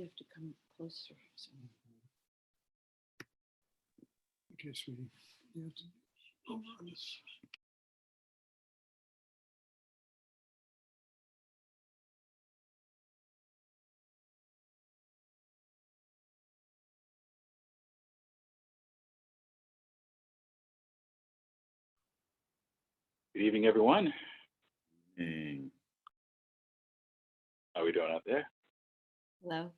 you have to come closer. Okay, sweetie. You have to hold on. Good evening, everyone. Mm. How are we doing out there? Hello.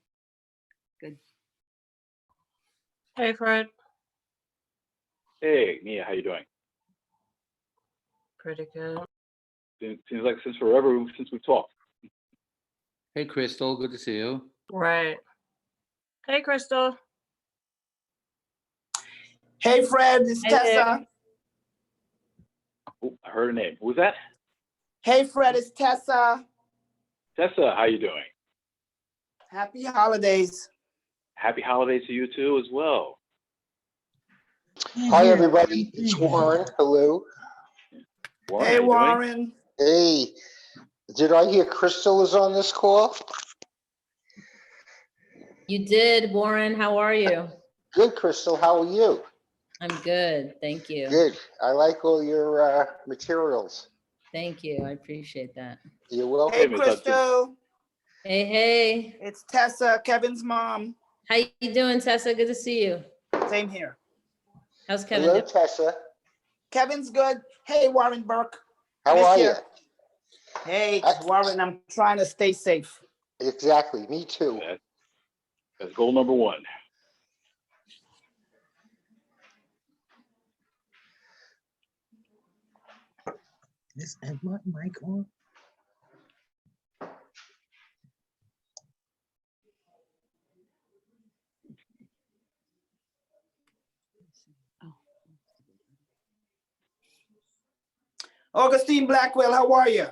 Good. Hey, Fred. Hey, Nia, how you doing? Pretty good. Seems like since forever since we talked. Hey, Crystal, good to see you. Right. Hey, Crystal. Hey, Fred, it's Hey Tessa. there. Oh, I heard a name. Who was that? Hey, Fred, it's Tessa. Tessa, how you doing? Happy holidays. Happy holidays to you too as well. Hi, everybody. It's Warren. Hello. Warren, Hey, how you doing? Warren. Hey, did I hear Crystal is on this call? You did, Warren. How are you? Good, Crystal. How are you? I'm good. Thank you. Good. I like all your materials. Thank you. I appreciate that. You're welcome. Hey, Miss Hudson. Crystal. Hey, hey. It's Tessa, Kevin's mom. How you doing, Tessa? Good to see you. Same here. How's Kevin Hello, doing? Tessa. Kevin's good. Hey, Warren Burke. How Miss are you. you? Hey, Warren, I'm trying to stay safe. Exactly. Me too. That's goal number one. Is my mic on? Augustine Blackwell, how are you?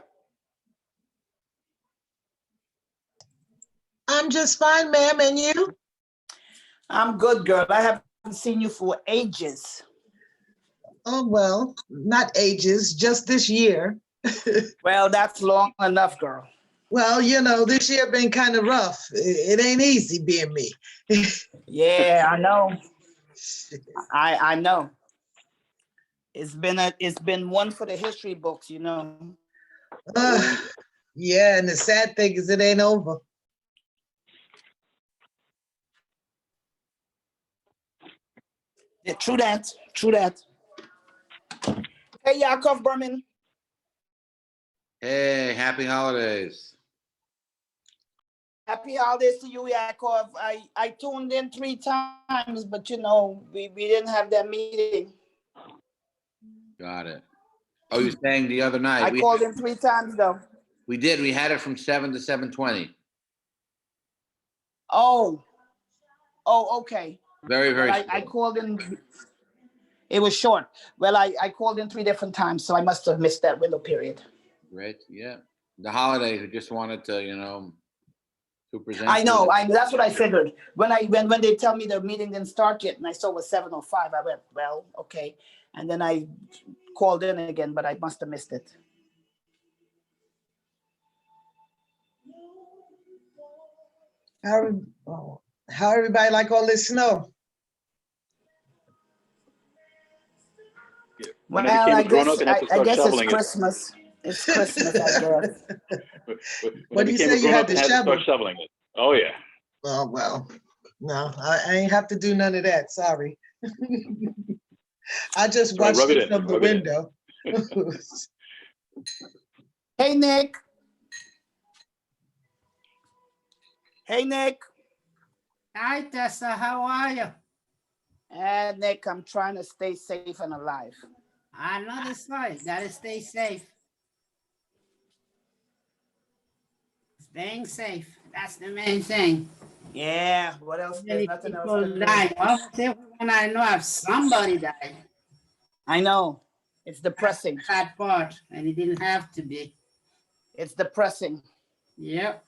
I'm just fine, ma'am, and you? I'm good, girl. I haven't seen you for ages. Oh, well, not ages, just this year. Well, that's long enough, girl. Well, you know, this year been kind of rough. It ain't easy being me. Yeah, I know. I know. It's been one for the history books, you know. Yeah, and the sad thing is it ain't over. Yeah, true that. True that. Hey, Yaakov Berman. Hey, happy holidays. Happy holidays to you, Yaakov. I tuned in 3 times, but you know, we didn't have that meeting. Got it. Oh, you're saying the other night? I called in 3 times though. We did. We had it from 7 to 7:20. Oh, okay. Very, very Well, I short. called in. It was short. Well, I called in 3 different times, so I must have missed that window period. Great. Yeah. The holidays, we just wanted to, to present. I know. That's what I figured. When they tell me the meeting didn't start yet, and I saw it was 7:05, I went, well, okay. And then I called in again, but I must have missed it. How everybody like all this snow? When Well, I I became a grown-up guess and had to I start guess it's shoveling it. Christmas. It's Christmas, I guess. When What I do you became say a you had grown-up and to had to start shovel? shoveling it. Oh yeah. Oh, well, no, I ain't have to do none of that, sorry. I just That's right, watched rub it it in, from the rub it in. window. Hey, Nick. Hey, Nick. Hi, Tessa. How are you? Nick, I'm trying to stay safe and alive. I know that's right. Gotta stay safe. Staying safe. That's the main thing. Yeah, what else? There's Many nothing else people to do. died. Well, when I know if somebody died. I know. It's depressing. That part, and it didn't have to be. It's depressing. Yep.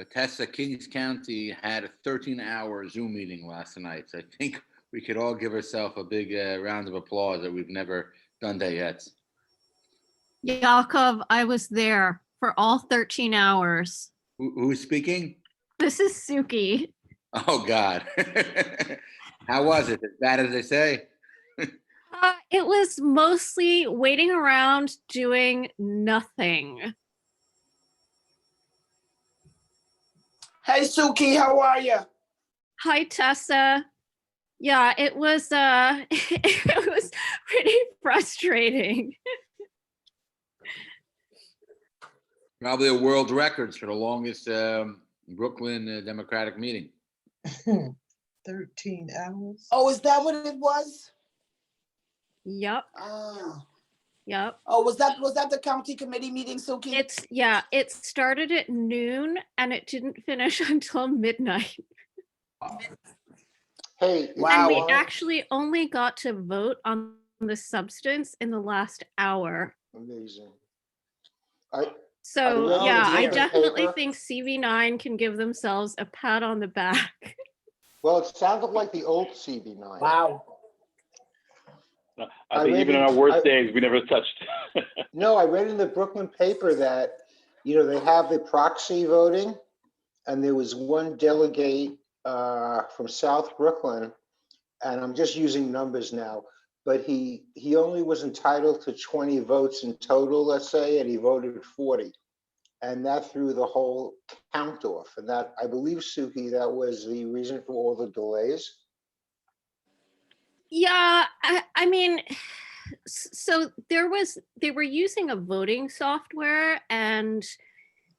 Tessa, Kings County had a 13-hour Zoom meeting last night. So I think we could all give ourselves a big round of applause that we've never done that yet. Yaakov, I was there for all 13 hours. Who's speaking? This is Suki. Oh, God. How was it? As bad as they say? It was mostly waiting around doing nothing. Hey, Suki, how are you? Hi, Tessa. Yeah, it was it was pretty frustrating. Probably a world records for the longest Brooklyn Democratic meeting. 13 hours. Oh, is that what it was? Yep, Ah. yep. Oh, was that the county committee meeting, Suki? It started at noon and it didn't finish until midnight. Hey. And we Wow. actually only got to vote on the substance in the last hour. Amazing. So read yeah, the I paper. definitely think CV9 can give themselves a pat on the back. Well, it sounded like the old CB9. Wow. I think even on our worst days, we never touched. No, I read in the Brooklyn paper that, they have the proxy voting, and there was one delegate from South Brooklyn, and I'm just using numbers now, but he only was entitled to 20 votes in total, let's say, and he voted 40. And that threw the whole count off. And that, I believe, Suki, that was the reason for all the delays. Yeah, I mean, so they were using a voting software, and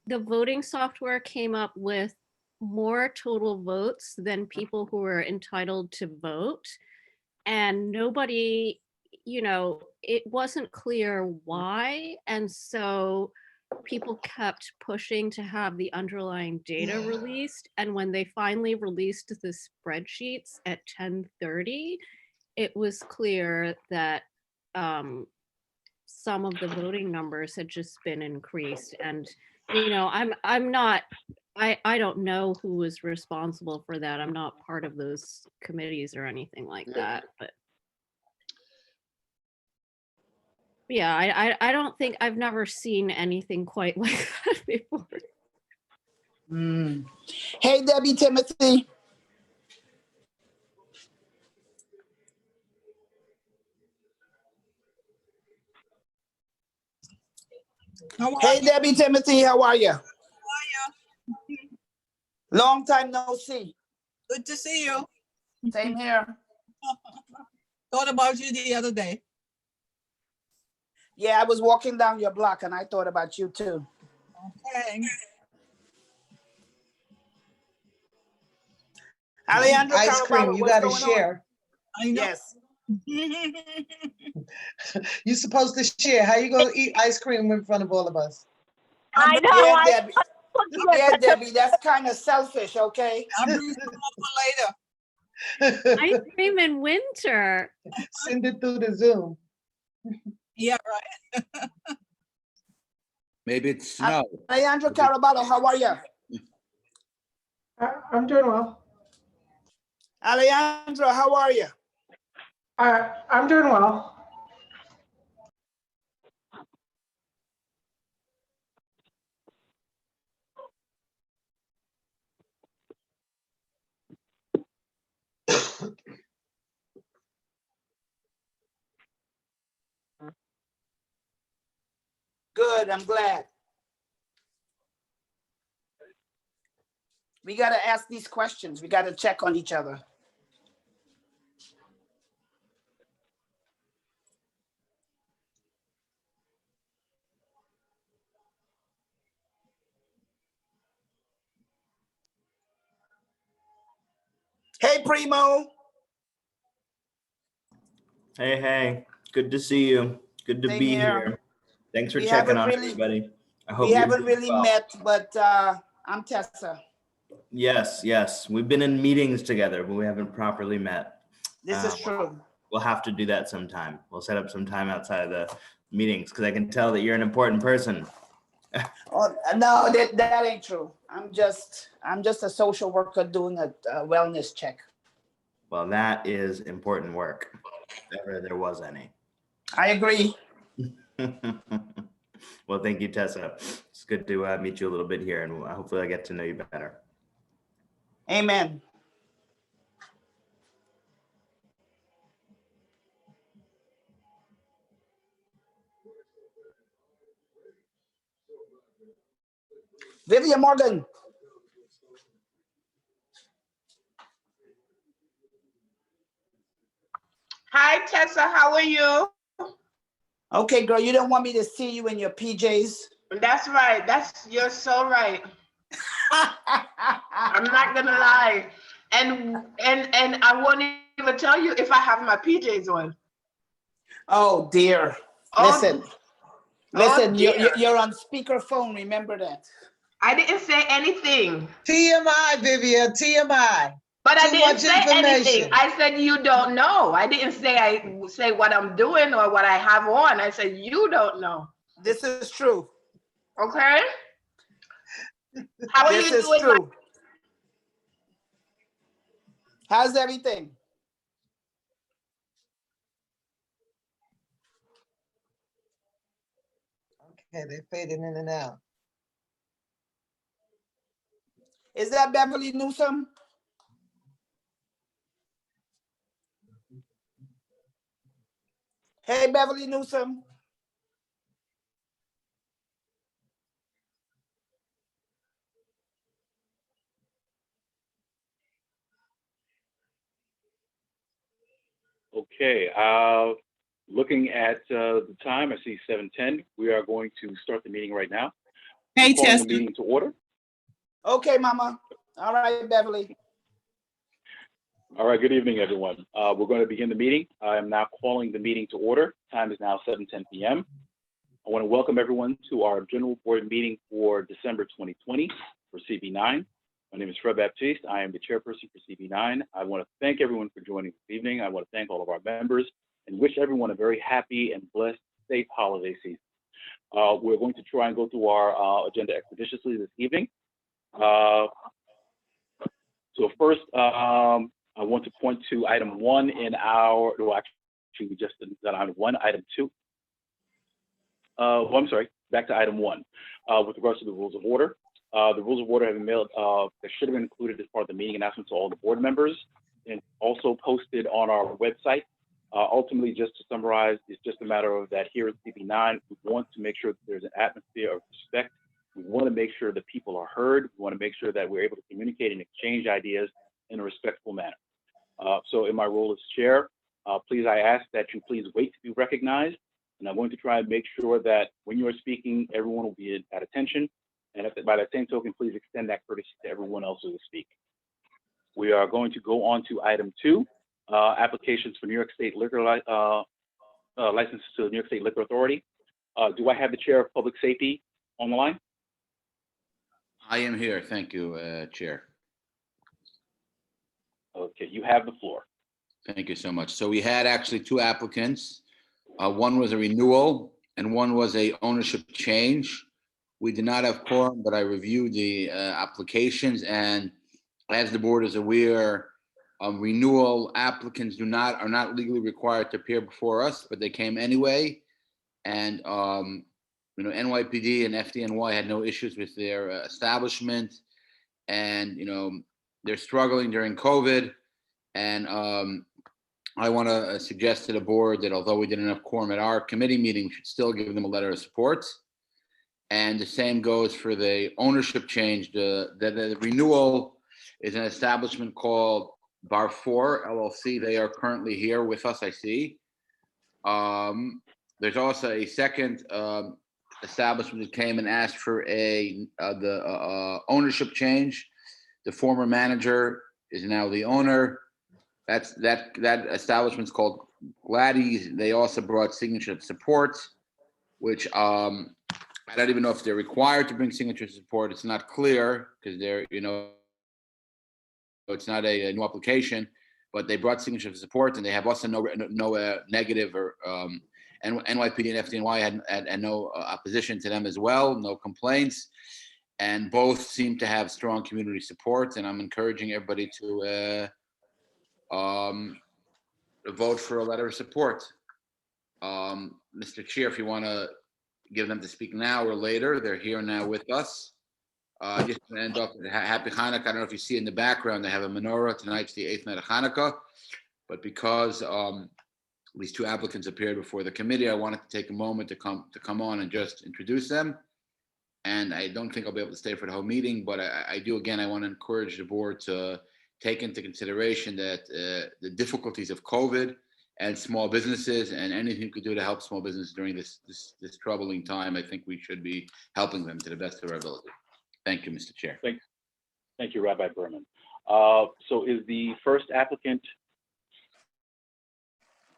the voting software came up with more total votes than people who were entitled to vote. And nobody, it wasn't clear why. And so people kept pushing to have the underlying data released. And when they finally released the spreadsheets at 10:30, it was clear that some of the voting numbers had just been increased. And, I'm not, I don't know who was responsible for that. I'm not part of those committees or anything like that, but yeah, I don't think I've never seen anything quite like that before. Hey, Debbie Timothy. Hey, Debbie Timothy, how are you? Long time no see. Good to see you. Same here. Thought about you the other day. Yeah, I was walking down your block and I thought about you too. Okay. Alejandro Ice Caraballo, cream, you what's gotta going on? share. I know. Yes. You're supposed to share. How you gonna eat ice cream in front of all of us? I know. Yeah, Debbie. Yeah, Debbie, that's kind of selfish, okay? I'll bring some over later. Ice cream in winter. Send it through the Zoom. Yeah, right. Maybe it's snow. Alejandro Caraballo, how are you? I'm doing well. Alejandro, how are you? I'm doing well. Good, I'm glad. We got to ask these questions. We got to check on each other. Hey, Primo. Hey, good to see you. Good to Same be here. here. Thanks for We checking haven't on really- everybody. I hope We you're haven't doing really well. met, but I'm Tessa. Yes. We've been in meetings together, but we haven't properly met. This is true. We'll have to do that sometime. We'll set up some time outside of the meetings because I can tell that you're an important person. Oh, no, that ain't true. I'm just a social worker doing a wellness check. Well, that is important work, if ever there was any. I agree. Well, thank you, Tessa. It's good to meet you a little bit here, and hopefully I get to know you better. Amen. Vivian Morgan. Hi, Tessa. How are you? Okay, girl, you don't want me to see you in your PJs? That's right. You're so right. I'm not gonna lie. And I won't even tell you if I have my PJs on. Oh, dear. Oh, Listen, dear. you're on speakerphone. Remember that. I didn't say anything. TMI, Vivian, TMI. But I Too didn't much say anything. information. I said you don't know. I didn't say what I'm doing or what I have on. I said you don't know. This is true. Okay. How are This you is doing? true. How's everything? Okay, they fading in and out. Is that Beverly Newsom? Hey, Beverly Newsom. Okay, looking at the time, I see 7:10. We are going to start the meeting right now. Hey, Calling Tessa. the meeting to order. Okay, Mama. All right, Beverly. All right, good evening, everyone. We're going to begin the meeting. I am now calling the meeting to order. Time is now 7:10 p.m. I want to welcome everyone to our general board meeting for December 2020 for CB9. My name is Fred Baptiste. I am the chairperson for CB9. I want to thank everyone for joining this evening. I want to thank all of our members and wish everyone a very happy and blessed, safe holiday season. We're going to try and go through our agenda expeditiously this evening. So first, I want to point to item 1 in our, well, actually, we just did item 1, item 2. Well, I'm sorry, back to item 1 with regards to the rules of order. The rules of order have been mailed, that should have been included as part of the meeting announcement to all the board members and also posted on our website. Ultimately, just to summarize, it's just a matter of that here at CB9, we want to make sure that there's an atmosphere of respect. We want to make sure that people are heard. We want to make sure that we're able to communicate and exchange ideas in a respectful manner. So in my role as chair, please, I ask that you please wait to be recognized. And I'm going to try and make sure that when you're speaking, everyone will be at attention. And by that same token, please extend that courtesy to everyone else who will speak. We are going to go on to item 2, applications for New York State liquor licenses to the New York State Liquor Authority. Do I have the chair of public safety on the line? I am here. Thank you, Chair. Okay, you have the floor. Thank you so much. So we had actually 2 applicants. One was a renewal and one was a ownership change. We did not have quorum, but I reviewed the applications, and as the board is aware, renewal applicants are not legally required to appear before us, but they came anyway. And NYPD and FDNY had no issues with their establishment, and they're struggling during COVID. And I want to suggest to the board that although we didn't have quorum at our committee meeting, we should still give them a letter of support. And the same goes for the ownership change. The renewal is an establishment called Bar 4 LLC. They are currently here with us, I see. There's also a second establishment that came and asked for the ownership change. The former manager is now the owner. That establiishment's called Gladys. They also brought signature support, which I don't even know if they're required to bring signature support. It's not clear because they're, it's not a new application, but they brought signature support, and they have also no negative or and NYPD and FDNY had no opposition to them as well, no complaints, and both seem to have strong community support. And I'm encouraging everybody to vote for a letter of support. Mr. Chair, if you want to give them to speak now or later, they're here now with us. Just to end off, happy Hanukkah. I don't know if you see in the background, they have a menorah. Tonight's the 8th night of Hanukkah. But because these two applicants appeared before the committee, I wanted to take a moment to come on and just introduce them. And I don't think I'll be able to stay for the whole meeting, but I do, again, I want to encourage the board to take into consideration that the difficulties of COVID and small businesses, and anything we could do to help small businesses during this troubling time, I think we should be helping them to the best of our ability. Thank you, Mr. Chair. Thank you, Rabbi Berman. So is the first applicant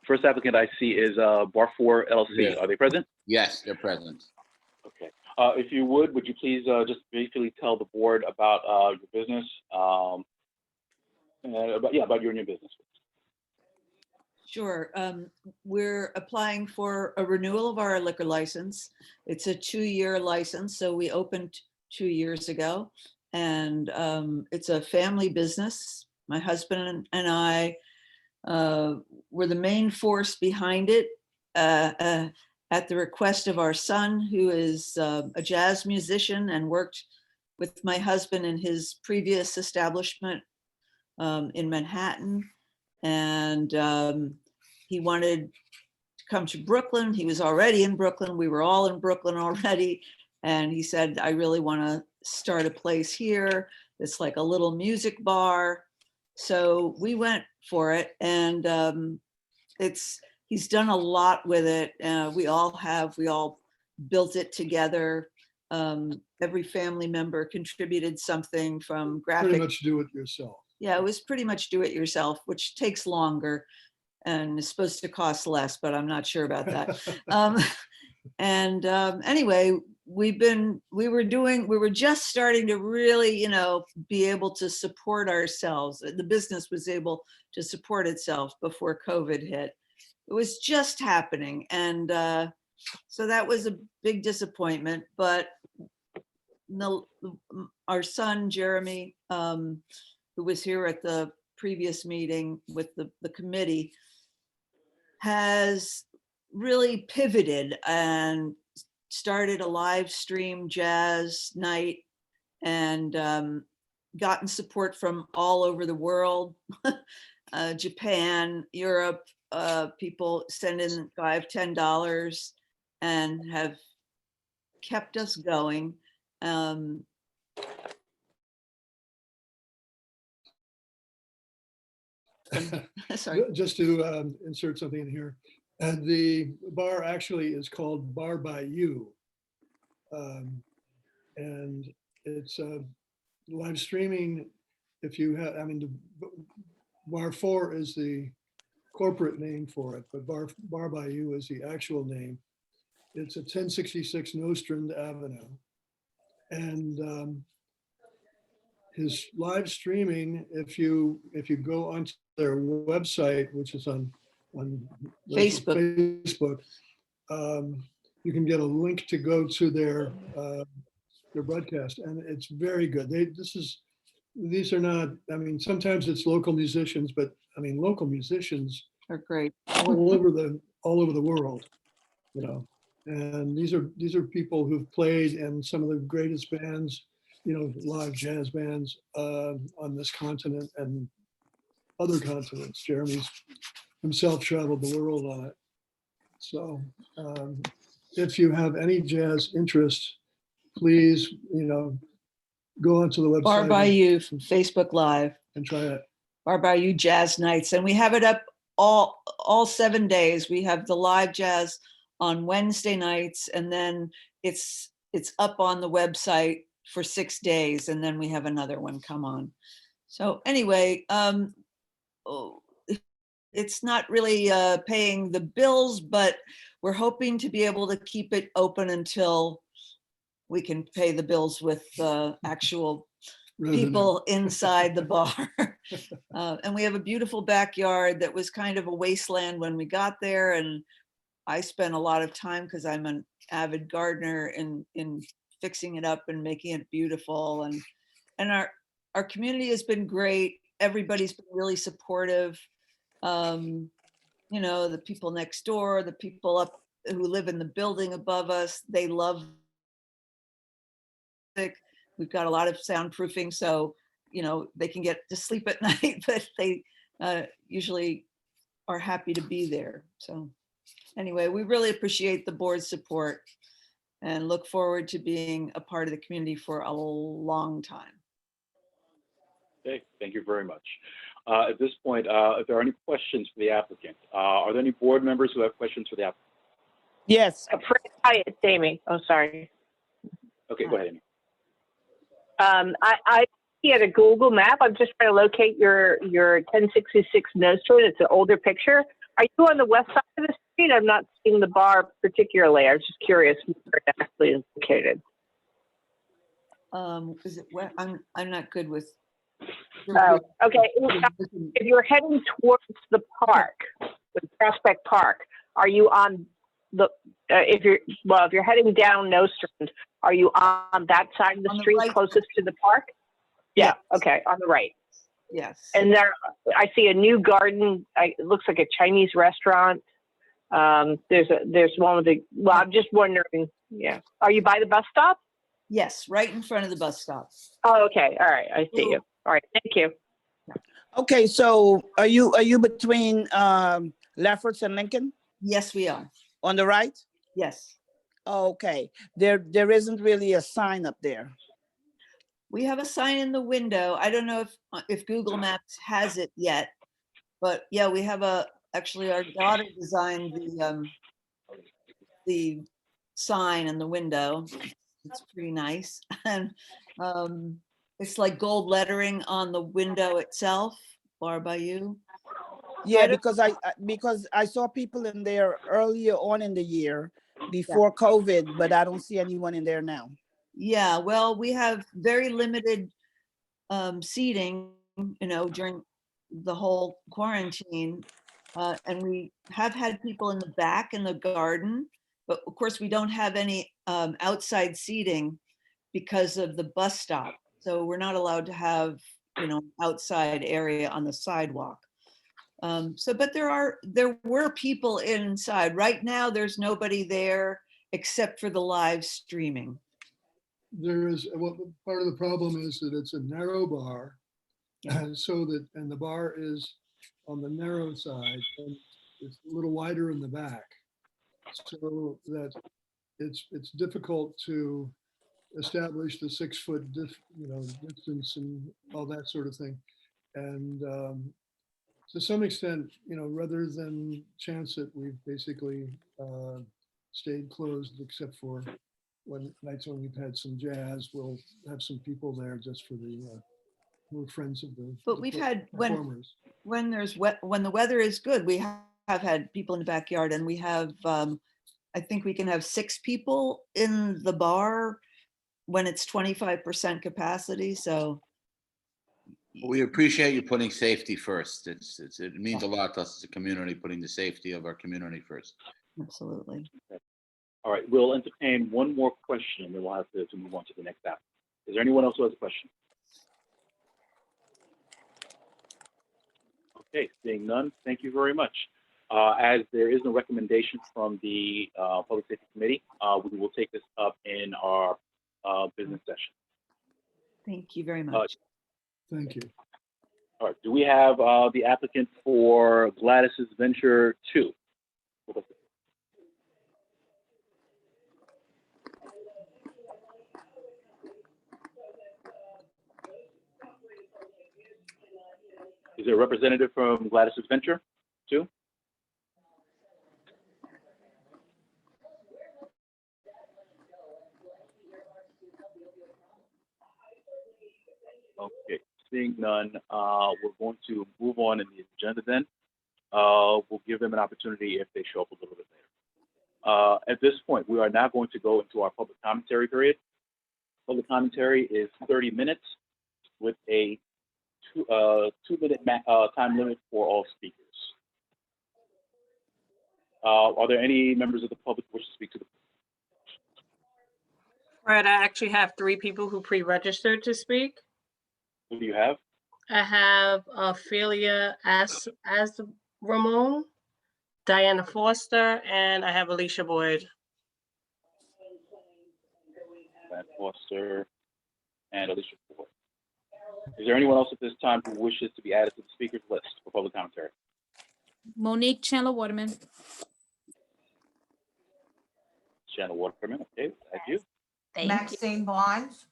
I see is Bar4 LLC. Yes. Are they present? Yes, they're present. Okay. If you would you please just briefly tell the board about your business, about you and your business. Sure. We're applying for a renewal of our liquor license. It's a 2-year license, so we opened 2 years ago, and it's a family business. My husband and I were the main force behind it at the request of our son, who is a jazz musician and worked with my husband in his previous establishment in Manhattan. And he wanted to come to Brooklyn. He was already in Brooklyn. We were all in Brooklyn already. And he said, I really want to start a place here. It's like a little music bar. So we went for it. And he's done a lot with it. We all built it together. Every family member contributed something, from graphic. Pretty much do it yourself. Yeah, it was pretty much do it yourself, which takes longer and is supposed to cost less, but I'm not sure about that. Anyway, we were just starting to really, be able to support ourselves. The business was able to support itself before COVID hit. It was just happening. And so that was a big disappointment, but our son, Jeremy, who was here at the previous meeting with the committee, has really pivoted and started a live stream jazz night, and gotten support from all over the world, Japan, Europe, people send in $5, $10 and have kept us going. Sorry. Just to insert something in here. And the bar actually is called Bar by You. And it's live streaming. If you have, Bar4 is the corporate name for it, but Bar by You is the actual name. It's at 1066 Nostrand Avenue. And his live streaming, if you go onto their website, which is on Facebook, you can get a link to go to their broadcast, and it's very good. These are not, sometimes it's local musicians, but local musicians are great all over the world, and these are people who've played in some of the greatest bands, live jazz bands on this continent and other continents. Jeremy's himself traveled the world on it. So if you have any jazz interest, please, go onto the website. Bar by You from Facebook Live. And try it. Bar by You Jazz Nights. And we have it up all 7 days. We have the live jazz on Wednesday nights, and then it's up on the website for 6 days, and then we have another one come on. So anyway, it's not really paying the bills, but we're hoping to be able to keep it open until we can pay the bills with actual people inside the bar. And we have a beautiful backyard that was kind of a wasteland when we got there. And I spent a lot of time, because I'm an avid gardener, in fixing it up and making it beautiful. And our community has been great. Everybody's been really supportive. The people next door, the people up who live in the building above us, they love it. we've got a lot of soundproofing, so, you know, they can get to sleep at night, but they usually are happy to be there. So anyway, we really appreciate the board's support and look forward to being a part of the community for a long time. Okay, thank you very much. At this point, if there are any questions for the applicant, are there any board members who have questions for the applicant? Yes. Hi, it's Amy. Oh, sorry. Okay, go ahead, Amy. I see at a Google map, I'm just trying to locate your 1066 Nostrand. It's an older picture. Are you on the west side of the street? I'm not seeing the bar particularly. I was just curious where it actually is located. Is it where I'm not good with. Oh, okay. If you're heading towards the park, the Prospect Park, are you on the, if you're heading down Nostrand, are you on that side of the street right. closest to the park? Yeah, Yes. okay, on the right. Yes. And there, I see a new garden. It looks like a Chinese restaurant. There's one with the, well, I'm just wondering, yeah. Are you by the bus stop? Yes, right in front of the bus stop. Oh, okay, all right, I see you. All right, thank you. Okay, so are you between Lefferts and Lincoln Yes, we are. on the right? Yes. Okay, there isn't really a sign up there. We have a sign in the window. I don't know if Google Maps has it yet, but yeah, we have actually our daughter designed the sign in the window. It's pretty nice. And it's like gold lettering on the window itself, Bar by You. Yeah, because I saw people in there earlier on in the year before COVID, but I don't see anyone in there now. Yeah, well, we have very limited seating, you know, during the whole quarantine. And we have had people in the back in the garden, but of course we don't have any outside seating because of the bus stop. So we're not allowed to have, you know, outside area on the sidewalk. But there were people inside. Right now, there's nobody there except for the live streaming. There is, well, part of the problem is that it's a narrow bar. And the bar is on the narrow side and it's a little wider in the back. So that it's difficult to establish the 6 foot, distance and all that sort of thing. And to some extent, you know, rather than chance it, we've basically stayed closed except for when nights when we've had some jazz, we'll have some people there just for the we're friends of the. But we've had performers. when the weather is good, we have had people in the backyard, and we have I think we can have 6 people in the bar when it's 25% capacity. So We appreciate you putting safety first. It means a lot to us as a community, putting the safety of our community first. absolutely. All right, we'll entertain one more question and then we'll have to move on to the next app. Is there anyone else who has a question? Okay, seeing none, thank you very much. As there is no recommendation from the Public Safety Committee, we will take this up in our business session. Thank you very much. Thank you. All right, do we have the applicant for Gladys's Venture 2? Is there a representative from Gladys's Venture 2? Okay, seeing none, we're going to move on in the agenda then. We'll give them an opportunity if they show up a little bit later. At this point, we are now going to go into our public commentary period. Public commentary is 30 minutes with a 2-minute time limit for all speakers. Are there any members of the public who wish to speak to the? Fred, I actually have 3 people who pre-registered to speak. Who do you have? I have Ophelia as Ramon, Diana Foster, and I have Alicia Boyd. Diana Foster. and Alicia Ford. Is there anyone else at this time who wishes to be added to the speakers list for public commentary? Monique Chandler Waterman. Shannon Waterman, okay, thank you. Maxine Barnes.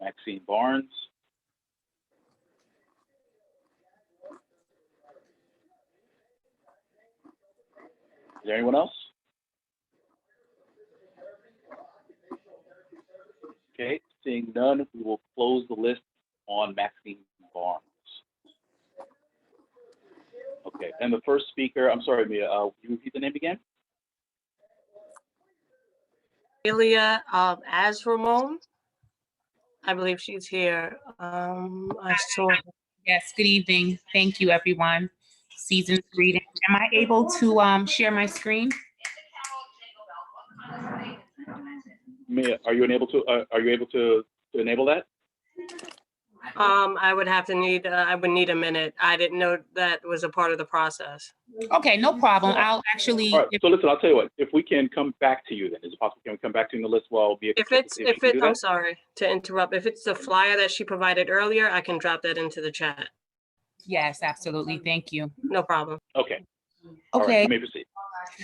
Maxine Barnes. Is there anyone else? Okay, seeing none, we will close the list on Maxine Barnes. Okay, and the first speaker, I'm sorry, Mia, can you repeat the name again? Celia Asramon. I believe she's here. I saw her. Yes, good evening. Thank you, everyone. Season's greeting. Am I able to share my screen? Mia, are you able to enable that? I would have to need, I would need a minute. I didn't know that was a part of the process. Okay, no problem. I'll actually. All right, so listen, I'll tell you what, if we can come back to you then, is it possible, can we come back to you in the list while we I'm sorry to interrupt. If it's the flyer that she provided earlier, I can drop that into the chat. Yes, absolutely. Thank you. No problem. Okay. All Okay. right, you may proceed.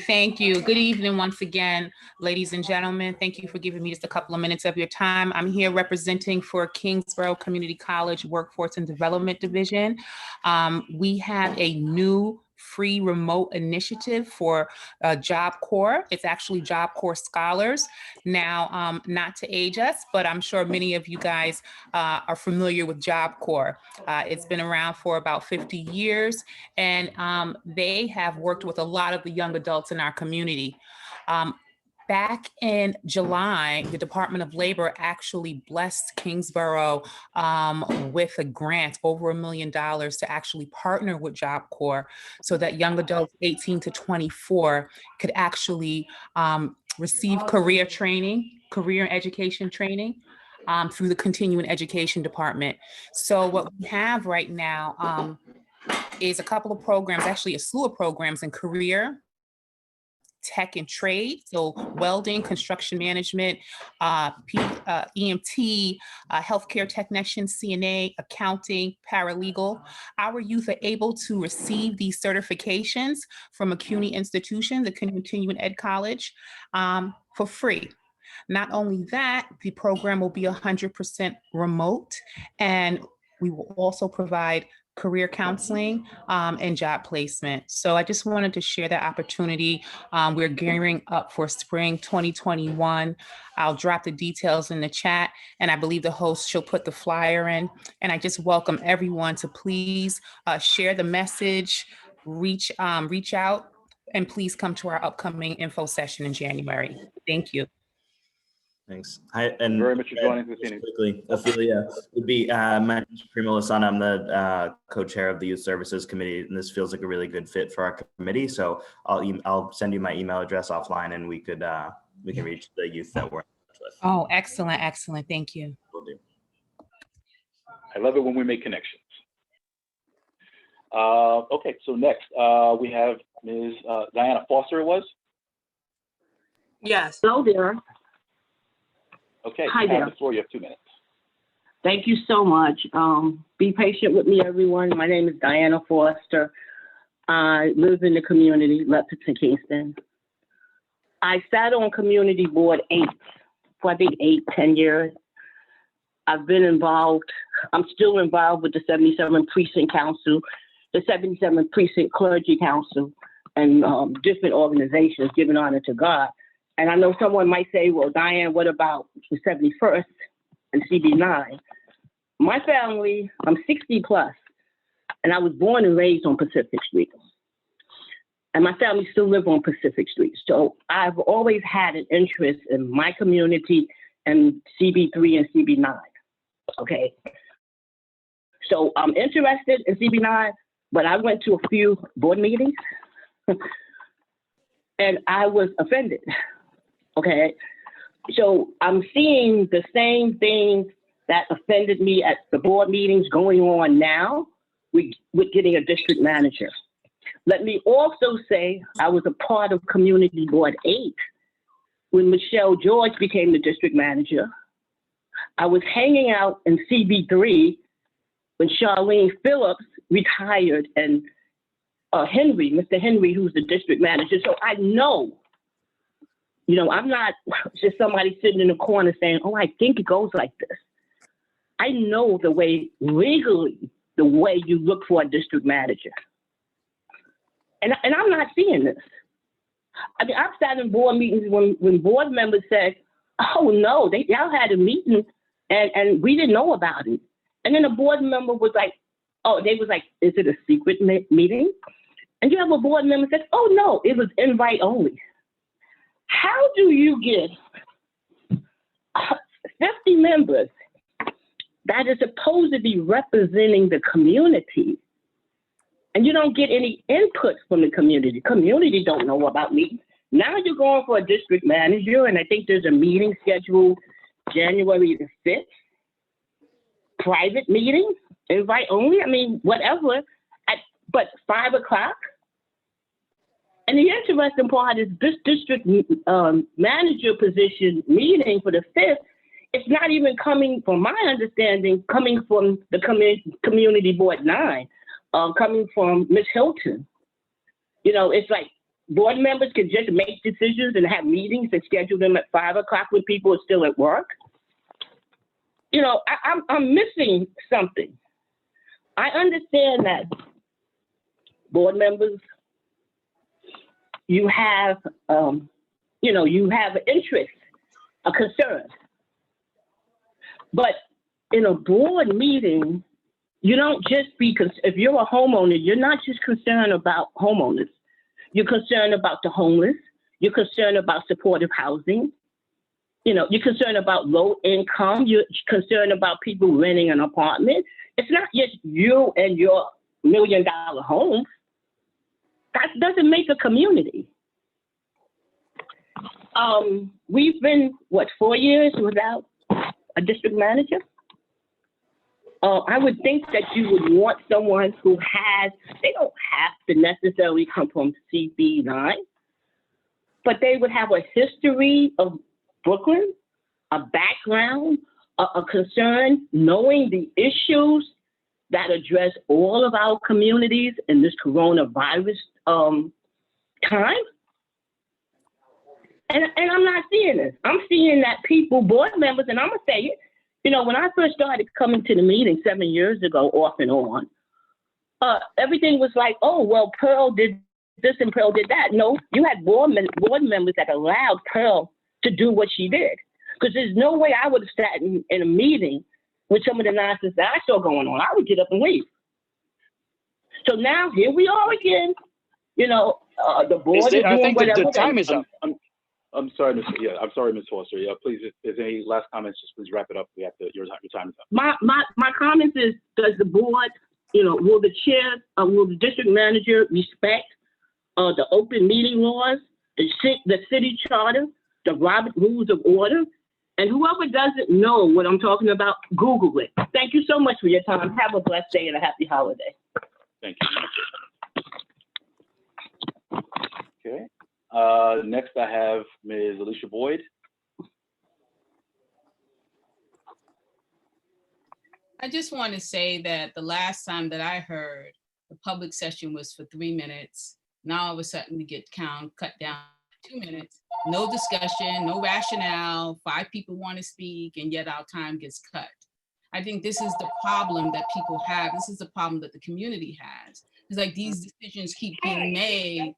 Thank you. Good evening once again, ladies and gentlemen. Thank you for giving me just a couple of minutes of your time. I'm here representing for Kingsborough Community College Workforce and Development Division. We have a new free remote initiative for Job Corps. It's actually Job Corps Scholars. Now, not to age us, but I'm sure many of you guys are familiar with Job Corps. It's been around for about 50 years, and they have worked with a lot of the young adults in our community. Back in July, the Department of Labor actually blessed Kingsborough with a grant over $1 million to actually partner with Job Corps so that young adults 18 to 24 could actually receive career training, career and education training through the continuing education department. So what we have right now is a couple of programs, actually a slew of programs in career, tech and trade, so welding, construction management, EMT, healthcare technician, CNA, accounting, paralegal. Our youth are able to receive these certifications from a CUNY institution, the Continuing Ed College, for free. Not only that, the program will be 100% remote, and we will also provide career counseling and job placement. So I just wanted to share that opportunity. We're gearing up for spring 2021. I'll drop the details in the chat, and I believe the host, she'll put the flyer in. And I just welcome everyone to please share the message, reach out, and please come to our upcoming info session in January. Thank you. Thanks. Hi, and very much for joining us. Quickly, Ophelia would be my name is Primo Lasana. I'm the co-chair of the Youth Services Committee, and this feels like a really good fit for our committee. So I'll send you my email address offline, and we can reach the youth that we're in touch with. Oh, excellent, excellent. Thank you. Will do. I love it when we make connections. Okay, so next we have Ms. Diana Foster. It was. Yes. Hello there. Okay, Hi you have there. the floor. You have 2 minutes. Thank you so much. Be patient with me, everyone. My name is Diana Foster. I live in the community, Leopardton, Kingston. I sat on community board for I think 10 years. I've been involved. I'm still involved with the 77th Precinct Council, the 77th Precinct Clergy Council, and different organizations, giving honor to God. And I know someone might say, well, Diane, what about the 71st and CB9? My family, I'm 60 plus, and I was born and raised on Pacific Street. And my family still live on Pacific Street. So I've always had an interest in my community and CB3 and CB9, okay? So I'm interested in CB9, but I went to a few board meetings and I was offended. Okay, so I'm seeing the same things that offended me at the board meetings going on now with getting a district manager. Let me also say I was a part of Community Board 8 when Michelle George became the district manager. I was hanging out in CB3 when Charlene Phillips retired and Mr. Henry, who's the district manager. So I know, I'm not just somebody sitting in the corner saying, oh, I think it goes like this. I know legally, the way you look for a district manager. And I'm not seeing this. I mean, I've sat in board meetings when board members said, oh, no, y'all had a meeting and we didn't know about it. And then a board member was like, is it a secret meeting? And you have a board member that says, oh, no, it was invite only. How do you get 50 members that is supposed to be representing the community, and you don't get any input from the community? Community don't know about meetings. Now you're going for a district manager, and I think there's a meeting scheduled January the 5th. Private meeting, invite only, I mean, whatever, but 5 o'clock? And the interesting part is this district manager position meeting for the 5th, it's not even coming, from my understanding, coming from the Community Board 9, coming from Ms. Hilton. It's like board members can just make decisions and have meetings and schedule them at 5 o'clock when people are still at work. I'm missing something. I understand that board members, you have, you have an interest, a concern. But in a board meeting, you don't just if you're a homeowner, you're not just concerned about homeowners. You're concerned about the homeless. You're concerned about supportive housing. You're concerned about low income. You're concerned about people renting an apartment. It's not just you and your $1 million home. That doesn't make a community. We've been, 4 years without a district manager? I would think that you would want someone who they don't have to necessarily come from CB9, but they would have a history of Brooklyn, a background, a concern, knowing the issues that address all of our communities in this coronavirus time. And I'm not seeing this. I'm seeing that board members, and I'm going to say it, when I first started coming to the meeting 7 years ago, off and on, everything was like, oh, well, Pearl did this and Pearl did that. No, you had board members that allowed Pearl to do what she did. Because there's no way I would have sat in a meeting with some of the nonsense that I saw going on. I would get up and leave. So now here we are again. The board is I doing think whatever. the time is up. I'm sorry, I'm sorry, Ms. Foster. Yeah, please, if there's any last comments, just please wrap it up. Your time is up. My comments is, does the board, will the chair, will the district manager respect the open meeting laws, the city charter, the Robert Rules of Order? And whoever doesn't know what I'm talking about, Google it. Thank you so much for your time. Have a blessed day and a happy holiday. Thank you. Okay. Next, I have Ms. Alicia Boyd. I just want to say that the last time that I heard, the public session was for 3 minutes. Now all of a sudden we get cut down to 2 minutes. No discussion, no rationale, 5 people want to speak, and yet our time gets cut. I think this is the problem that people have. This is the problem that the community has. It's like these decisions keep being made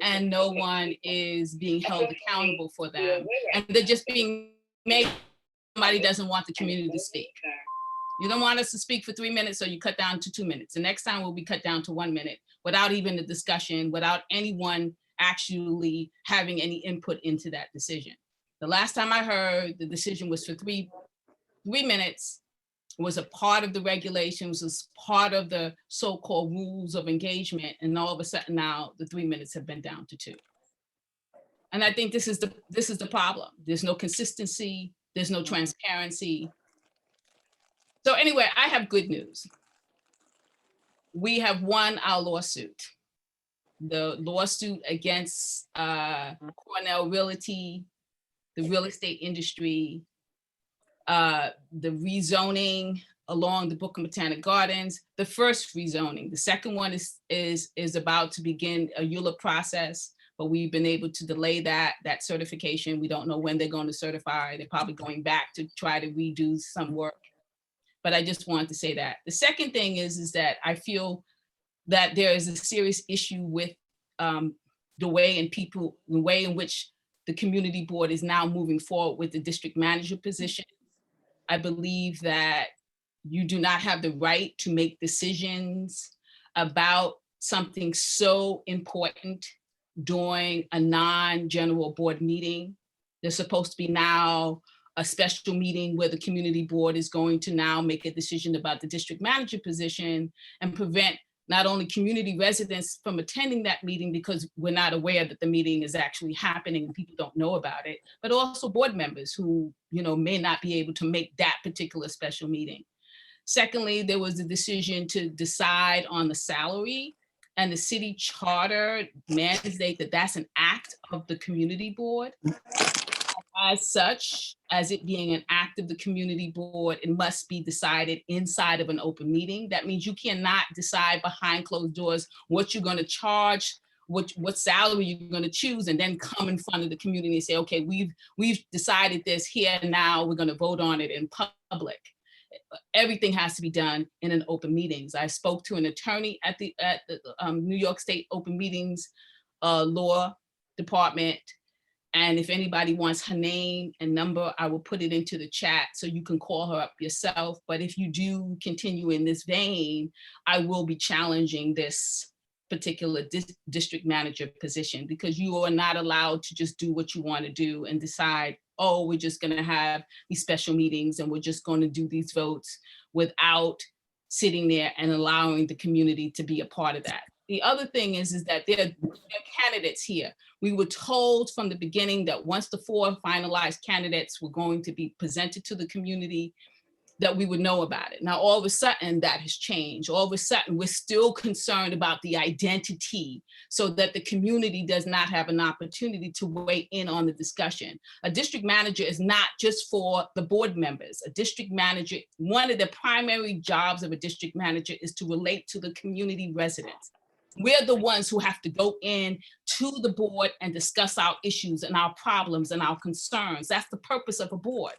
and no one is being held accountable for them. And they're just being made. Somebody doesn't want the community to speak. You don't want us to speak for 3 minutes, so you cut down to 2 minutes. The next time will be cut down to 1 minute without even a discussion, without anyone actually having any input into that decision. The last time I heard, the decision was for 3 minutes, was a part of the regulations, was part of the so-called rules of engagement, and all of a sudden now the 3 minutes have been down to 2. And I think this is the problem. There's no consistency, there's no transparency. So anyway, I have good news. We have won our lawsuit. The lawsuit against Cornell Realty, the real estate industry, the rezoning along the Brooklyn Botanic Gardens, the first rezoning. The second one is about to begin a EULA process, but we've been able to delay that certification. We don't know when they're going to certify. They're probably going back to try to redo some work. But I just wanted to say that. The second thing is that I feel that there is a serious issue with the way in which the community board is now moving forward with the district manager position. I believe that you do not have the right to make decisions about something so important during a non-general board meeting. There's supposed to be now a special meeting where the community board is going to now make a decision about the district manager position and prevent not only community residents from attending that meeting because we're not aware that the meeting is actually happening and people don't know about it, but also board members who, may not be able to make that particular special meeting. Secondly, there was a decision to decide on the salary, and the city charter mandate that that's an act of the community board. As such, as it being an act of the community board, it must be decided inside of an open meeting. That means you cannot decide behind closed doors what you're going to charge, what salary you're going to choose, and then come in front of the community and say, okay, we've decided this here now, we're going to vote on it in public. Everything has to be done in an open meetings. I spoke to an attorney at the New York State Open Meetings Law Department. And if anybody wants her name and number, I will put it into the chat so you can call her up yourself. But if you do continue in this vein, I will be challenging this particular district manager position, because you are not allowed to just do what you want to do and decide, oh, we're just going to have these special meetings and we're just going to do these votes without sitting there and allowing the community to be a part of that. The other thing is that there are candidates here. We were told from the beginning that once the 4 finalized candidates were going to be presented to the community, that we would know about it. Now, all of a sudden that has changed. All of a sudden, we're still concerned about the identity so that the community does not have an opportunity to weigh in on the discussion. A district manager is not just for the board members. A district manager, one of the primary jobs of a district manager is to relate to the community residents. We're the ones who have to go in to the board and discuss our issues and our problems and our concerns. That's the purpose of a board.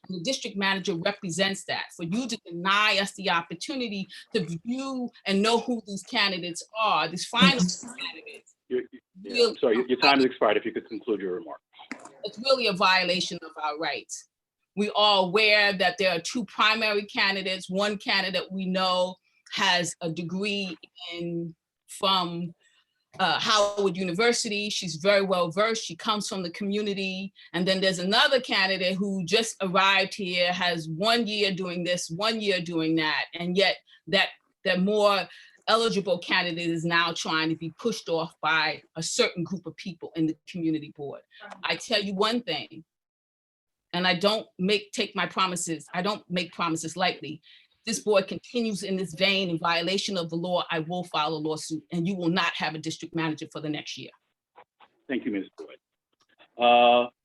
And the district manager represents that. For you to deny us the opportunity to view and know who these candidates are, these final candidates. I'm sorry, your time has expired. If you could conclude your remark. It's really a violation of our rights. We are aware that there are 2 primary candidates. One candidate we know has a degree from Howard University. She's very well versed. She comes from the community. And then there's another candidate who just arrived here, has 1 year doing this, 1 year doing that. And yet that more eligible candidate is now trying to be pushed off by a certain group of people in the community board. I tell you one thing, and I don't make promises lightly. This board continues in this vein in violation of the law, I will file a lawsuit, and you will not have a district manager for the next year. Thank you, Ms. Boyd.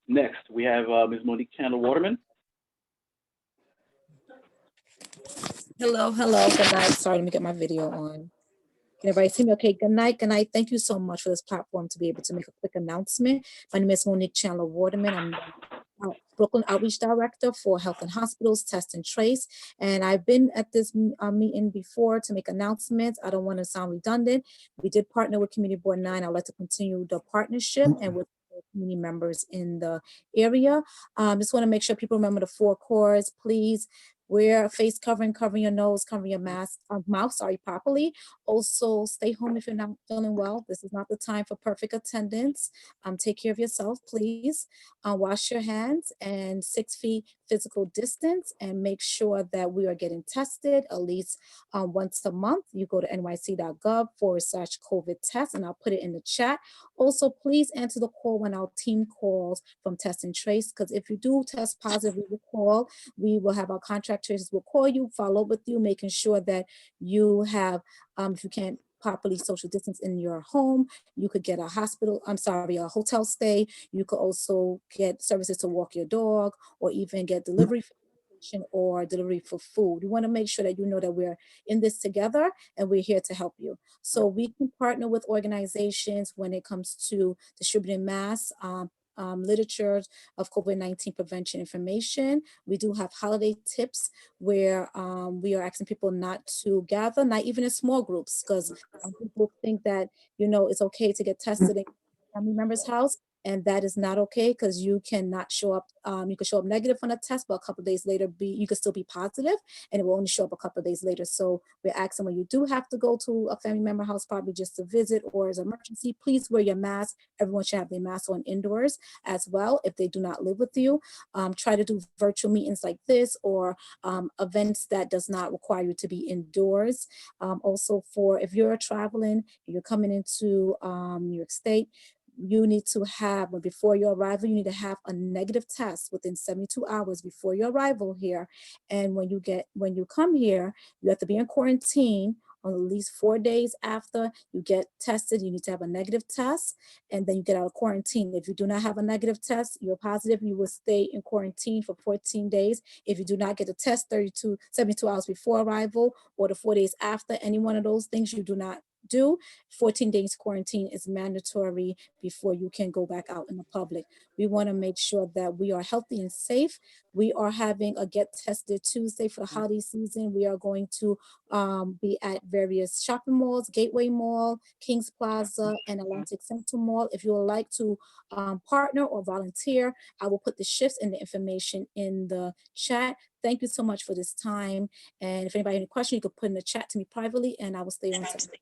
Next, we have Ms. Monique Chandler-Waterman. Hello. Good night. Sorry, let me get my video on. Can everybody see me? Okay, good night. Thank you so much for this platform to be able to make a quick announcement. My name is Monique Chandler-Waterman. I'm Brooklyn Outreach Director for Health and Hospitals, Test and Trace. And I've been at this meeting before to make announcements. I don't want to sound redundant. We did partner with Community Board 9. I'd like to continue the partnership and with community members in the area. Just want to make sure people remember the 4 cores. Please wear a face covering, cover your nose, cover your mouth properly. Also, stay home if you're not feeling well. This is not the time for perfect attendance. Take care of yourself, please. Wash your hands and 6 feet physical distance, and make sure that we are getting tested at least once a month. You go to nyc.gov/COVID test, and I'll put it in the chat. Also, please answer the call when our team calls from Test and Trace, because if you do test positive, we will call. We will have our contract tracers will call you, follow up with you, making sure that you have, if you can't properly social distance in your home, you could get a hotel stay. You could also get services to walk your dog, or even get delivery transportation or delivery for food. We want to make sure that you know that we're in this together and we're here to help you. So we can partner with organizations when it comes to distributing masks, literature of COVID-19 prevention information. We do have holiday tips where we are asking people not to gather, not even in small groups, because people think that, you know, it's okay to get tested in a family member's house. And that is not okay, because you cannot show up, you can show up negative on a test, but a couple of days later, you can still be positive, and it will only show up a couple of days later. So we're asking, when you do have to go to a family member house, probably just to visit or as an emergency, please wear your mask. Everyone should have their mask on indoors as well if they do not live with you. Try to do virtual meetings like this, or events that does not require you to be indoors. Also, for if you're traveling, you're coming into New York State, you need to have, before your arrival, you need to have a negative test within 72 hours before your arrival here. And when you come here, you have to be in quarantine on at least 4 days after you get tested. You need to have a negative test, and then you get out of quarantine. If you do not have a negative test, you're positive, you will stay in quarantine for 14 days. If you do not get a test 72 hours before arrival or the 4 days after, any one of those things you do not do, 14 days quarantine is mandatory before you can go back out in the public. We want to make sure that we are healthy and safe. We are having a Get Tested Tuesday for the holiday season. We are going to be at various shopping malls, Gateway Mall, Kings Plaza, and Atlantic Central Mall. If you would like to partner or volunteer, I will put the shifts and the information in the chat. Thank you so much for this time. And if anybody has any questions, you could put in the chat to me privately, and I will stay on to that.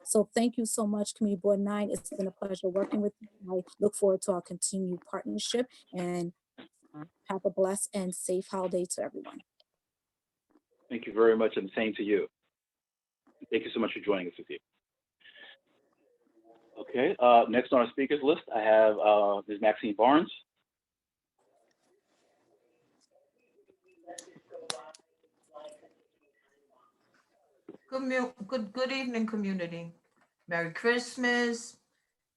So thank you so much, Community Board 9. It's been a pleasure working with you. I look forward to our continued partnership, and have a blessed and safe holiday to everyone. Thank you very much, and the same to you. Thank you so much for joining us this evening. Okay, next on our speakers list, I have Ms. Maxine Barnes. Good evening, community. Merry Christmas,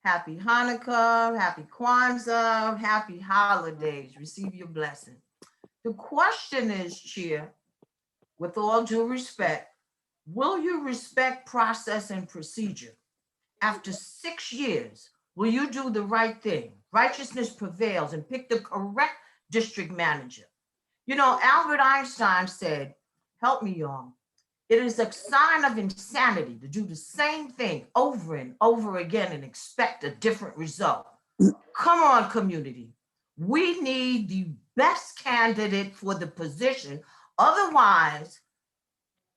Happy Hanukkah, Happy Kwanzaa, Happy Holidays. Receive your blessing. The question is, Chair, with all due respect, will you respect process and procedure? After 6 years, will you do the right thing? Righteousness prevails, and pick the correct district manager. You know, Albert Einstein said, help me, y'all. It is a sign of insanity to do the same thing over and over again and expect a different result. Come on, community. We need the best candidate for the position. Otherwise,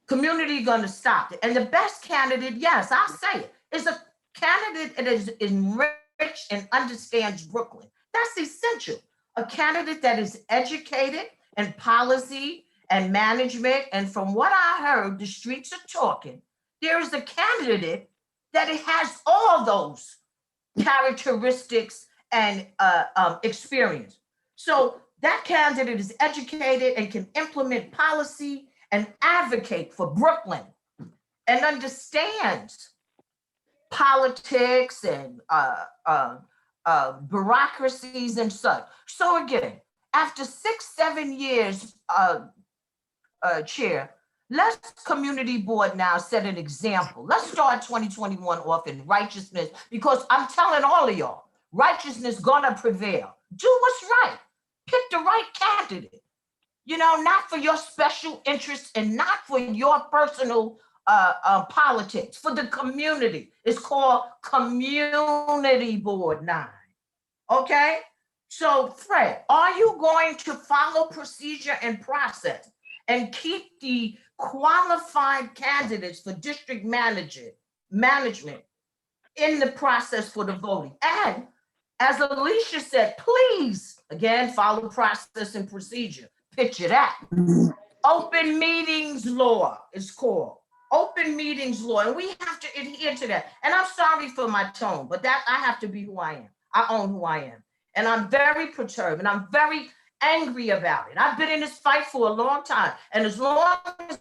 community gonna stop it. And the best candidate, yes, I'll say it, is a candidate that is enriched and understands Brooklyn. That's essential. A candidate that is educated in policy and management, and from what I heard, the streets are talking. There is a candidate that it has all those characteristics and experience. So that candidate is educated and can implement policy and advocate for Brooklyn and understands politics and bureaucracies and such. So again, after 6-7 years, Chair, let's Community Board now set an example. Let's start 2021 off in righteousness, because I'm telling all of y'all, righteousness gonna prevail. Do what's right. Pick the right candidate. You know, not for your special interests and not for your personal politics, for the community. It's called Community Board 9. Okay? So, Fred, are you going to follow procedure and process and keep the qualified candidates for district management in the process for the voting? And as Alicia said, please, again, follow process and procedure. Picture that. Open meetings law is called. Open meetings law, and we have to adhere to that. And I'm sorry for my tone, but that I have to be who I am. I own who I am. And I'm very perturbed, and I'm very angry about it. I've been in this fight for a long time. And as long as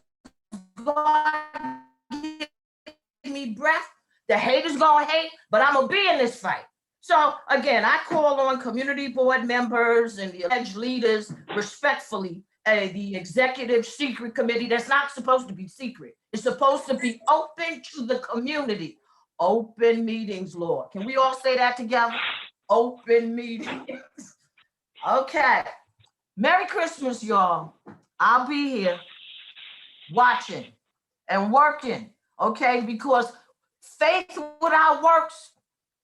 God gives me breath, the haters gonna hate, but I'm gonna be in this fight. So again, I call on community board members and the alleged leaders respectfully the executive secret committee that's not supposed to be secret. It's supposed to be open to the community. Open meetings, Lord. Can we all say that together? Open meetings. Okay. Merry Christmas, y'all. I'll be here watching and working, okay? Because faith without works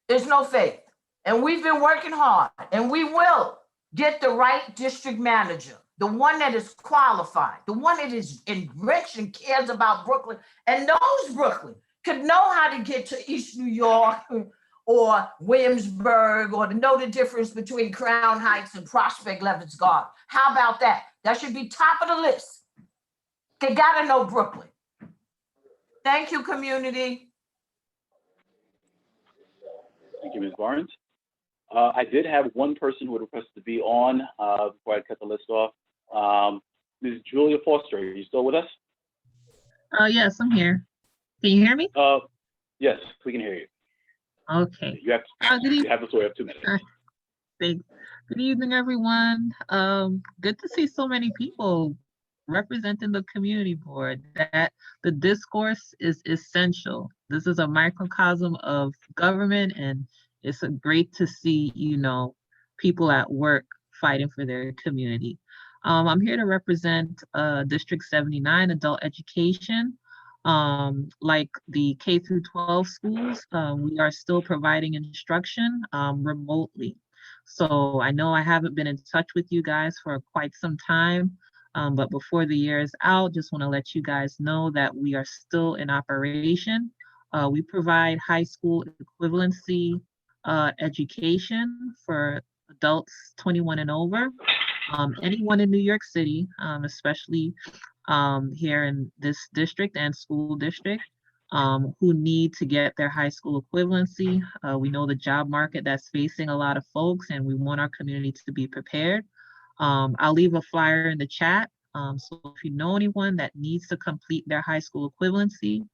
is no faith. And we've been working hard, and we will get the right district manager, the one that is qualified, the one that is enriched and cares about Brooklyn and knows Brooklyn, could know how to get to East New York or Williamsburg, or to know the difference between Crown Heights and Prospect Levis Garden. How about that? That should be top of the list. They gotta know Brooklyn. Thank you, community. Thank you, Ms. Barnes. I did have one person who had requested to be on before I cut the list off. Ms. Julia Foster, are you still with us? Yes, I'm here. Can you hear me? Yes, we can hear you. Okay. You have good you have the floor. You have 2 minutes. Thanks. Good evening, everyone. Good to see so many people representing the community board. That the discourse is essential. This is a microcosm of government, and it's great to see, people at work fighting for their community. I'm here to represent District 79 adult education. Like the K through 12 schools, we are still providing instruction remotely. So I know I haven't been in touch with you guys for quite some time, but before the year is out, just want to let you guys know that we are still in operation. We provide high school equivalency education for adults 21 and over. Anyone in New York City, especially here in this district and school district, who need to get their high school equivalency. We know the job market that's facing a lot of folks, and we want our community to be prepared. I'll leave a flyer in the chat. So if you know anyone that needs to complete their high school equivalency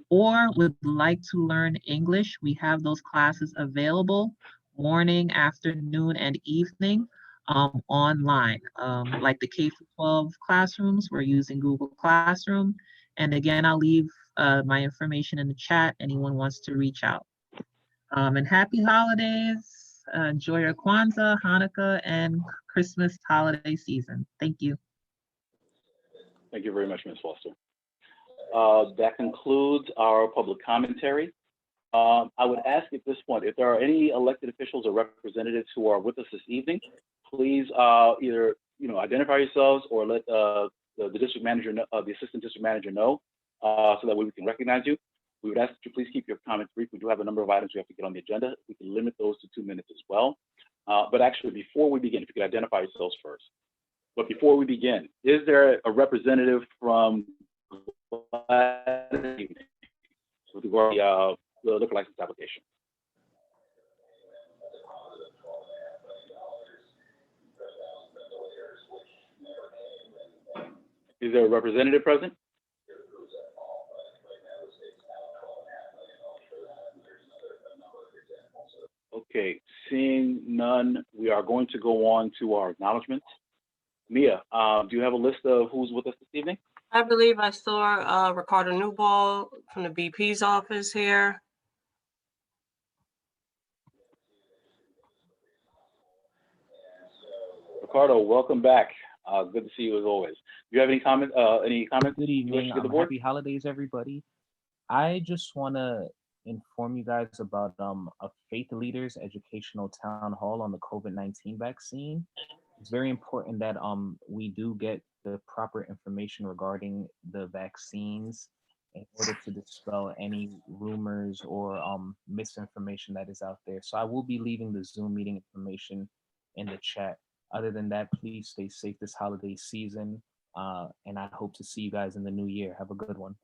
or would like to learn English, we have those classes available morning, afternoon, and evening. Online, like the K-12 classrooms, we're using Google Classroom. And again, I'll leave my information in the chat, anyone wants to reach out. And happy holidays. Enjoy your Kwanzaa, Hanukkah, and Christmas holiday season. Thank you. Thank you very much, Ms. Foster. That concludes our public commentary. I would ask at this point, if there are any elected officials or representatives who are with us this evening, please either identify yourselves or let the district manager know, the assistant district manager know, so that way we can recognize you. We would ask that you please keep your comments brief. We do have a number of items we have to get on the agenda. We can limit those to 2 minutes as well. But actually, before we begin, if you could identify yourselves first. But before we begin, is there a representative from with regard to the liquor license application? Is there a representative present? Okay, seeing none, we are going to go on to our acknowledgements. Mia, do you have a list of who's with us this evening? I believe I saw Ricardo Newball from the BP's office here. Ricardo, welcome back. Good to see you as always. Do you have any comments? Good evening. Happy holidays, everybody. I just want to inform you guys about a Faith Leaders Educational Town Hall on the COVID-19 vaccine. It's very important that we do get the proper information regarding the vaccines in order to dispel any rumors or misinformation that is out there. So I will be leaving the Zoom meeting information in the chat. Other than that, please stay safe this holiday season, and I hope to see you guys in the new year. Have a good one.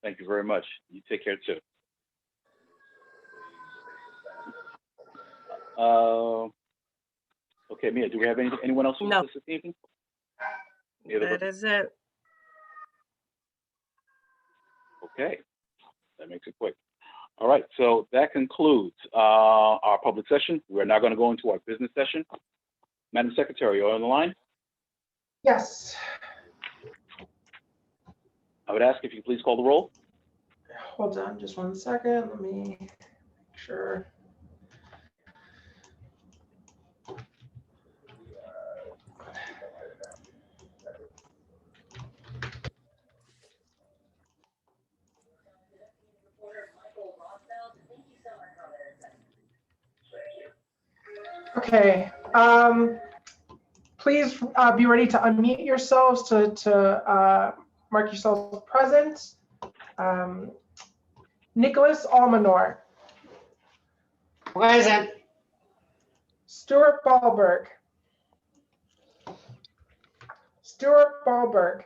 Thank you very much. You take care too. Okay, Mia, do we have anyone else with us this evening? That is it. Okay, that makes it quick. All right, so that concludes our public session. We're now going to go into our business session. Madam Secretary, are you on the line? Yes, I would ask if you please call the roll. hold on just 1 second. Let me make sure. Okay, please be ready to unmute yourselves to mark yourselves present. Nicholas Almanor. Present. Stuart Ballberg. Stuart Ballberg.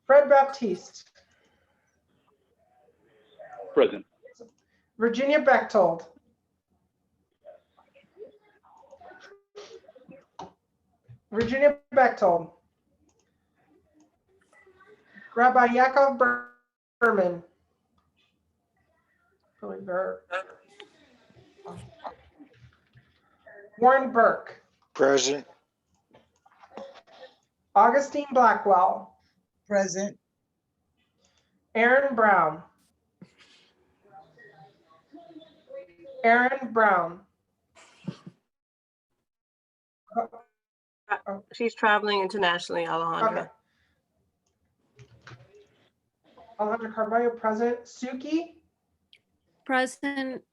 Fred Baptiste. Present. Virginia Bechtold. Virginia Bechtold. Rabbi Yaakov Berman. Warren Burke. Present. Augustine Blackwell. Present. Aaron Brown. Aaron Brown. She's traveling internationally, Alejandra. Okay. Alejandra Carballo, present. Suki. Present.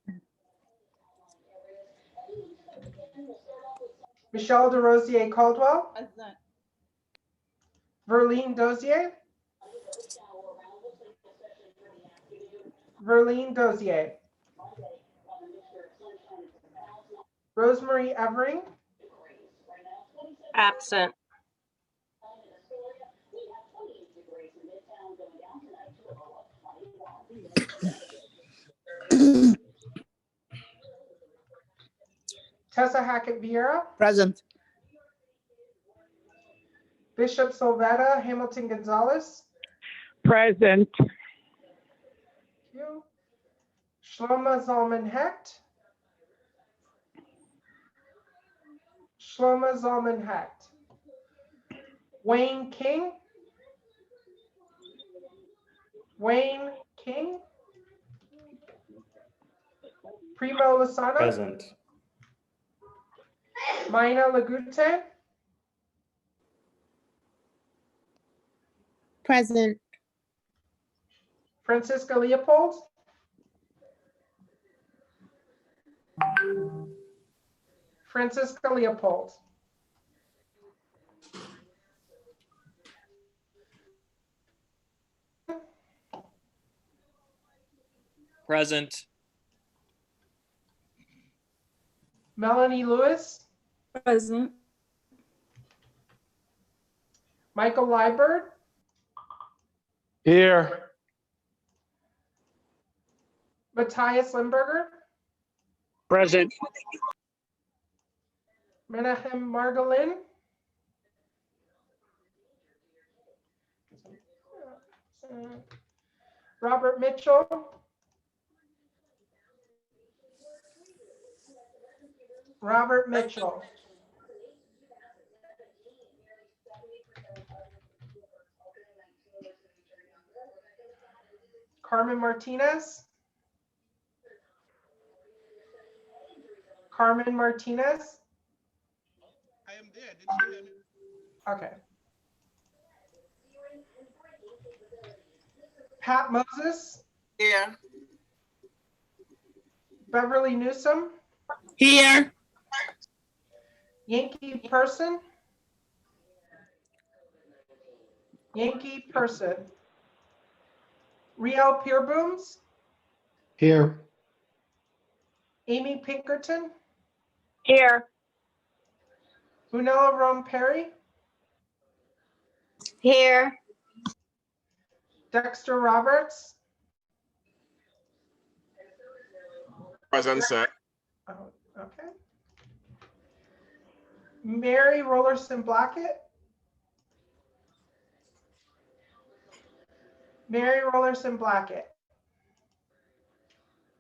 Michelle DeRosier Caldwell. Present. Verlene Dozier. Verlene Dozier. Rosemary Evering. Absent. Tessa Hackett Vieira. Present. Bishop Solvetta Hamilton Gonzalez. Present. Thank you. Shlomo Zalman Hecht. Shlomo Zalman Hecht. Wayne King. Wayne King. Primo Lasana. Present. Maina Lagute. Present. Francisca Leopold. Francisca Leopold. Present. Melanie Lewis. Present. Michael Liebert. Here. Matthias Limburger. Present. Menachem Margolin. Robert Mitchell. Robert Mitchell. Carmen Martinez. Carmen Martinez. I am there. Did you hear me? Okay. Pat Moses. Here. Beverly Newsom. Here. Yankee Person. Yankee Person. Riel Peerbooms. Here. Amy Pinkerton. Here. Unella Rome Perry. Here. Dexter Roberts. Present, sir. Oh, okay. Mary Rollerson Blackett. Mary Rollerson Blackett.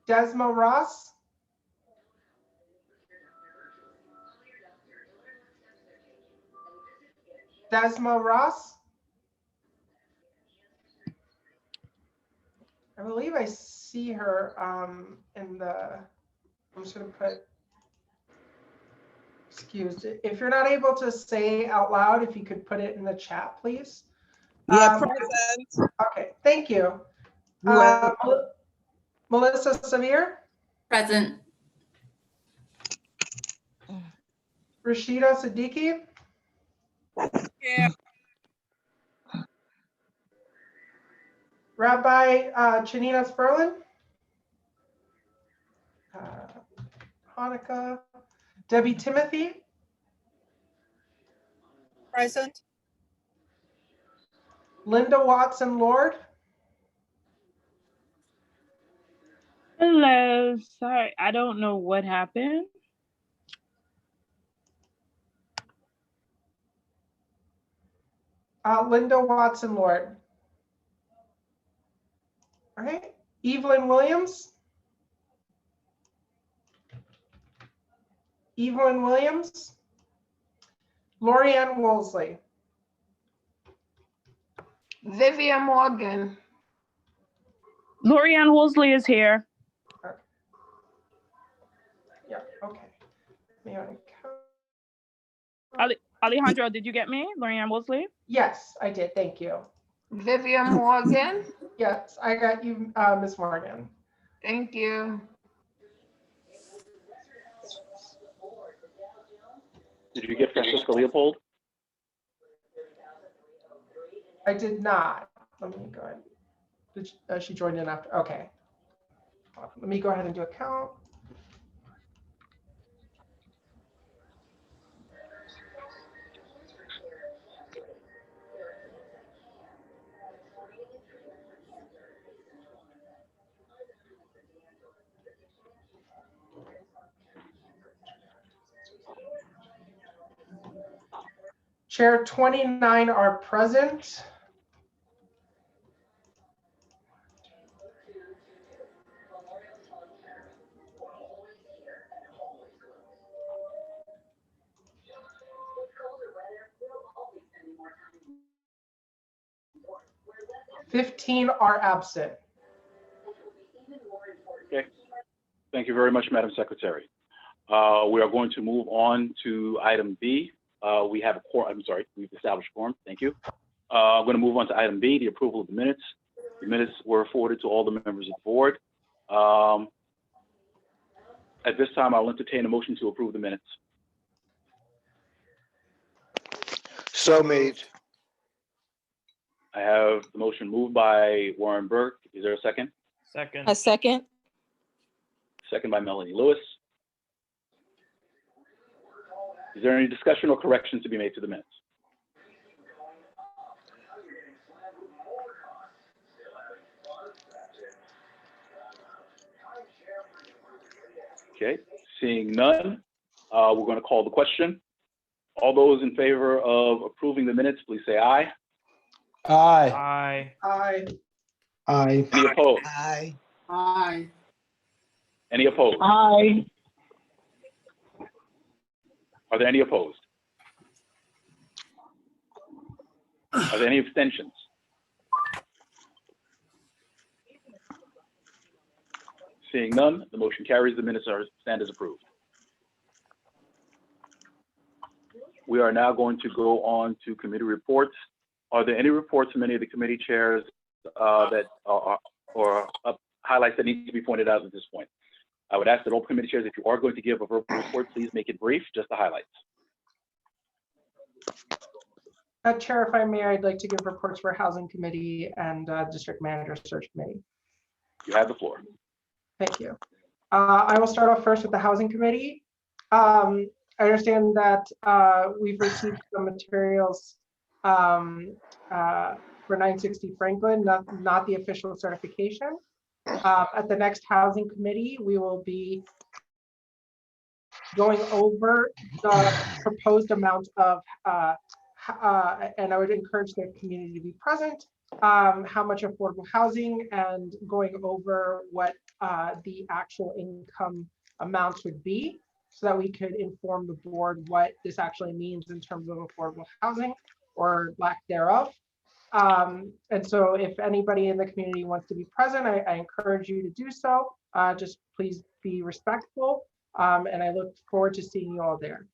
Desmo Ross. Desma Ross. I believe I see her in the, I'm just gonna put excused. If you're not able to say out loud, if you could put it in the chat, please. Yeah, present. Okay, thank you. Well, Melissa Samir, Present. Rashida Siddiqui, yeah. Rabbi Chanina Sperlin, Hanukkah, Debbie Timothy, Present. Linda Watson Lord, Hello, sorry, I don't know what happened. Linda Watson Lord. All right, Evelyn Williams. Evelyn Williams. Lorianne Wolseley. Vivian Morgan. Lorianne Wolseley is here. Yeah, okay. Alejandro, did you get me? Lorianne Wolseley? Yes, I did, thank you. Vivian Morgan. Yes, I got you, Ms. Morgan. Thank you. Did you get Francisco Leopold? I did not. Let me go ahead. She joined in after, okay. Let me go ahead and do a count. Chair 29 are present. $15 are absent. Okay. Thank you very much, Madam Secretary. We are going to move on to item B. We have a quorum, I'm sorry, we've established quorum, thank you. I'm going to move on to item B, the approval of the minutes. The minutes were forwarded to all the members of the board. At this time, I'll entertain a motion to approve the minutes. So made. I have the motion moved by Warren Burke. Is there a second? Second. A second. Second by Melanie Lewis. Is there any discussion or correction to be made to the minutes? Okay, seeing none, we're going to call the question. All those in favor of approving the minutes, please say aye. Aye. Aye. Aye. Any opposed? Aye. Aye. Any opposed? Aye. Are there any opposed? Are there any abstentions? Seeing none, the motion carries. The minutes stand as approved. We are now going to go on to committee reports. Are there any reports from any of the committee chairs that are highlights that need to be pointed out at this point? I would ask that all committee chairs, if you are going to give a verbal report, please make it brief, just the highlights. Chair, if I may, I'd like to give reports for Housing Committee and District Manager Search Committee. You have the floor. Thank you. I will start off first with the Housing Committee. I understand that we've received some materials for 960 Franklin, not the official certification. At the next Housing Committee, we will be going over the proposed amount of, and I would encourage the community to be present, how much affordable housing, and going over what the actual income amounts would be, so that we could inform the board what this actually means in terms of affordable housing. or lack thereof. And so if anybody in the community wants to be present, I encourage you to do so. Just please be respectful. And I look forward to seeing you all there.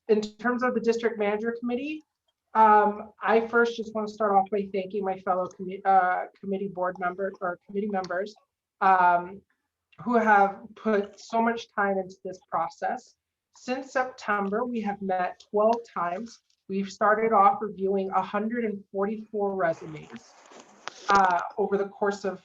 In terms of the district manager committee, I first just want to start off by thanking my fellow committee board members or committee members who have put so much time into this process. Since September, we have met 12 times. We've started off reviewing 144 resumes over the course of,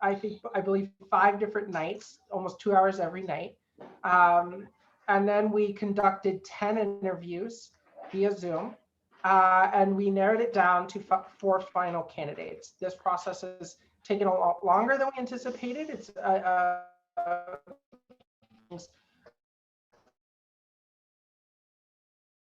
I believe 5 different nights, almost 2 hours every night. And then we conducted 10 interviews via Zoom, and we narrowed it down to 4 final candidates. This process has taken a lot longer than we anticipated. It's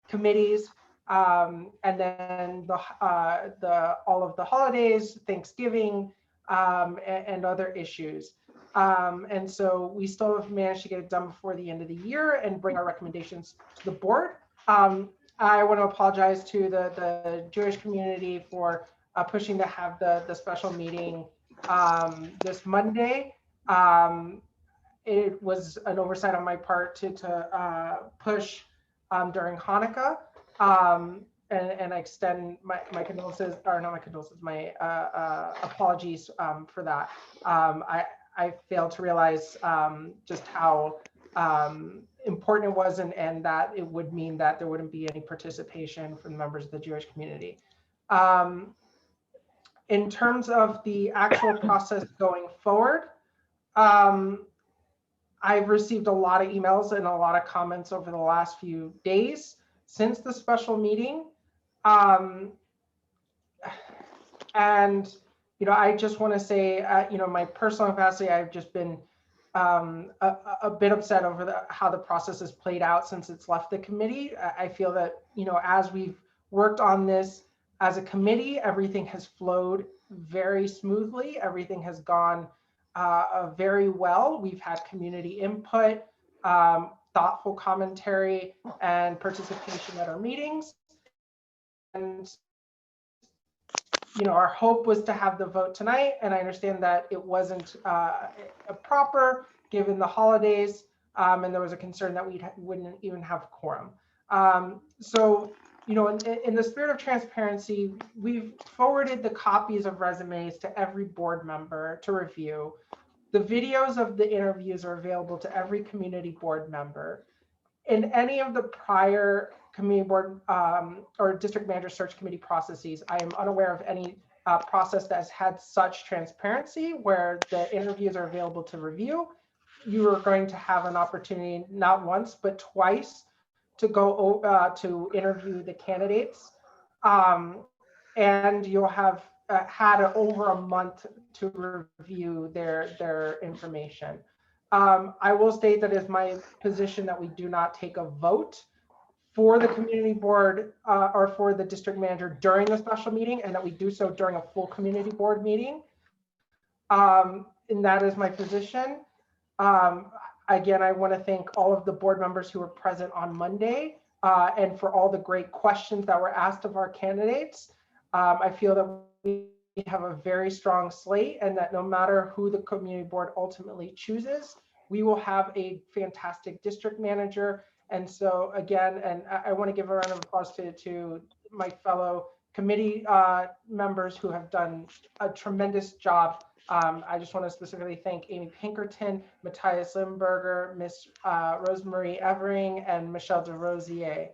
committees, and then all of the holidays, Thanksgiving, and other issues. And so we still have managed to get it done before the end of the year and bring our recommendations to the board. I want to apologize to the Jewish community for pushing to have the special meeting this Monday. It was an oversight on my part to push during Hanukkah. And I extend my condolences, or not my condolences, my apologies for that. I failed to realize just how important it was, and that it would mean that there wouldn't be any participation from the members of the Jewish community. In terms of the actual process going forward, I've received a lot of emails and a lot of comments over the last few days since the special meeting. And, I just want to say, my personal capacity, I've just been a bit upset over how the process has played out since it's left the committee. I feel that, as we've worked on this as a committee, everything has flowed very smoothly. Everything has gone very well. We've had community input, thoughtful commentary, and participation at our meetings. And our hope was to have the vote tonight, and I understand that it wasn't proper given the holidays, and there was a concern that we wouldn't even have quorum. So, in the spirit of transparency, we've forwarded the copies of resumes to every board member to review. The videos of the interviews are available to every community board member. In any of the prior community board or district manager search committee processes, I am unaware of any process that has had such transparency where the interviews are available to review. You are going to have an opportunity, not once, but twice, to go to interview the candidates. And you'll have had over a month to review their information. I will state that it's my position that we do not take a vote for the community board or for the district manager during the special meeting, and that we do so during a full community board meeting. And that is my position. Again, I want to thank all of the board members who were present on Monday and for all the great questions that were asked of our candidates. I feel that we have a very strong slate, and that no matter who the community board ultimately chooses, we will have a fantastic district manager. And so again, and I want to give a round of applause to my fellow committee members who have done a tremendous job. I just want to specifically thank Amy Pinkerton, Matthias Limburger, Miss Rosemarie Evering, and Michelle DeRosier.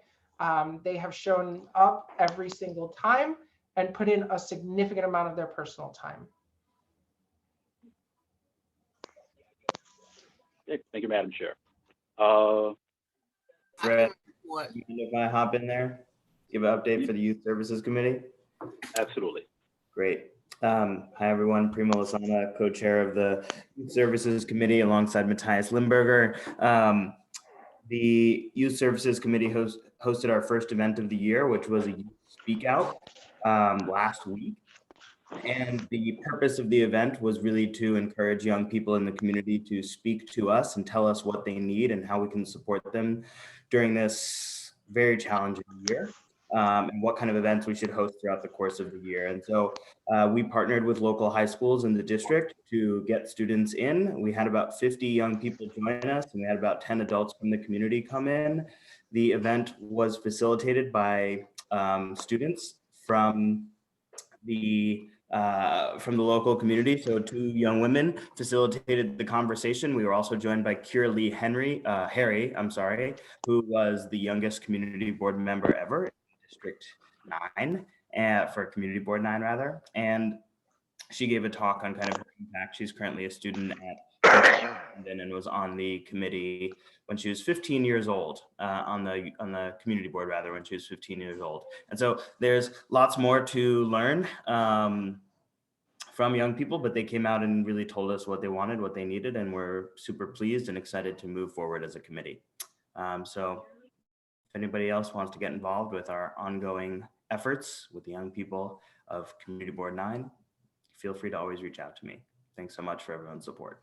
They have shown up every single time and put in a significant amount of their personal time. Okay, thank you, Madam Chair. Fred, if I hop in there, give an update for the Youth Services Committee? Absolutely. Great. Hi, everyone. Primo Lasana, co-chair of the Youth Services Committee alongside Matthias Limburger. The Youth Services Committee hosted our first event of the year, which was a Youth Speak Out last week. And the purpose of the event was really to encourage young people in the community to speak to us and tell us what they need and how we can support them during this very challenging year. and what kind of events we should host throughout the course of the year. And so we partnered with local high schools in the district to get students in. We had about 50 young people join us, and we had about 10 adults from the community come in. The event was facilitated by students from the local community. So 2 young women facilitated the conversation. We were also joined by Kira Lee Harry, who was the youngest community board member ever in District 9, for Community Board 9 rather. And she gave a talk on kind of her impact. She's currently a student at London and was on the committee when she was 15 years old, on the community board rather, when she was 15 years old. And so there's lots more to learn from young people, but they came out and really told us what they wanted, what they needed, and we're super pleased and excited to move forward as a committee. So if anybody else wants to get involved with our ongoing efforts with the young people of Community Board 9, feel free to always reach out to me. Thanks so much for everyone's support.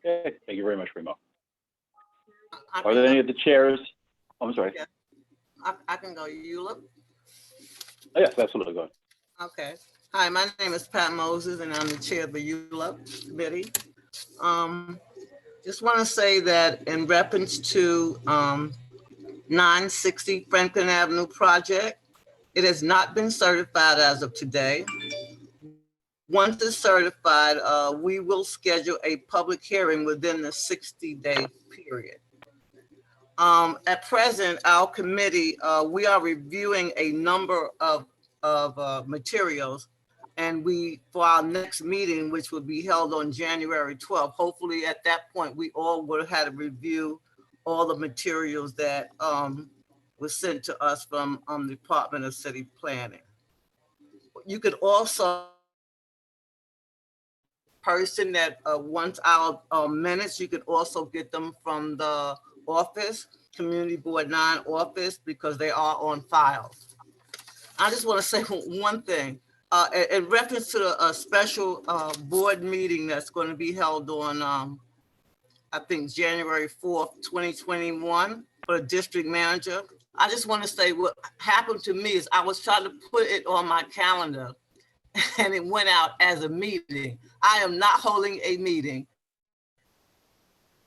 Okay, thank you very much, Remo. Are there any of the chairs? Oh, I'm sorry. Yeah. I can go. ULUP? Oh, yes, absolutely. Go ahead. Okay. Hi, my name is Pat Moses, and I'm the chair of the ULUP committee. Just want to say that in reference to 960 Franklin Avenue project, it has not been certified as of today. Once it's certified, we will schedule a public hearing within the 60-day period. At present, our committee, we are reviewing a number of materials, and for our next meeting, which will be held on January 12th, hopefully at that point, we all would have had to review all the materials that was sent to us from the Department of City Planning. You could also person that wants our minutes, you could also get them from the office, Community Board 9 office, because they are on file. I just want to say one thing. In reference to a special board meeting that's going to be held on, I think, January 4th, 2021, for the district manager. I just want to say what happened to me is I was trying to put it on my calendar and it went out as a meeting. I am not holding a meeting.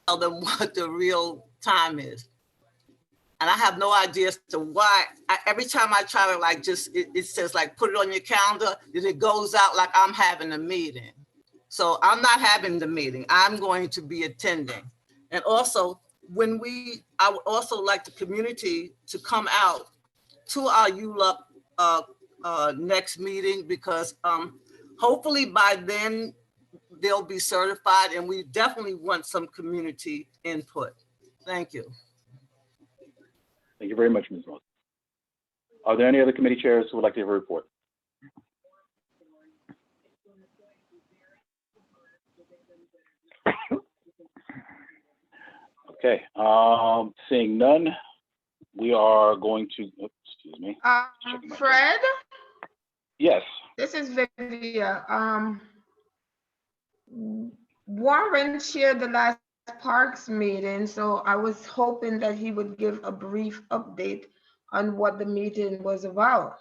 Tell them what the real time is. And I have no idea as to why. Every time I try to it says like, put it on your calendar, then it goes out like I'm having a meeting. So I'm not having the meeting. I'm going to be attending. And also, I would also like the community to come out to our ULUP next meeting, because hopefully by then they'll be certified, and we definitely want some community input. Thank you. Thank you very much, Ms. Moses. Are there any other committee chairs who would like to give a report? Okay, seeing none, we are going to, oops, excuse me. Fred? Yes. This is Vivian. Warren chaired the last Parks meeting, so I was hoping that he would give a brief update on what the meeting was about.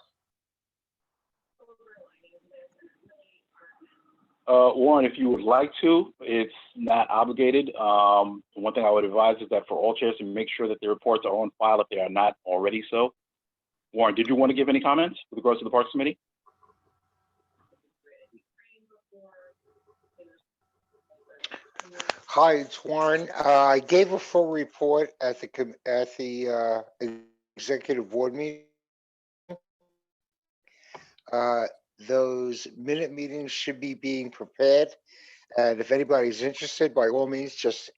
Warren, if you would like to, it's not obligated. One thing I would advise is that for all chairs to make sure that the reports are on file if they are not already so. Warren, did you want to give any comments with regards to the Parks Committee? Hi, it's Warren. I gave a full report at the executive board meeting. Those minute meetings should be being prepared, and if anybody's interested, by all means, just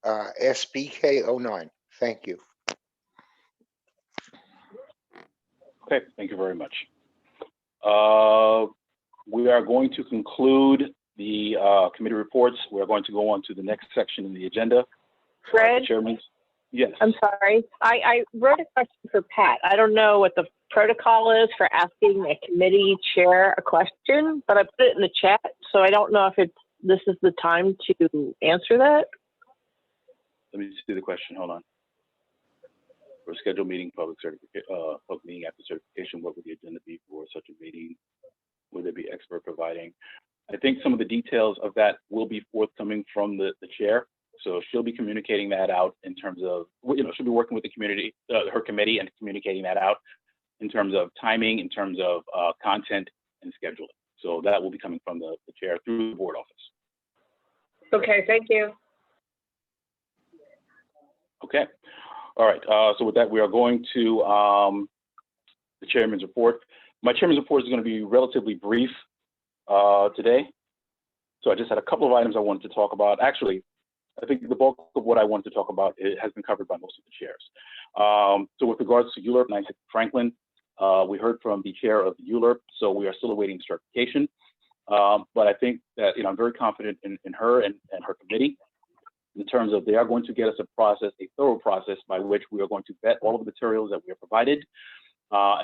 ask BK09. Thank you. Okay, thank you very much. We are going to conclude the committee reports. We're going to go on to the next section in the agenda. Fred? Chairman? Yes. I'm sorry. I wrote a question for Pat. I don't know what the protocol is for asking a committee chair a question, but I put it in the chat, so I don't know if this is the time to answer that. Let me see the question. Hold on. For a scheduled meeting, public meeting after certification, what would the agenda be for such a meeting? Would there be expert providing? I think some of the details of that will be forthcoming from the chair. So she'll be communicating that out in terms of, she'll be working with the community, her committee, and communicating that out in terms of timing, in terms of content and scheduling. So that will be coming from the chair through the board office. Okay, thank you. Okay. All right. So with that, we are going to the chairman's report. My chairman's report is going to be relatively brief today. So I just had a couple of items I wanted to talk about. Actually, I think the bulk of what I wanted to talk about has been covered by most of the chairs. So with regards to ULURP, 96 Franklin, we heard from the chair of the ULURP, so we are still awaiting certification. But I think that I'm very confident in her and her committee in terms of they are going to get us a thorough process by which we are going to vet all of the materials that we are provided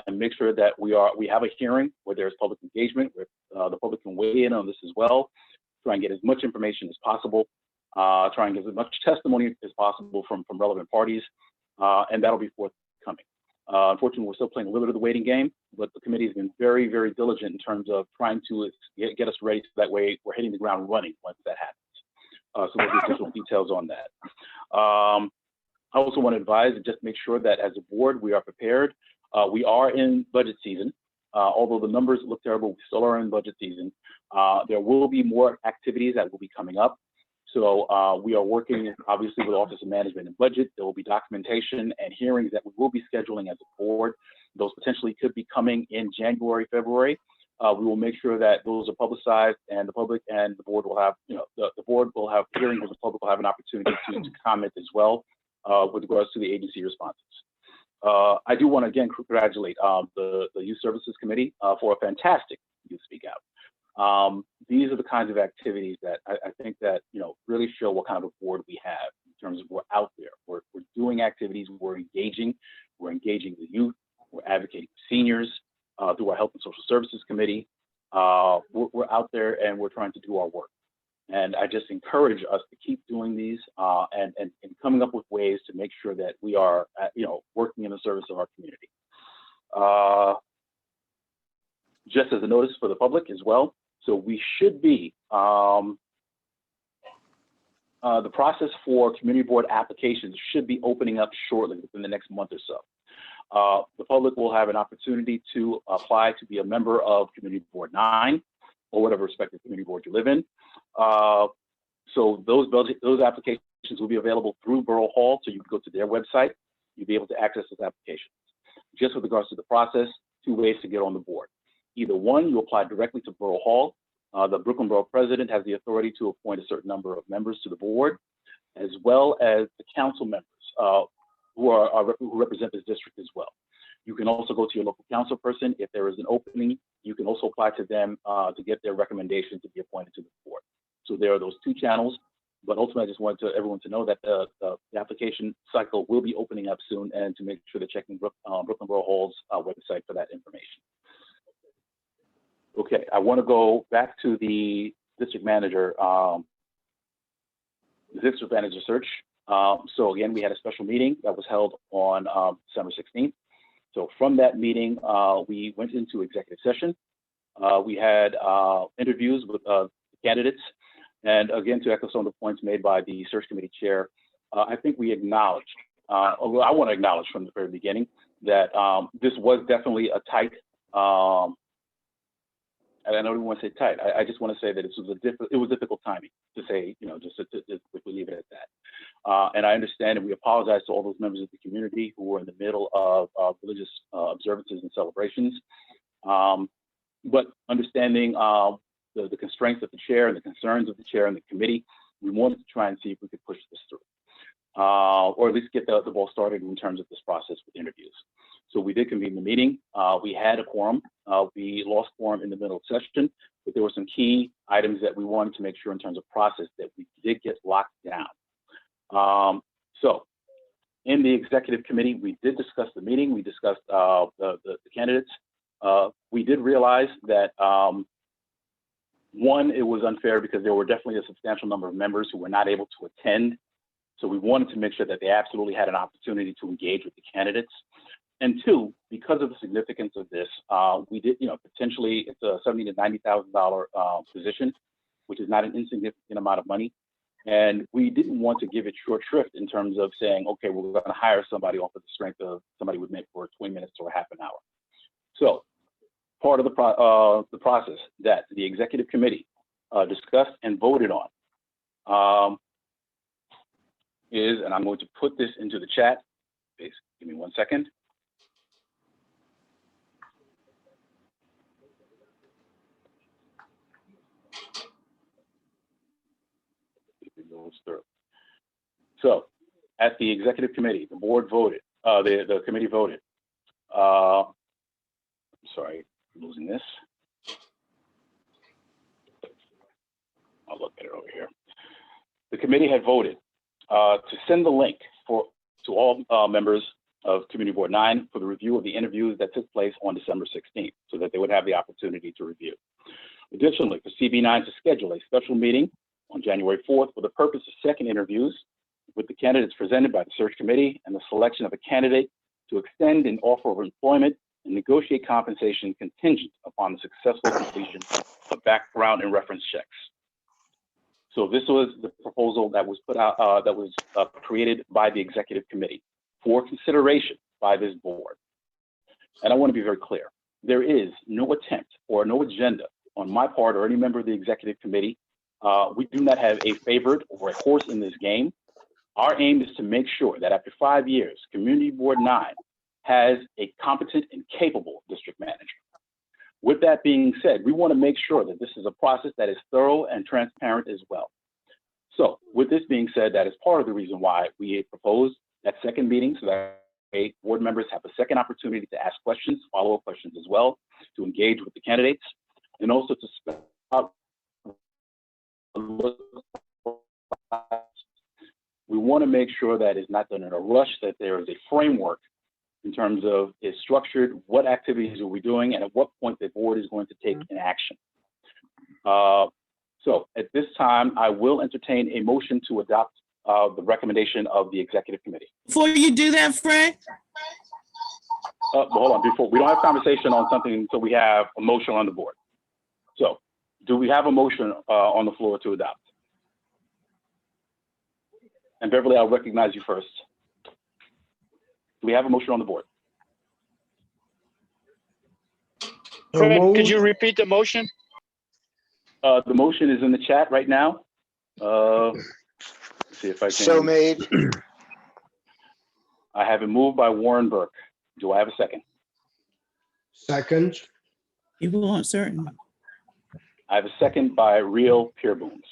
and make sure that we have a hearing where there's public engagement, where the public can weigh in on this as well, try and get as much information as possible, try and get as much testimony as possible from relevant parties, and that'll be forthcoming. Unfortunately, we're still playing a little bit of the waiting game, but the committee has been very, very diligent in terms of trying to get us ready so that way we're hitting the ground running once that happens. So there'll be additional details on that. I also want to advise and just make sure that as a board, we are prepared. We are in budget season. Although the numbers look terrible, we still are in budget season. There will be more activities that will be coming up. So we are working obviously with Office of Management and Budget. There will be documentation and hearings that we will be scheduling as a board. Those potentially could be coming in January, February. We will make sure that those are publicized and the public and the board will have, the board will have hearings and the public will have an opportunity to comment as well with regards to the agency responses. I do want to again congratulate the Youth Services Committee for a fantastic Youth Speak Out. These are the kinds of activities that I think that really show what kind of a board we have in terms of we're out there. We're doing activities, we're engaging the youth, we're advocating for seniors through our Health and Social Services Committee. We're out there and we're trying to do our work. And I just encourage us to keep doing these and coming up with ways to make sure that we are, working in the service of our community. Just as a notice for the public as well. So we should be, the process for community board applications should be opening up shortly within the next month or so. The public will have an opportunity to apply to be a member of Community Board 9 or whatever respective community board you live in. So those applications will be available through Borough Hall. So you can go to their website, you'll be able to access those applications. Just with regards to the process, 2 ways to get on the board. Either one, you apply directly to Borough Hall. The Brooklyn Borough President has the authority to appoint a certain number of members to the board, as well as the council members who represent this district as well. You can also go to your local council person. If there is an opening, you can also apply to them to get their recommendation to be appointed to the board. So there are those 2 channels, but ultimately I just wanted everyone to know that the application cycle will be opening up soon and to make sure they're checking Brooklyn Borough Hall's website for that information. Okay, I want to go back to the district manager search. So again, we had a special meeting that was held on December 16th. So from that meeting, we went into executive session. We had interviews with candidates. And again, to echo some of the points made by the search committee chair, I think we acknowledged, I want to acknowledge from the very beginning that this was definitely a tight, and I don't want to say tight. I just want to say that it was difficult timing to say, just to leave it at that. And I understand, and we apologize to all those members of the community who were in the middle of religious observances and celebrations. But understanding the constraints of the chair and the concerns of the chair and the committee, we wanted to try and see if we could push this through, or at least get the ball started in terms of this process with interviews. So we did convene the meeting. We had a quorum. We lost quorum in the middle of session, but there were some key items that we wanted to make sure in terms of process that we did get locked down. So in the executive committee, we did discuss the meeting. We discussed the candidates. We did realize that one, it was unfair because there were definitely a substantial number of members who were not able to attend So we wanted to make sure that they absolutely had an opportunity to engage with the candidates. And two, because of the significance of this, we did, potentially it's a $70,000 to $90,000 position, which is not an insignificant amount of money. And we didn't want to give it short shrift in terms of saying, okay, well, we're going to hire somebody off of the strength of somebody would make for 20 minutes or a half an hour. So part of the process that the executive committee discussed and voted on is, and I'm going to put this into the chat. Please give me 1 second. So at the executive committee, the board voted, the committee voted. Sorry, I'm losing this. I'll look at it over here. The committee had voted to send the link to all members of Community Board 9 for the review of the interviews that took place on December 16th, so that they would have the opportunity to review. Additionally, for CB9 to schedule a special meeting on January 4th for the purpose of second interviews with the candidates presented by the search committee and the selection of a candidate to extend an offer of employment and negotiate compensation contingent upon the successful completion of background and reference checks. So this was the proposal that was put out, that was created by the executive committee for consideration by this board. And I want to be very clear. There is no attempt or no agenda on my part or any member of the executive committee. We do not have a favorite or a horse in this game. Our aim is to make sure that after 5 years, Community Board 9 has a competent and capable district manager. With that being said, we want to make sure that this is a process that is thorough and transparent as well. So with this being said, that is part of the reason why we proposed that second meeting, so that board members have a second opportunity to ask questions, follow-up questions as well, to engage with the candidates, and also to spell out. We want to make sure that it's not done in a rush, that there is a framework in terms of it's structured, what activities are we doing, and at what point the board is going to take an action. So at this time, I will entertain a motion to adopt the recommendation of the executive committee. Before you do that, Fred? Hold on, before, we don't have conversation on something until we have a motion on the board. So do we have a motion on the floor to adopt? And Beverly, I'll recognize you first. Do we have a motion on the board? Fred, could you repeat the motion? The motion is in the chat right now. Let's see if I can. So made. I have it moved by Warren Burke. Do I have a second? Second. People aren't certain. I have a second by Real Peerbooms.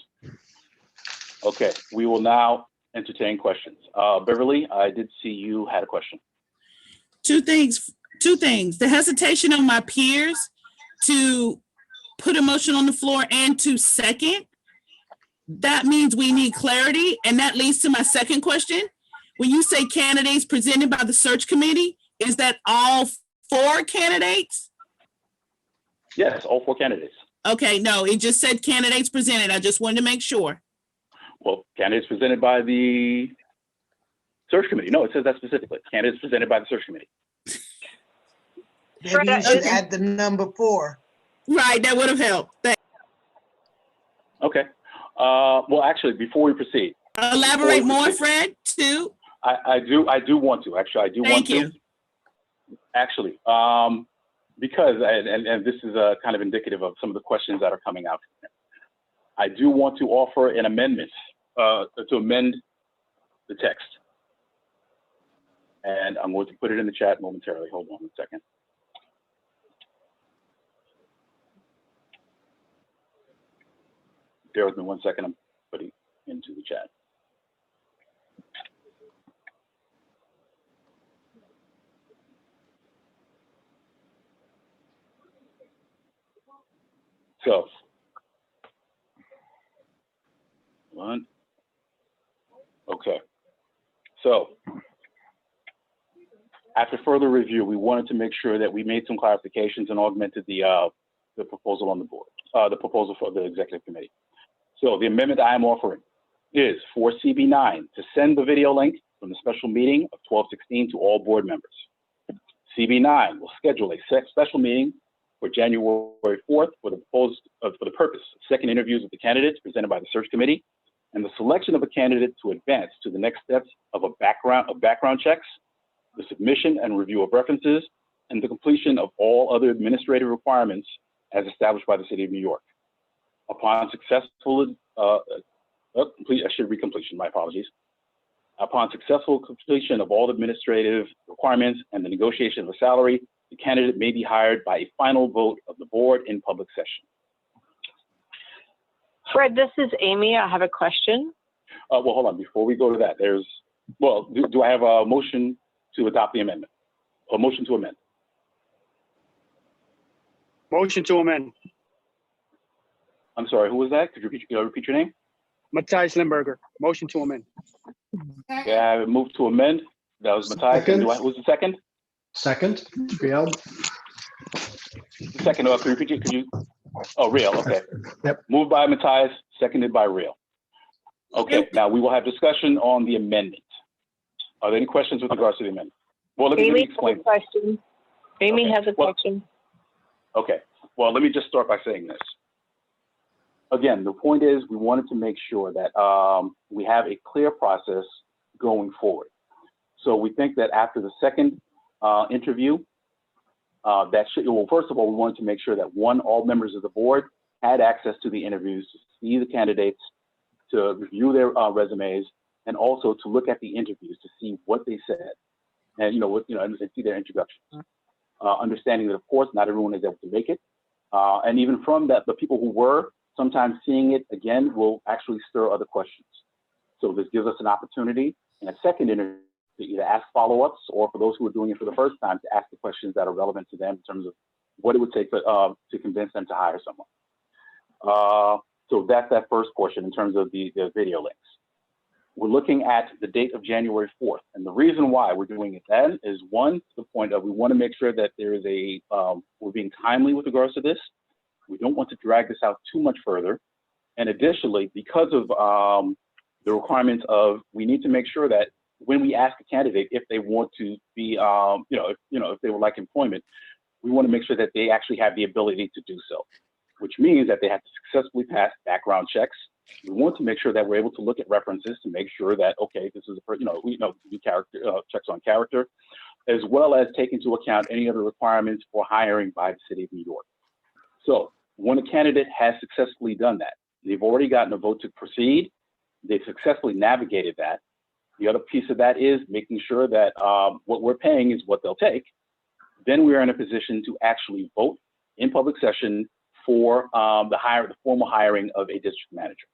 Okay, we will now entertain questions. Beverly, I did see you had a question. Two things. The hesitation of my peers to put a motion on the floor and to second, that means we need clarity. And that leads to my second question. When you say candidates presented by the search committee, is that all 4 candidates? Yes, all 4 candidates. Okay, no, it just said candidates presented. I just wanted to make sure. Well, candidates presented by the search committee. No, it says that specifically. Candidates presented by the search committee. Maybe you should add the number 4. Right, that would have helped. Okay. Well, actually, before we proceed. Elaborate more, Fred, too. I do want to. Actually, I do want to. Thank you. Actually, because, and this is kind of indicative of some of the questions that are coming out. I do want to offer an amendment to amend the text. And I'm going to put it in the chat momentarily. Hold on a second. Bear with me 1 second. I'm putting it into the chat. So, okay. So, after further review, we wanted to make sure that we made some clarifications and augmented the proposal on the board, the proposal for the executive committee. So the amendment I am offering is for CB9 to send the video link from the special meeting of 12/16 to all board members. CB9 will schedule a special meeting for January 4th for the purpose of second interviews with the candidates presented by the search committee and the selection of a candidate to advance to the next steps of background checks, the submission and review of references, and the completion of all other administrative requirements as established by the City of New York. Upon successful completion, my apologies. Upon successful completion of all administrative requirements and the negotiation of a salary, the candidate may be hired by a final vote of the board in public session. Fred, this is Amy. I have a question. Well, hold on. Before we go to that, do I have a motion to adopt the amendment? A motion to amend? Motion to amend. I'm sorry, who was that? Could you repeat your name? Matthias Limburger. Motion to amend. Okay, I moved to amend. That was Matthias. Who's the second? Second, Real. The second, could you? Oh, Real, okay. Yep. Moved by Matthias, seconded by Real. Okay, now we will have discussion on the amendment. Are there any questions with regards to the amendment? Well, let me explain. Amy has a question. Okay, well, let me just start by saying this. Again, the point is we wanted to make sure that we have a clear process going forward. So we think that after the second interview, first of all, we wanted to make sure that all members of the board had access to the interviews, to see the candidates, to review their resumes, and also to look at the interviews to see what they said, and and see their introductions. Understanding that, of course, not everyone is able to make it, and even from that, the people who were, sometimes seeing it again will actually stir other questions. So this gives us an opportunity in a second interview to either ask follow-ups, or for those who are doing it for the first time, to ask the questions that are relevant to them in terms of what it would take to convince them to hire someone. So that's that first portion in terms of the video links. We're looking at the date of January 4th. And the reason why we're doing it then is, one, to the point of we want to make sure that there is we're being timely with regards to this. We don't want to drag this out too much further. And additionally, because of the requirements of, we need to make sure that when we ask a candidate if they want to be, if they would like employment, we want to make sure that they actually have the ability to do so, which means that they have to successfully pass background checks. We want to make sure that we're able to look at references to make sure that, okay, this is we do character checks on character, as well as take into account any other requirements for hiring by the City of New York. So when a candidate has successfully done that, they've already gotten a vote to proceed, they've successfully navigated that. The other piece of that is making sure that what we're paying is what they'll take. Then we are in a position to actually vote in public session for the formal hiring of a district manager.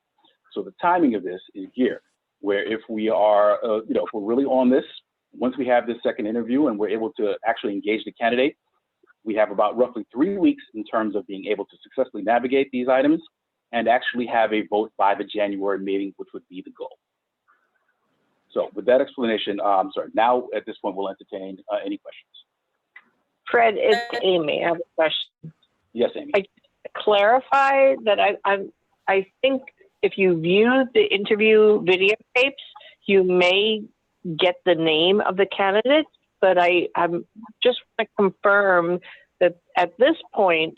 So the timing of this is here, where if we are, if we're really on this, once we have this second interview and we're able to actually engage the candidate, we have about roughly 3 weeks in terms of being able to successfully navigate these items and actually have a vote by the January meeting, which would be the goal. So with that explanation, I'm sorry, now at this point, we'll entertain any questions. Fred, it's Amy. I have a question. Yes, Amy. I clarify that I think if you view the interview videotapes, you may get the name of the candidate, but I'm just want to confirm that at this point,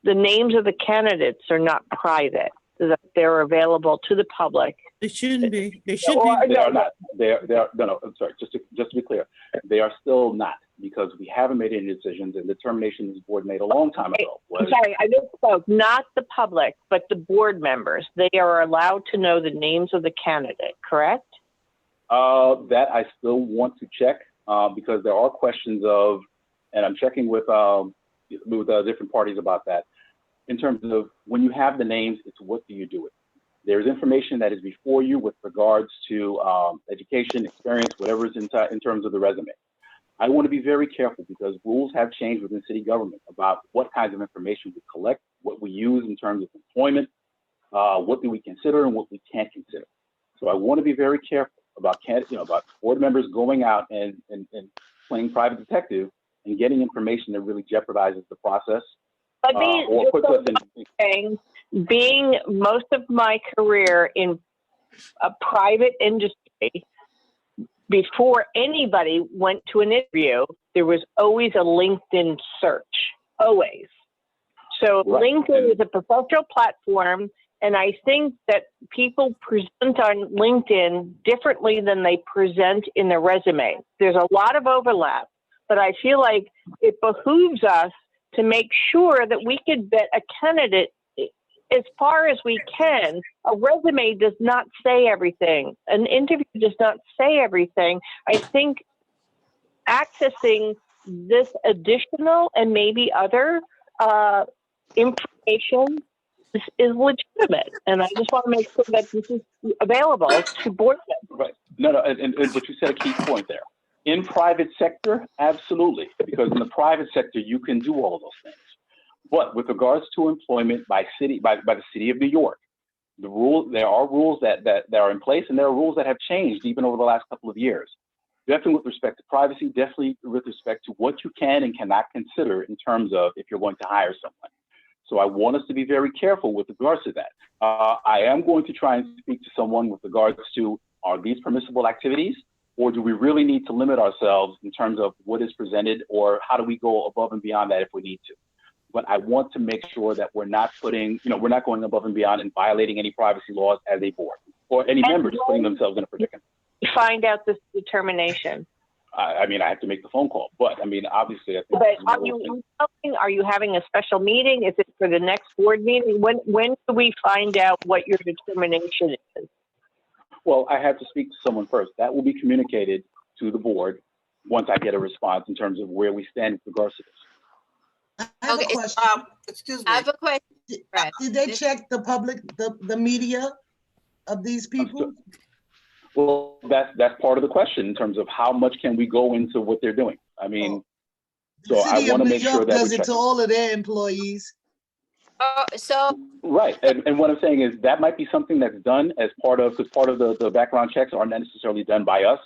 the names of the candidates are not private, that they're available to the public. They shouldn't be. They should be. They be. are not. They are. No. I'm sorry. Just to be clear, they are still not, because we haven't made any decisions, and the determination this board made a long time ago. I'm sorry, I misspoke. Not the public, but the board members. They are allowed to know the names of the candidate, correct? That I still want to check because there are questions of, and I'm checking with different parties about that. In terms of when you have the names, it's what do you do with it? There's information that is before you with regards to education, experience, whatever is in terms of the resume. I want to be very careful because rules have changed within city government about what kinds of information we collect, what we use in terms of employment, what do we consider and what we can't consider. So I want to be very careful about about board members going out and playing private detective and getting information that really jeopardizes the process. But or puts us in. Being most of my career in a private industry, before anybody went to an interview, there was always a LinkedIn search, always. So Right. LinkedIn is a professional platform, and I think that people present on LinkedIn differently than they present in their resume. There's a lot of overlap, but I feel like it behooves us to make sure that we could vet a candidate as far as we can. A resume does not say everything. An interview does not say everything. I think accessing this additional and maybe other information is legitimate. And I just want to make sure that this is available to board members. Right. No, and but you said a key point there. In private sector, absolutely, because in the private sector, you can do all of those things. But with regards to employment by the city of New York, there are rules that are in place, and there are rules that have changed even over the last couple of years. Definitely with respect to privacy, definitely with respect to what you can and cannot consider in terms of if you're going to hire someone. So I want us to be very careful with regards to that. I am going to try and speak to someone with regards to, are these permissible activities, or do we really need to limit ourselves in terms of what is presented, or how do we go above and beyond that if we need to? But I want to make sure that we're not putting, we're not going above and beyond and violating any privacy laws as a board, or any members putting themselves in a predicament. Find out this determination. I mean, I have to make the phone call, but I mean, obviously, I think. But are you having a special meeting? Is it for the next board meeting? When do we find out what your determination is? Well, I have to speak to someone first. That will be communicated to the board once I get a response in terms of where we stand with regards to this. I have a question. Excuse me. I have a question. Did they check the public, the media of these people? Well, that's part of the question in terms of how much can we go into what they're doing. I mean, so I want to make sure that does we it check. to all of their employees. Right, and what I'm saying is that might be something that's done as part of, because part of the background checks aren't necessarily done by us.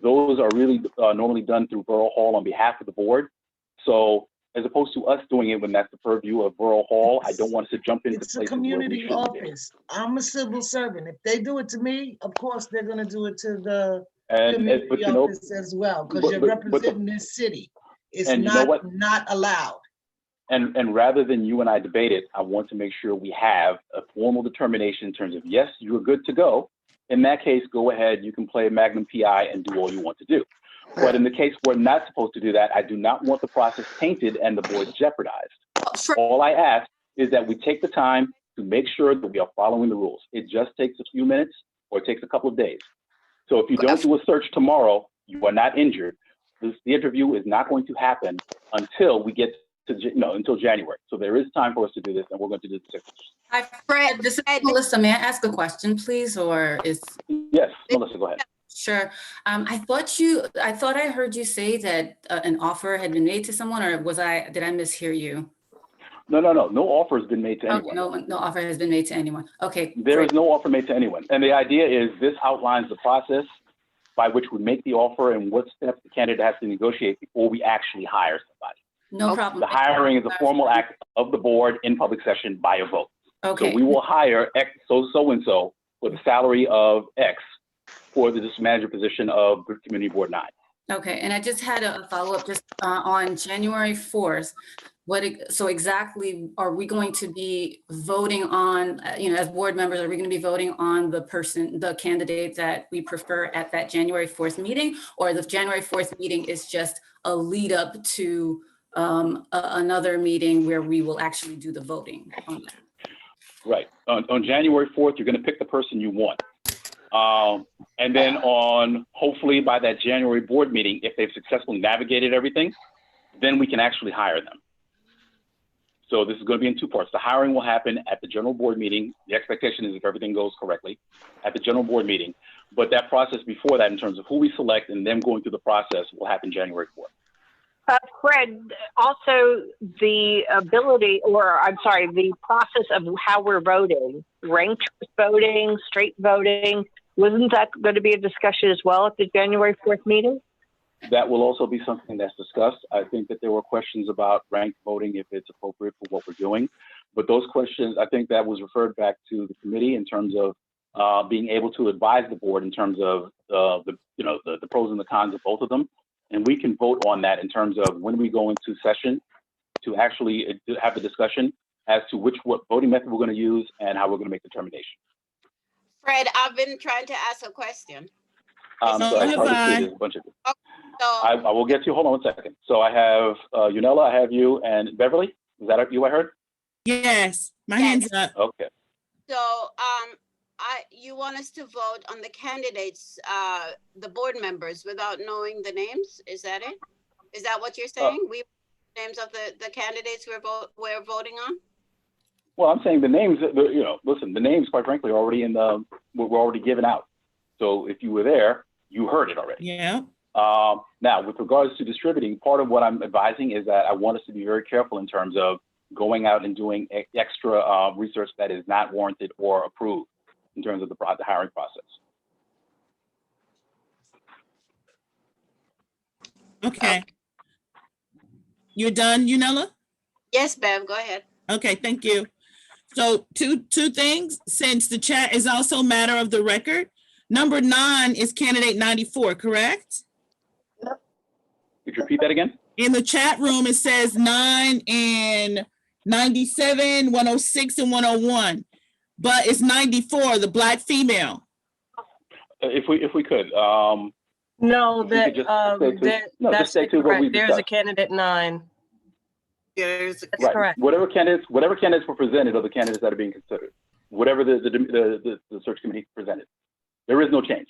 Those are really normally done through Borough Hall on behalf of the board. So as opposed to us doing it when that's the purview of Borough Hall, I don't want us to jump into It's a places where we community shouldn't be. office. I'm a civil servant. If they do it to me, of course, they're gonna do it to the But community you know, office as well, because but- you're but- representing this city. It's and you know what? not allowed. And rather than you and I debate it, I want to make sure we have a formal determination in terms of, yes, you're good to go. In that case, go ahead, you can play Magnum PI and do all you want to do. But in the case we're not supposed to do that, I do not want the process tainted and the board jeopardized. All I ask is that we take the time to make sure that we are following the rules. It just takes a few minutes, or it takes a couple of days. So if you don't do a search tomorrow, you are not injured. The interview is not going to happen until we get to, until January. So there is time for us to do this, and we're going to do this. Hi, Fred, this is Melissa. May I ask a question, please, or is? Yes, Melissa, go ahead. Sure. I thought I heard you say that an offer had been made to someone, or did I mishear you? No offer has been made to anyone. Okay, no offer has been made to anyone. Okay. There is no offer made to anyone. And the idea is this outlines the process by which we make the offer and what steps the candidate has to negotiate before we actually hire somebody. No problem. The hiring is a formal act of the board in public session by a vote. Okay. So we will hire X, so-and-so with a salary of X for the district manager position of Community Board 9. Okay, and I just had a follow-up just on January 4th. So exactly are we going to be voting on, as board members, are we going to be voting on the candidate that we prefer at that January 4th meeting? Or the January 4th meeting is just a lead up to another meeting where we will actually do the voting on that? Right. On January 4th, you're going to pick the person you want. And then hopefully by that January board meeting, if they've successfully navigated everything, then we can actually hire them. So this is going to be in two parts. The hiring will happen at the general board meeting. The expectation is if everything goes correctly at the general board meeting, but that process before that in terms of who we select and them going through the process will happen January 4th. Fred, also the the process of how we're voting, ranked voting, straight voting, wasn't that going to be a discussion as well at the January 4th meeting? That will also be something that's discussed. I think that there were questions about ranked voting, if it's appropriate for what we're doing. But those questions, I think that was referred back to the committee in terms of being able to advise the board in terms of the pros and the cons of both of them. And we can vote on that in terms of when we go into session to actually have a discussion as to what voting method we're going to use and how we're going to make the determination. Fred, I've been trying to ask a question. So I probably see there's a bunch of I will get to you. Hold on one second. So I have Yunella, I have you, and Beverly. Is that you I heard? Yes, my hand's up. Okay. So, you want us to vote on the candidates, the board members, without knowing the names? Is that it? Is that what you're saying? We names of the candidates we're voting on? Well, I'm saying the names. Listen, the names, quite frankly, are already were already given out. So if you were there, you heard it already. Yeah. Now, with regards to distributing, part of what I'm advising is that I want us to be very careful in terms of going out and doing extra research that is not warranted or approved in terms of the hiring process. Okay. You're done, Yunella? Yes, Bev, go ahead. Okay, thank you. So two things, since the chat is also matter of the record. Number 9 is candidate 94, correct? Could you repeat that again? In the chat room, it says 9 and 97, 106, and 101, but it's 94, the Black female. If we could. No, if we could just that's stay to what we correct. There's a discussed. candidate 9. There's Right. correct. Whatever candidates were presented are the candidates that are being considered. Whatever the search committee presented, there is no change.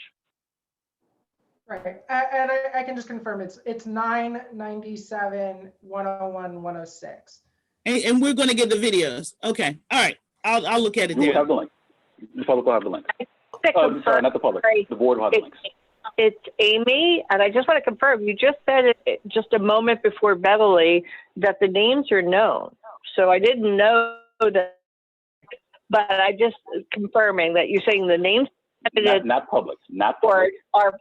Right, and I can just confirm it's 9, 97, 101, 106. And we're going to get the videos. Okay, all right. I'll look at it You will there. have the link. The public will have the link. Sorry, not the public. The board will have the links. It's Amy, and I just want to confirm, you just said it just a moment before Beverly that the names are known. So I didn't know that, but I just confirming that you're saying the names Not public, not public. are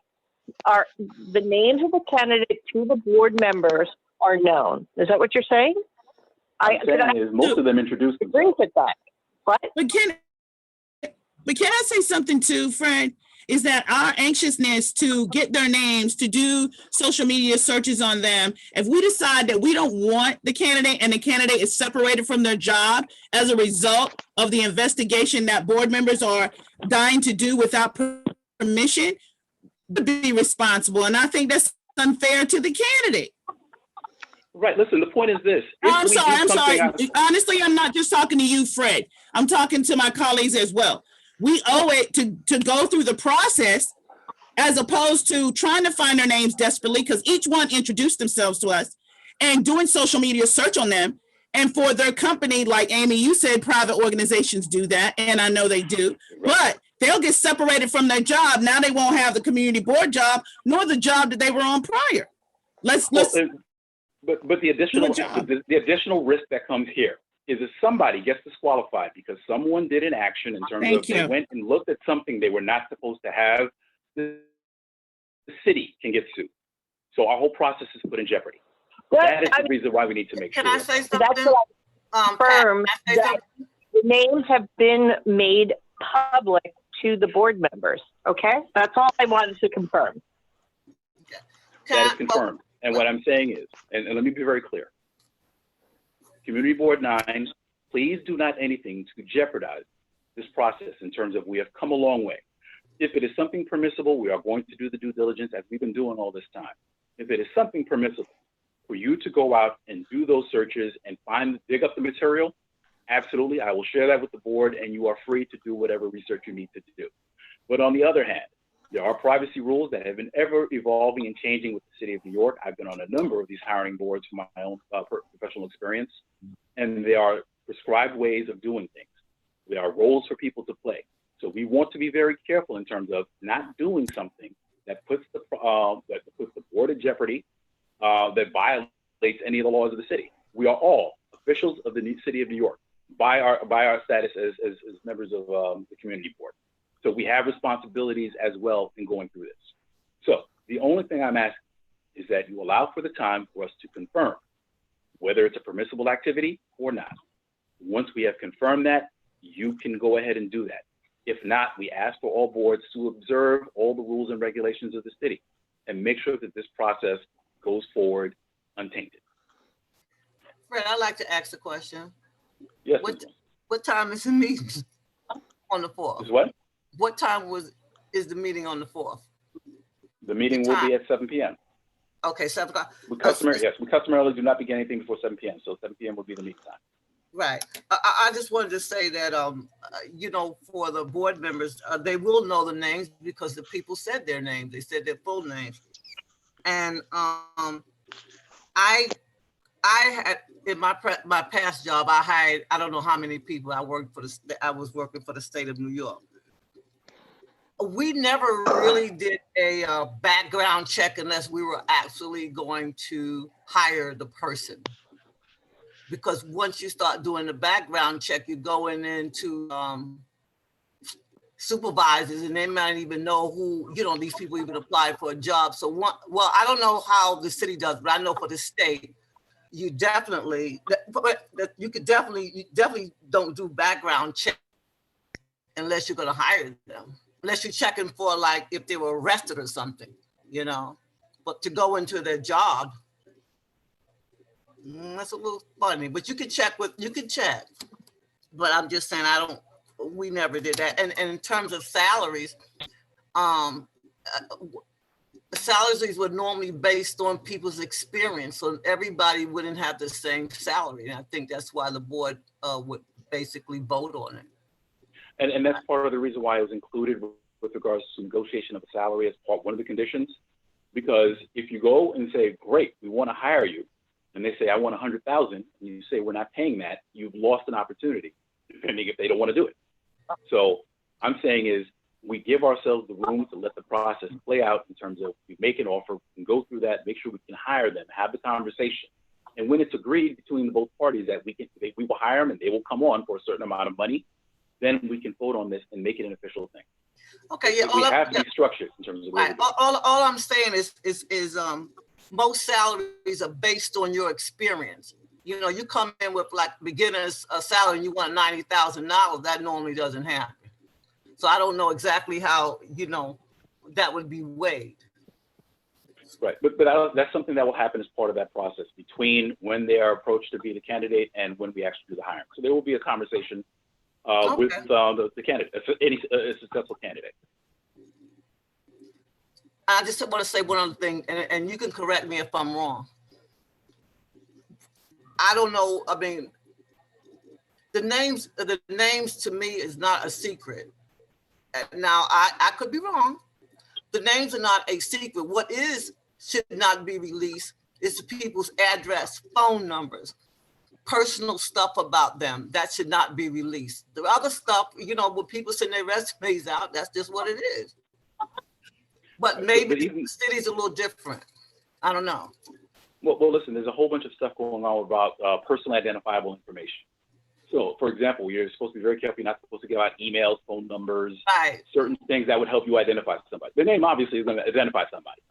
the names of the candidate to the board members are known. Is that what you're saying? I'm saying is most of them introduced themselves. Agree with that. What? But can I say something too, Fred? Is that our anxiousness to get their names, to do social media searches on them, if we decide that we don't want the candidate and the candidate is separated from their job as a result of the investigation that board members are dying to do without permission, to be responsible. And I think that's unfair to the candidate. Right. Listen, the point is this. Oh, I'm sorry. Honestly, I'm not just talking to you, Fred. I'm talking to my colleagues as well. We owe it to go through the process as opposed to trying to find their names desperately, because each one introduced themselves to us, and doing social media search on them. And for their company, like Amy, you said private organizations do that, and I know they do, but they'll get separated from their job. Now they won't have the community board job, nor the job that they were on prior. But the additional risk that comes here is if somebody gets disqualified because someone did an action in terms of they went and looked at something they were not supposed to have, the city can get sued. So our whole process is put in jeopardy. That is the reason why we need to make sure. Can I say something? That's what I confirm that the names have been made public to the board members. Okay, that's all I wanted to confirm. That is confirmed. And what I'm saying is, and let me be very clear, Community Board 9, please do not anything to jeopardize this process in terms of we have come a long way. If it is something permissible, we are going to do the due diligence as we've been doing all this time. If it is something permissible for you to go out and do those searches and dig up the material, absolutely, I will share that with the board and you are free to do whatever research you need to do. But on the other hand, there are privacy rules that have been ever evolving and changing with the city of New York. I've been on a number of these hiring boards from my own professional experience, and there are prescribed ways of doing things. There are roles for people to play. So we want to be very careful in terms of not doing something that puts the board in jeopardy, that violates any of the laws of the city. We are all officials of the city of New York by our status as members of the community board. So we have responsibilities as well in going through this. So the only thing I'm asking is that you allow for the time for us to confirm whether it's a permissible activity or not. Once we have confirmed that, you can go ahead and do that. If not, we ask for all boards to observe all the rules and regulations of the city and make sure that this process goes forward untainted. Fred, I'd like to ask a question. Yes. What time is the meeting on the 4th? Is what? What time is the meeting on the 4th? The meeting will be at 7 p.m. Okay, 7 o'clock. We customarily do not begin anything before 7 p.m. So 7 p.m. will be the meeting time. Right. I just wanted to say that, you know, for the board members, they will know the names because the people said their names. They said their full names. And I had, in my past job, I hired, I don't know how many people. I was working for the state of New York. We never really did a background check unless we were actually going to hire the person. Because once you start doing the background check, you're going into supervisors and they might even know who, you know, these people even applied for a job. So well, I don't know how the city does, but I know for the state, you definitely don't do background check unless you're gonna hire them. Unless you're checking for like if they were arrested or something, you know, but to go into their job, that's a little funny, but you can check, but I'm just saying, we never did that. And in terms of salaries, salaries were normally based on people's experience, so everybody wouldn't have the same salary. And I think that's why the board would basically vote on it. And that's part of the reason why it was included with regards to negotiation of a salary as one of the conditions. Because if you go and say, great, we want to hire you, and they say, I want 100,000, and you say, we're not paying that, you've lost an opportunity, depending if they don't want to do it. So I'm saying is we give ourselves the room to let the process play out in terms of we make an offer, we can go through that, make sure we can hire them, have the conversation. And when it's agreed between both parties that we will hire them and they will come on for a certain amount of money, then we can vote on this and make it an official thing. Okay, yeah. We have to be structured in terms of right. All I'm saying is most salaries are based on your experience. You know, you come in with like beginner's salary and you want $90,000, that normally doesn't happen. So I don't know exactly how, you know, that would be weighed. Right, but that's something that will happen as part of that process between when they are approached to be the candidate and when we actually do the hiring. So there will be a conversation with the candidate, any successful candidate. I just want to say one other thing, and you can correct me if I'm wrong. I don't know. I mean, the names to me is not a secret. Now, I could be wrong. The names are not a secret. What should not be released is the people's address, phone numbers, personal stuff about them. That should not be released. The other stuff, you know, when people send their resumes out, that's just what it is. But maybe the city's a little different. I don't know. Well, listen, there's a whole bunch of stuff going on about personally identifiable information. So, for example, you're supposed to be very careful. You're not supposed to give out emails, phone numbers, certain things that would help you identify somebody. The name obviously is going to identify somebody.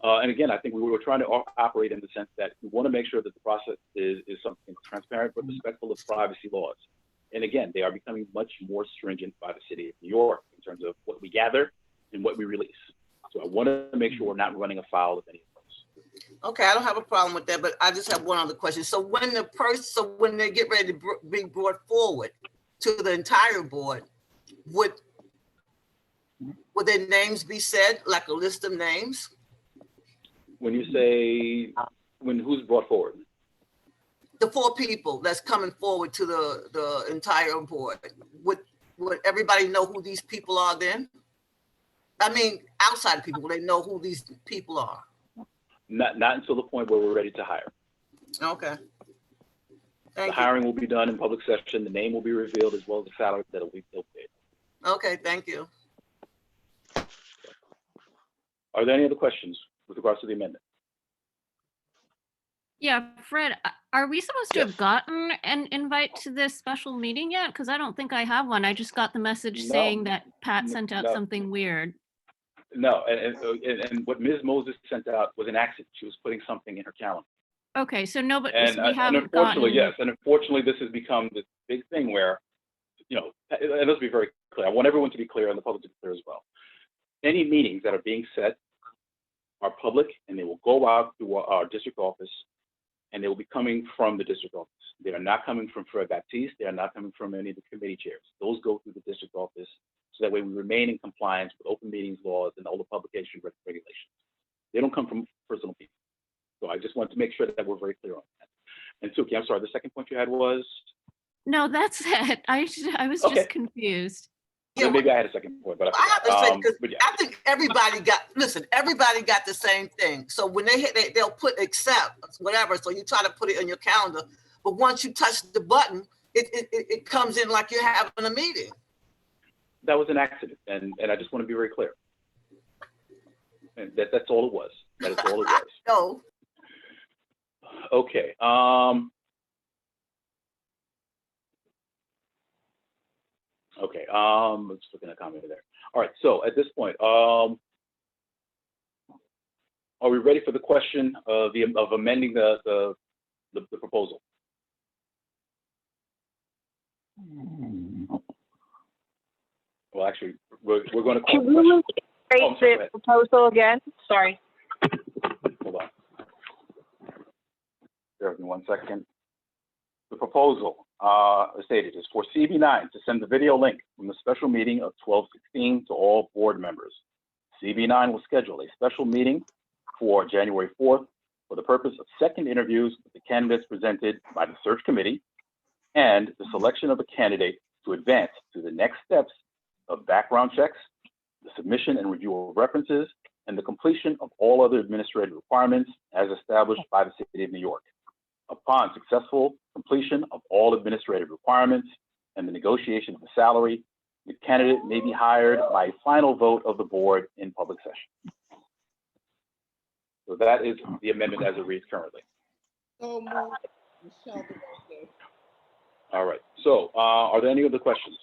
And again, I think we were trying to operate in the sense that we want to make sure that the process is something transparent but respectful of privacy laws. And again, they are becoming much more stringent by the city of New York in terms of what we gather and what we release. So I want to make sure we're not running afoul of any of those. Okay, I don't have a problem with that, but I just have one other question. So when when they get ready to be brought forward to the entire board, would their names be said, like a list of names? When you say, who's brought forward? The 4 people that's coming forward to the entire board. Would everybody know who these people are then? I mean, outside people, will they know who these people are? Not until the point where we're ready to hire. Okay. The hiring will be done in public session. The name will be revealed as well as the salary that will be paid. Okay, thank you. Are there any other questions with regards to the amendment? Yeah, Fred, are we supposed to have gotten an invite to this special meeting yet? Because I don't think I have one. I just got the message saying that Pat sent out something weird. No, and what Ms. Moses sent out was an accident. She was putting something in her calendar. Okay, so nobody, And, we haven't unfortunately, gotten. yes, and unfortunately, this has become this big thing where, you know, and let's be very clear. I want everyone to be clear and the public to be clear as well. Any meetings that are being set are public and they will go out to our district office and they will be coming from the district office. They are not coming from Fred Baptiste. They are not coming from any of the committee chairs. Those go through the district office so that way we remain in compliance with open meetings laws and all the publication regulations. They don't come from personal people. So I just want to make sure that we're very clear on that. And Suki, I'm sorry, the second point you had was? No, that's it. I was Okay. just confused. Yeah, Maybe I had a second point, but I have to say, because but yeah. I think everybody got the same thing. So when they hit, they'll put accept, whatever. So you try to put it on your calendar, but once you touch the button, it comes in like you're having a meeting. That was an accident, and I just want to be very clear. And that's all it was. That is all it was. No. Okay. Okay. Let's look at a comment there. All right. So at this point, are we ready for the question of amending the proposal? Well, actually, we're going to call Can the question. you raise the proposal again? Sorry. Hold on. Bear with me 1 second. The proposal stated is for CB9 to send the video link from the special meeting of 12/16 to all board members. CB9 will schedule a special meeting for January 4th for the purpose of second interviews with the candidates presented by the search committee and the selection of a candidate to advance to the next steps of background checks, the submission and review of references, and the completion of all other administrative requirements as established by the City of New York. Upon successful completion of all administrative requirements and the negotiation of the salary, the candidate may be hired by a final vote of the board in public session. So that is the amendment as it reads currently. So moved. Michelle DeRosa. All right. So are there any other questions?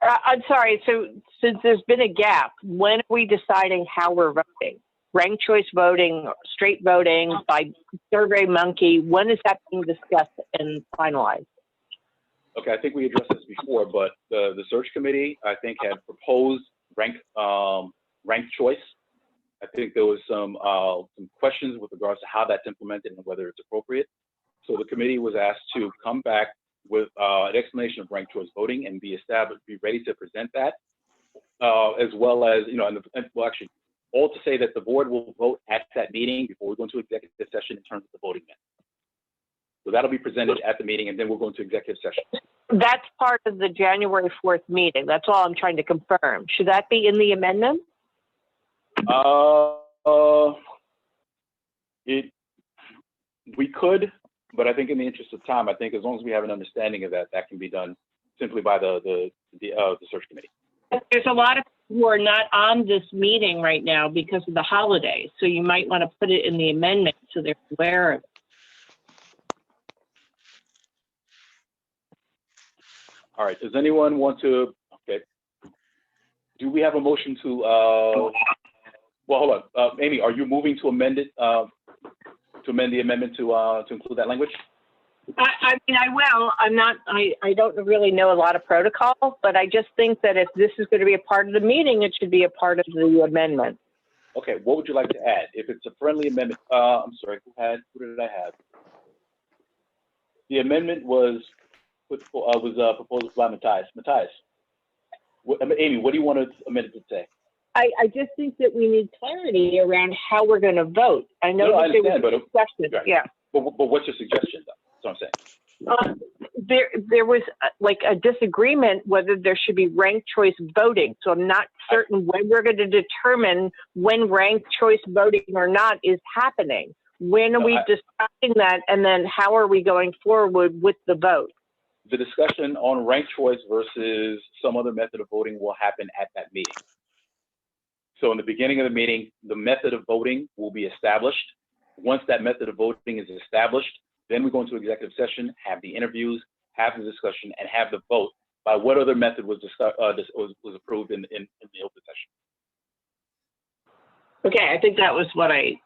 I'm sorry. So since there's been a gap, when are we deciding how we're voting? Ranked choice voting, straight voting, by Survey Monkey? When is that being discussed and finalized? Okay, I think we addressed this before, but the search committee, I think, had proposed ranked choice. I think there was some questions with regards to how that's implemented and whether it's appropriate. So the committee was asked to come back with an explanation of ranked choice voting and be ready to present that, as well as, well, actually, all to say that the board will vote at that meeting before we go into executive session in terms of the voting method. So that'll be presented at the meeting, and then we'll go into executive session. That's part of the January 4th meeting. That's all I'm trying to confirm. Should that be in the amendment? We could, but I think in the interest of time, I think as long as we have an understanding of that, that can be done simply by the search committee. There's a lot of people who are not on this meeting right now because of the holidays, so you might want to put it in the amendment so they're aware of it. All right, does anyone want to, okay. Do we have a motion to, well, hold on, Amy, are you moving to amend it, to amend the amendment to include that language? I mean, I will. I'm not, I don't really know a lot of protocol, but I just think that if this is going to be a part of the meeting, it should be a part of the amendment. Okay, what would you like to add? If it's a friendly amendment, I'm sorry, who did I have? The amendment was proposed by Matthias. Matthias, Amy, what do you want to amend it to say? I just think that we need clarity around how we're going to vote. I know that there was a discussion, right. Yeah. But what's your suggestion, though? That's what I'm saying. There was like a disagreement whether there should be ranked choice voting. So I'm not certain when we're going to determine when ranked choice voting or not is happening. When are we deciding that, and then how are we going forward with the vote? The discussion on ranked choice versus some other method of voting will happen at that meeting. So in the beginning of the meeting, the method of voting will be established. Once that method of voting is established, then we go into executive session, have the interviews, have the discussion, and have the vote by what other method was approved in the open session. Okay, I think that was what I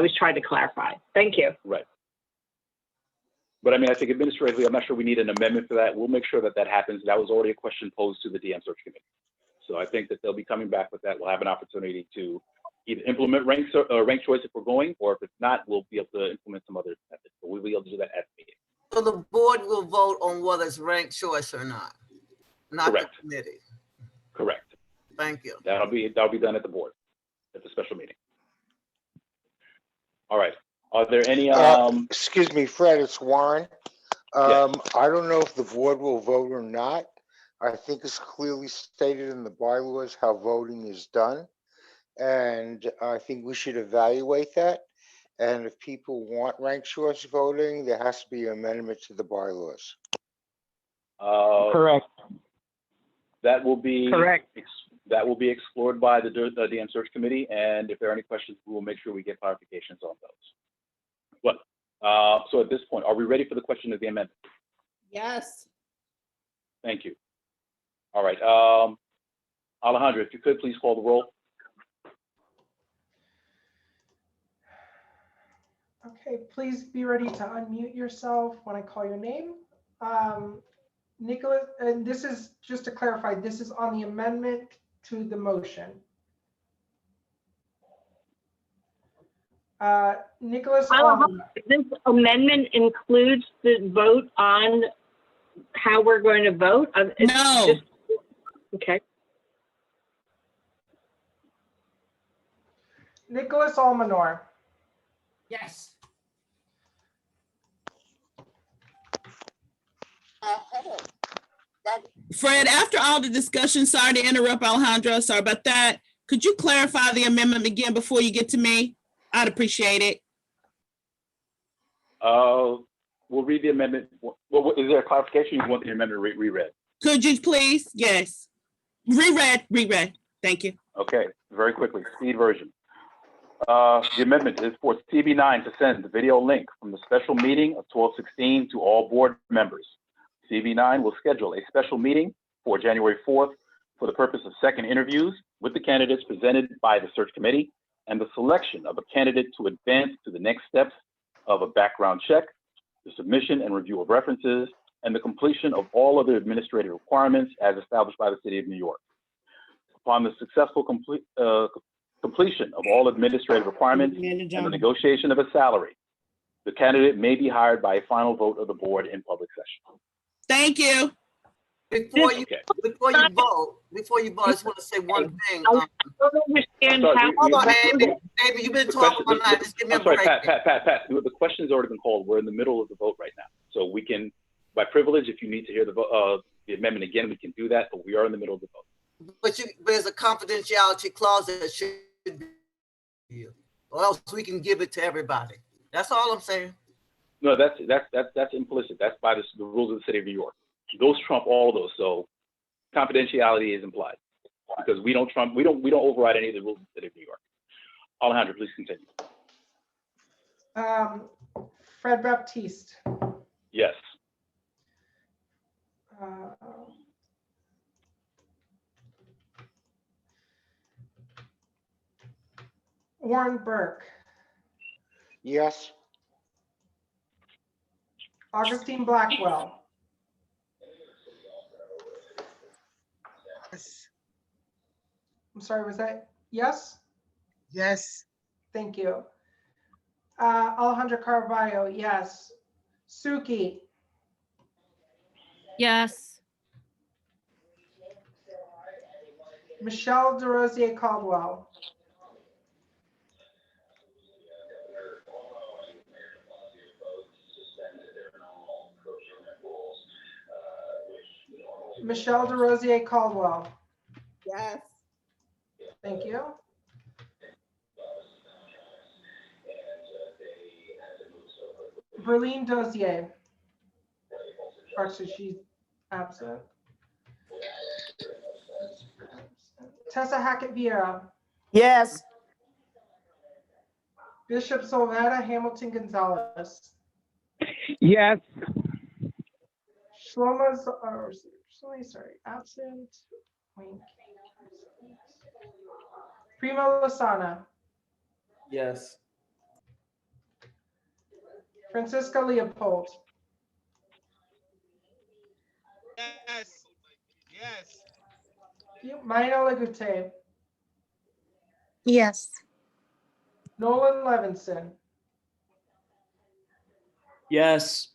was trying to clarify. Thank you. Right. But I mean, I think administratively, I'm not sure we need an amendment for that. We'll make sure that that happens. That was already a question posed to the DM search committee. So I think that they'll be coming back with that. We'll have an opportunity to either implement rank choice if we're going, or if it's not, we'll be able to implement some other methods. But we'll be able to do that at the meeting. So the board will vote on whether it's ranked choice or not the Correct. committee. Correct. Thank you. That'll be done at the board, at the special meeting. All right. Are there any, excuse me, Fred, it's Warren. Yes. I don't know if the board will vote or not. I think it's clearly stated in the bylaws how voting is done. And I think we should evaluate that. And if people want ranked choice voting, there has to be an amendment to the bylaws. Correct. That will be Correct. That will be explored by the DM search committee. And if there are any questions, we will make sure we get clarifications on those. But so at this point, are we ready for the question of the amendment? Yes. Thank you. All right. Alejandra, if you could please call the roll. Okay, please be ready to unmute yourself when I call your name. Nicholas, and this is just to clarify, this is on the amendment to the motion. Nicholas. This amendment includes the vote on how we're going to vote? No. Okay. Nicholas Almanor. Yes. Fred, after all the discussion, sorry to interrupt, Alejandro, sorry about that. Could you clarify the amendment again before you get to me? I'd appreciate it. We'll read the amendment. Is there a clarification? You want the amendment reread? Could you please? Yes. Reread. Thank you. Okay, very quickly, speed version. The amendment is for CB9 to send the video link from the special meeting of 12/16 to all board members. CB9 will schedule a special meeting for January 4th for the purpose of second interviews with the candidates presented by the search committee and the selection of a candidate to advance to the next steps of a background check, the submission and review of references, and the completion of all other administrative requirements as established by the City of New York. Upon the successful completion of all administrative requirements and the negotiation of a salary, the candidate may be hired by a final vote of the board in public session. Thank you. Before you vote, I just want to say one thing. I don't understand how. Hold on, Amy, you've been talking all night. Just give me a break. Pat. The question's already been called. We're in the middle of the vote right now. So we can, by privilege, if you need to hear the amendment again, we can do that, but we are in the middle of the vote. But there's a confidentiality clause that should be, or else we can give it to everybody. That's all I'm saying. No, that's implicit. That's by the rules of the City of New York. Those trump all of those. So confidentiality is implied because we don't override any of the rules of the City of New York. Alejandro, please continue. Fred Baptiste. Yes. Warren Burke. Yes. Augustine Blackwell. I'm sorry, was that yes? Yes. Thank you. Alejandra Carvalho, yes. Suki. Yes. Michelle DeRosier Caldwell. Michelle DeRosier Caldwell. Yes. Thank you. Verlene Dozier. Actually, she's absent. Tessa Hackett Vieira. Yes. Bishop Solvetta Hamilton Gonzalez. Yes. Shlomo, sorry, absent. Wink. Primo Lasana. Yes. Francisca Leopold. Yes. Mayna Legute, Yes. Nolan Levinson, Yes.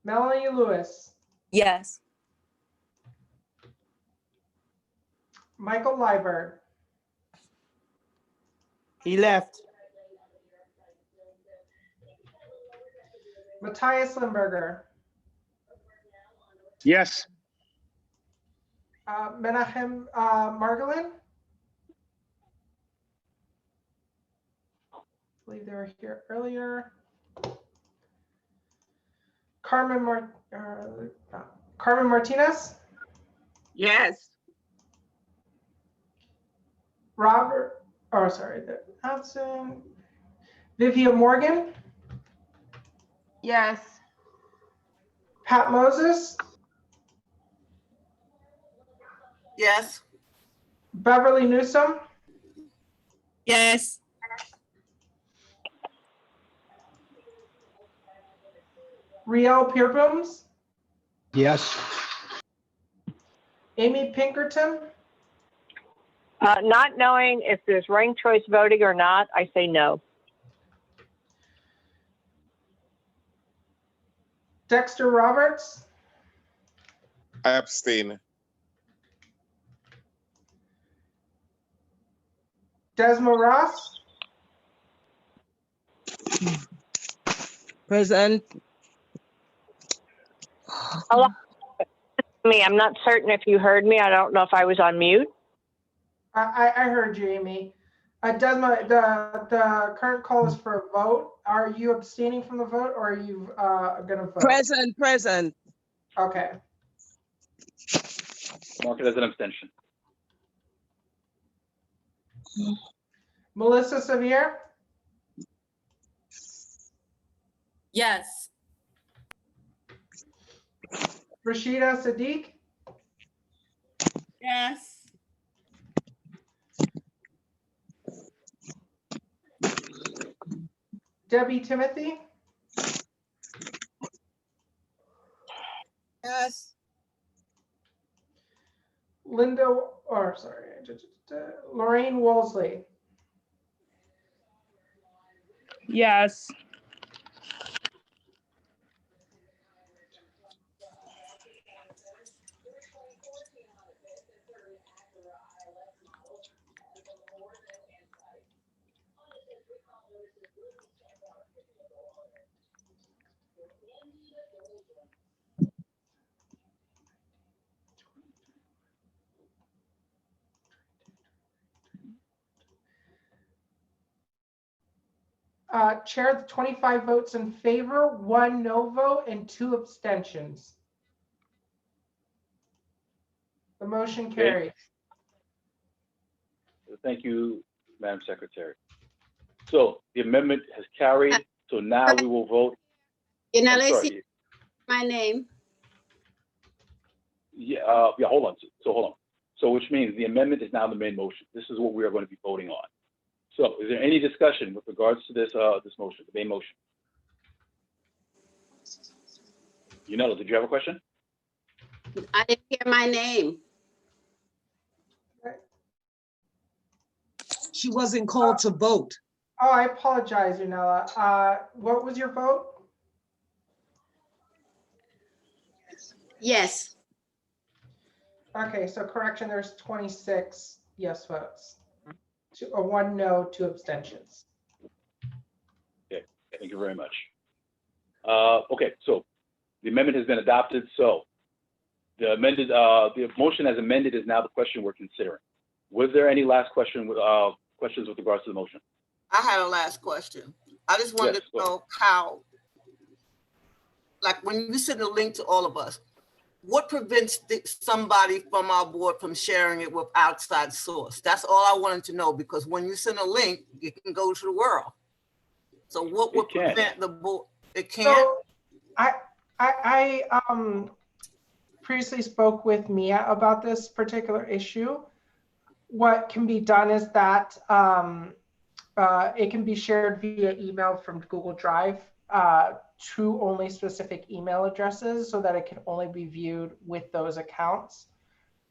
Melanie Lewis, Yes. Michael Liburd, He left. Matthias Limburger, Yes. Menachem Margolin. I believe they were here earlier. Carmen Martinez, Yes. Robert, oh, sorry, Hudson, Vivian Morgan, Yes. Pat Moses, Yes. Beverly Newsom, Yes. Riel Pierbooms, Yes. Amy Pinkerton, Not knowing if there's ranked choice voting or not, I say no. Dexter Roberts, I abstain. Desma Ross, Present. Hello? Me, I'm not certain if you heard me. I don't know if I was on mute. I heard you, Amy. Desma, the current call is for a vote. Are you abstaining from the vote or are you gonna vote? Present. Okay. Mark it as an abstention. Melissa Sevier, Yes. Rashida Sadiq, Yes. Debbie Timothy, Yes. Lorraine Wolseley, Yes. Chair, 25 votes in favor, 1 no vote, and 2 abstentions. The motion carries. Thank you, Madam Secretary. So the amendment has carried. So now we will vote. You know, I'm let's sorry. see my name. Yeah, hold on. So hold on. So which means the amendment is now the main motion. This is what we are going to be voting on. So is there any discussion with regards to this this motion, the main motion? Yanela, did you have a question? I didn't hear my name. She wasn't called to vote. Oh, I apologize, Yanela. What was your vote? Yes. Okay, so correction, there's 26 yes votes. 1 no, 2 abstentions. Okay, thank you very much. Okay, so the amendment has been adopted. So the motion as amended is now the question we're considering. Was there any last questions with regards to the motion? I had a last question. I just wanted to know how, like when you send a link to all of us, what prevents somebody from our board from sharing it with outside source? That's all I wanted to know, because when you send a link, it can go to the world. So what would prevent the board? It can't? So I previously spoke with Mia about this particular issue. What can be done is that it can be shared via email from Google Drive to only specific email addresses so that it can only be viewed with those accounts.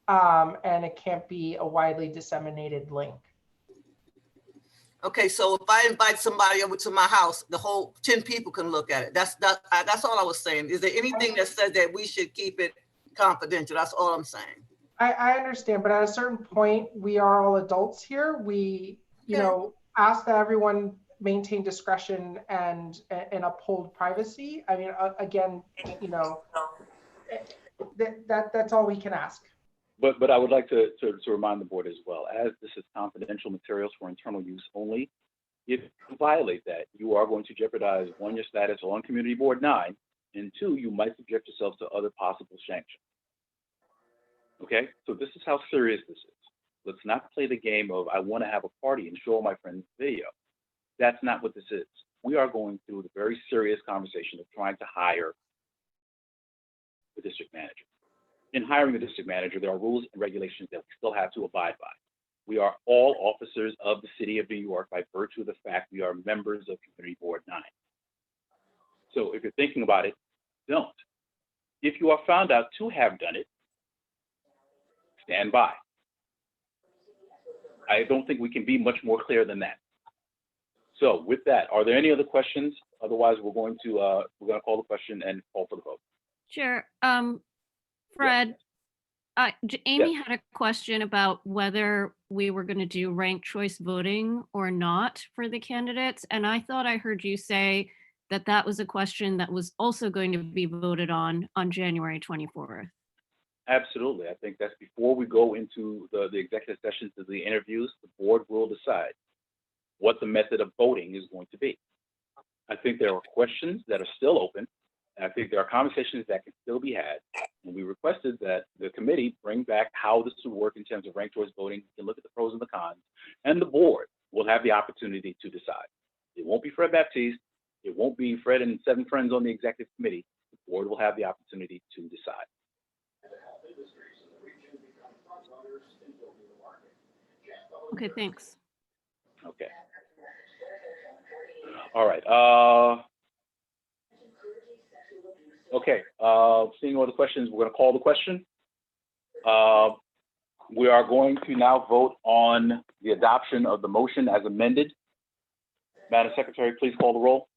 And it can't be a widely disseminated link. Okay, so if I invite somebody over to my house, the whole 10 people can look at it. That's all I was saying. Is there anything that says that we should keep it confidential? That's all I'm saying. I understand, but at a certain point, we are all adults here. We, you know, ask that everyone maintain discretion and uphold privacy. I mean, again, you know, that's all we can ask. But I would like to remind the board as well, as this is confidential materials for internal use only, if you violate that, you are going to jeopardize, one, your status on Community Board 9, and two, you might subject yourself to other possible sanctions. Okay, so this is how serious this is. Let's not play the game of, I want to have a party and show all my friends the video. That's not what this is. We are going through the very serious conversation of trying to hire the district manager. In hiring the district manager, there are rules and regulations that we still have to abide by. We are all officers of the city of New York by virtue of the fact we are members of Community Board 9. So if you're thinking about it, don't. If you are found out to have done it, stand by. I don't think we can be much more clear than that. So with that, are there any other questions? Otherwise, we're going to call the question and call for the vote. Sure. Fred, Amy had a question about whether we were going to do ranked choice voting or not for the candidates. And I thought I heard you say that that was a question that was also going to be voted on January 24th. Absolutely. I think that's before we go into the executive sessions to the interviews, the board will decide what the method of voting is going to be. I think there are questions that are still open. I think there are conversations that can still be had. And we requested that the committee bring back how this would work in terms of ranked choice voting. We can look at the pros and the cons, and the board will have the opportunity to decide. It won't be Fred Baptiste. It won't be Fred and 7 friends on the executive committee. The board will have the opportunity to decide. Okay, thanks. Okay. All right. Okay. Seeing all the questions, we're going to call the question. We are going to now vote on the adoption of the motion as amended. Madam Secretary, please call the roll.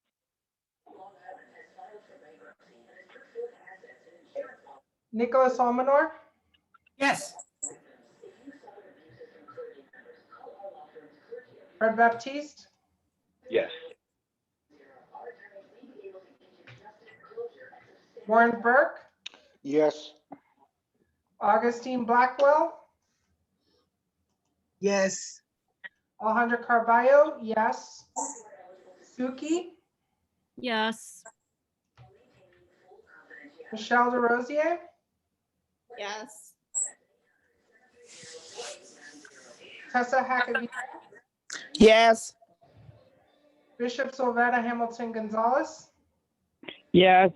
Nicholas Almanor? Yes. Fred Baptiste? Yes. Warren Burke? Yes. Augustine Blackwell? Yes. Alejandra Carballo? Yes. Suki? Yes. Michelle DeRosier? Yes. Tessa Hackavy? Yes. Bishop Sylvetta Hamilton Gonzalez? Yes.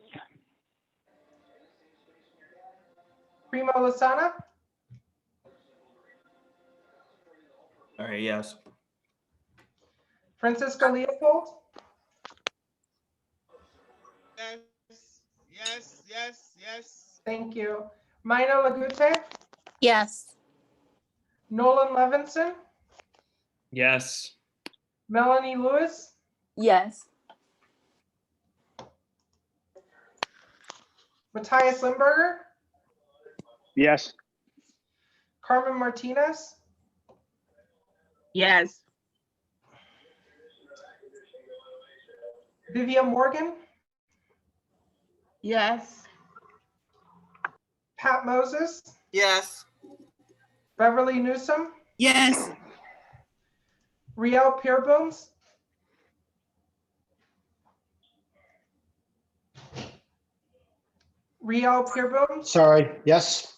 Primo Lasana? All right, yes. Francisco Leopold? Yes. Thank you. Mina Lagute? Yes. Nolan Levinson? Yes. Melanie Lewis? Yes. Matthias Limburger? Yes. Carmen Martinez? Yes. Vivian Morgan? Yes. Pat Moses? Yes. Beverly Newsom? Yes. Riel Peerboom? Riel Peerboom? Sorry, yes.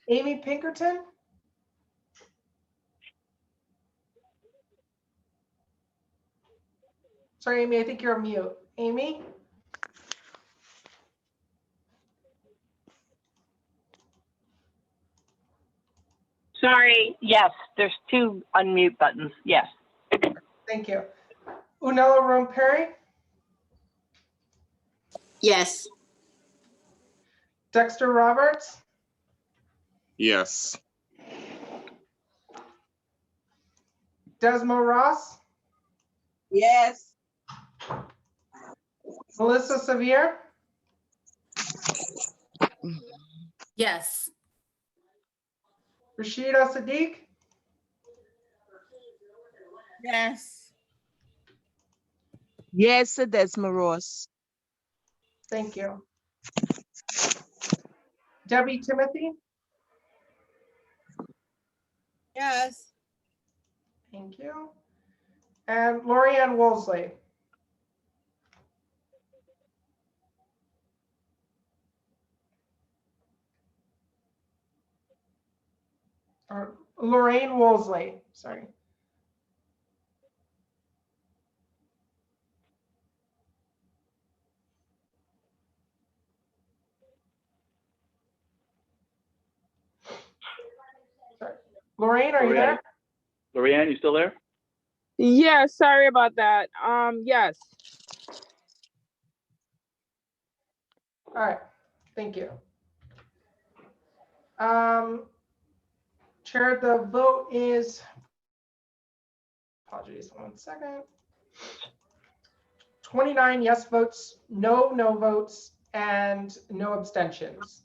Amy Pinkerton? Sorry, Amy, I think you're on mute. Amy? Sorry, yes, there's 2 unmute buttons, yes. Thank you. Unella Rome Perry? Yes. Dexter Roberts, Yes. Desmo Ross, Yes. Melissa Sevier, Yes. Rashida Sadiq, Yes. Yes, Desma Ross. thank you. Debbie Timothy, Yes. thank you. And Lorianne Wolseley. Or Lorraine Wolseley, sorry. Sorry. Lorraine, are you there? Lorianne, you still there? Yeah, sorry about that. Yes. All right, thank you. Chair, the vote is, apologies, 1 second. 29 yes votes, no votes, and no abstentions.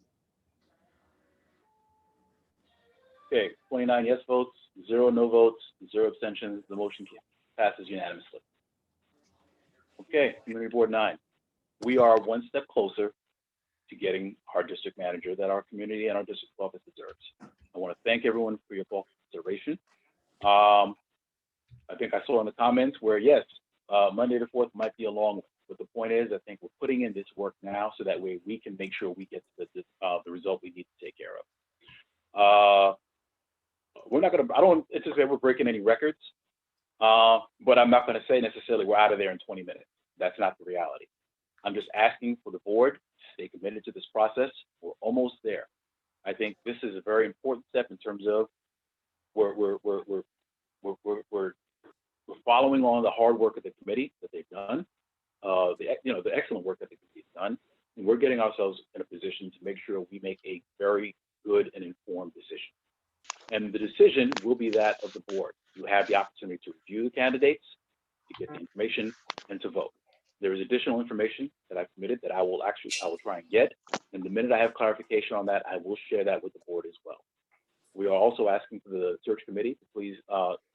Okay, 29 yes votes, 0 no votes, 0 abstentions. The motion passes unanimously. Okay, Community Board 9. We are one step closer to getting our district manager that our community and our district office deserves. I want to thank everyone for your thoughtful consideration. I think I saw in the comments where, yes, Monday the 4th might be a long one, but the point is, I think we're putting in this work now so that way we can make sure we get the result we need to take care of. We're not going to, I don't anticipate we're breaking any records, but I'm not going to say necessarily we're out of there in 20 minutes. That's not the reality. I'm just asking for the board to stay committed to this process. We're almost there. I think this is a very important step in terms of we're following on the hard work of the committee that they've done, the excellent work that the committee's done, and we're getting ourselves in a position to make sure we make a very good and informed decision. And the decision will be that of the board. You have the opportunity to review the candidates, to get the information, and to vote. There is additional information that I've committed that I will try and get. And the minute I have clarification on that, I will share that with the board as well. We are also asking for the search committee to please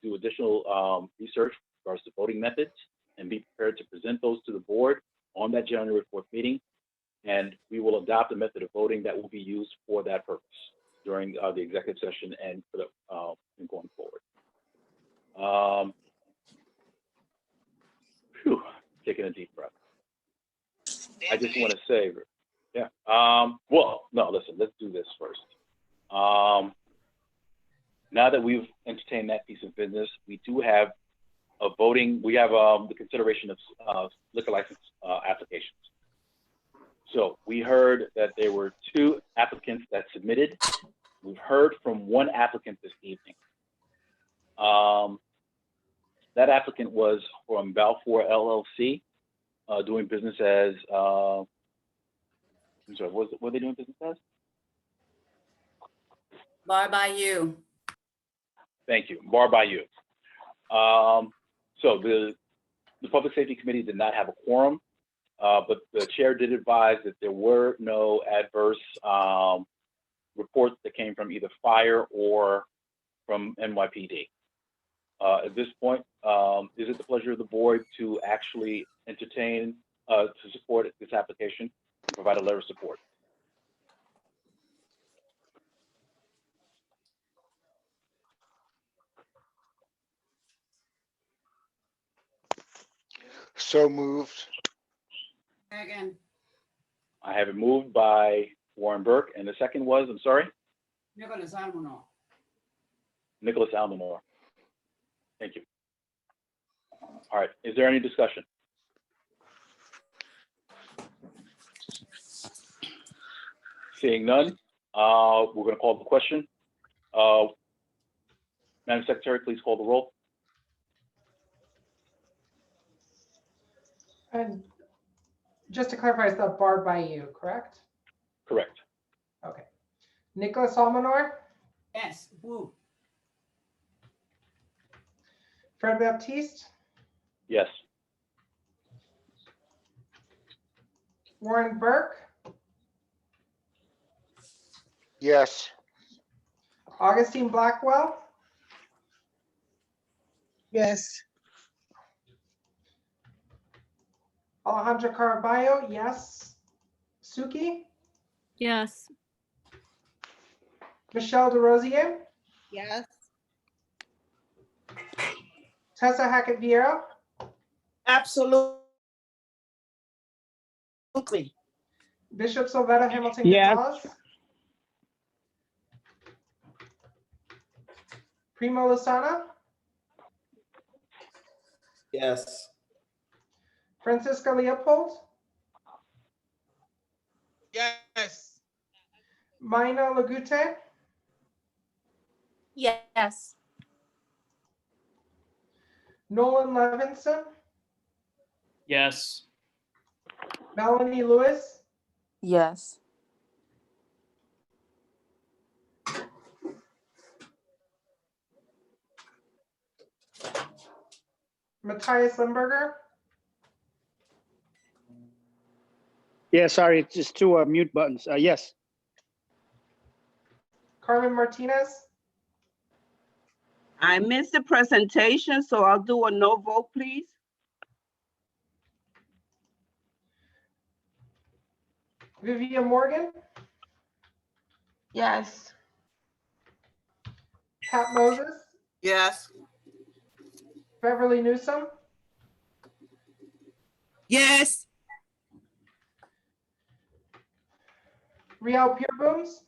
do additional research with regards to voting methods and be prepared to present those to the board on that January 4th meeting. And we will adopt a method of voting that will be used for that purpose during the executive session and for the going forward. Taking a deep breath. I just want to say, yeah. Well, no, listen, let's do this first. Now that we've entertained that piece of business, we do have a voting, we have the consideration of liquor license applications. So we heard that there were 2 applicants that submitted. We've heard from 1 applicant this evening. That applicant was from Balfour LLC, doing business as, I'm sorry, what are they doing business as? Bar by you. Thank you, Bar by you. So the Public Safety Committee did not have a quorum, but the chair did advise that there were no adverse reports that came from either fire or from NYPD. At this point, is it the pleasure of the board to actually entertain, to support this application and provide a letter of support? So moved. Second. I have it moved by Warren Burke, and the second was, I'm sorry? Nicholas Almanor. Nicholas Almanor. Thank you. All right, is there any discussion? Seeing none, we're going to call the question. Madam Secretary, please call the roll. And just to clarify, is that barred by you, correct? Correct. Okay. Nicholas Almanor, Yes. Woo. Fred Baptiste, Yes. Warren Burke, Yes. Augustine Blackwell, Yes. Alejandra Caraballo, yes. Suki, Yes. Michelle DeRosier, Yes. Tessa Hackett Vieira, Absolutely. Bishop Sylvetta Hamilton Yes. Gonzalez, Primo Lasana, Yes. Francisca Leopold, Yes. Maina Lagute, Yes. Nolan Levinson, Yes. Melanie Lewis, Yes. Matthias Limberger, Yeah, sorry, it's just two mute buttons. Yes. Carmen Martinez, I missed the presentation, so I'll do a no vote, please. Vivian Morgan, Yes. Pat Moses, Yes. Beverly Newsom, Yes. Riel Purebooms,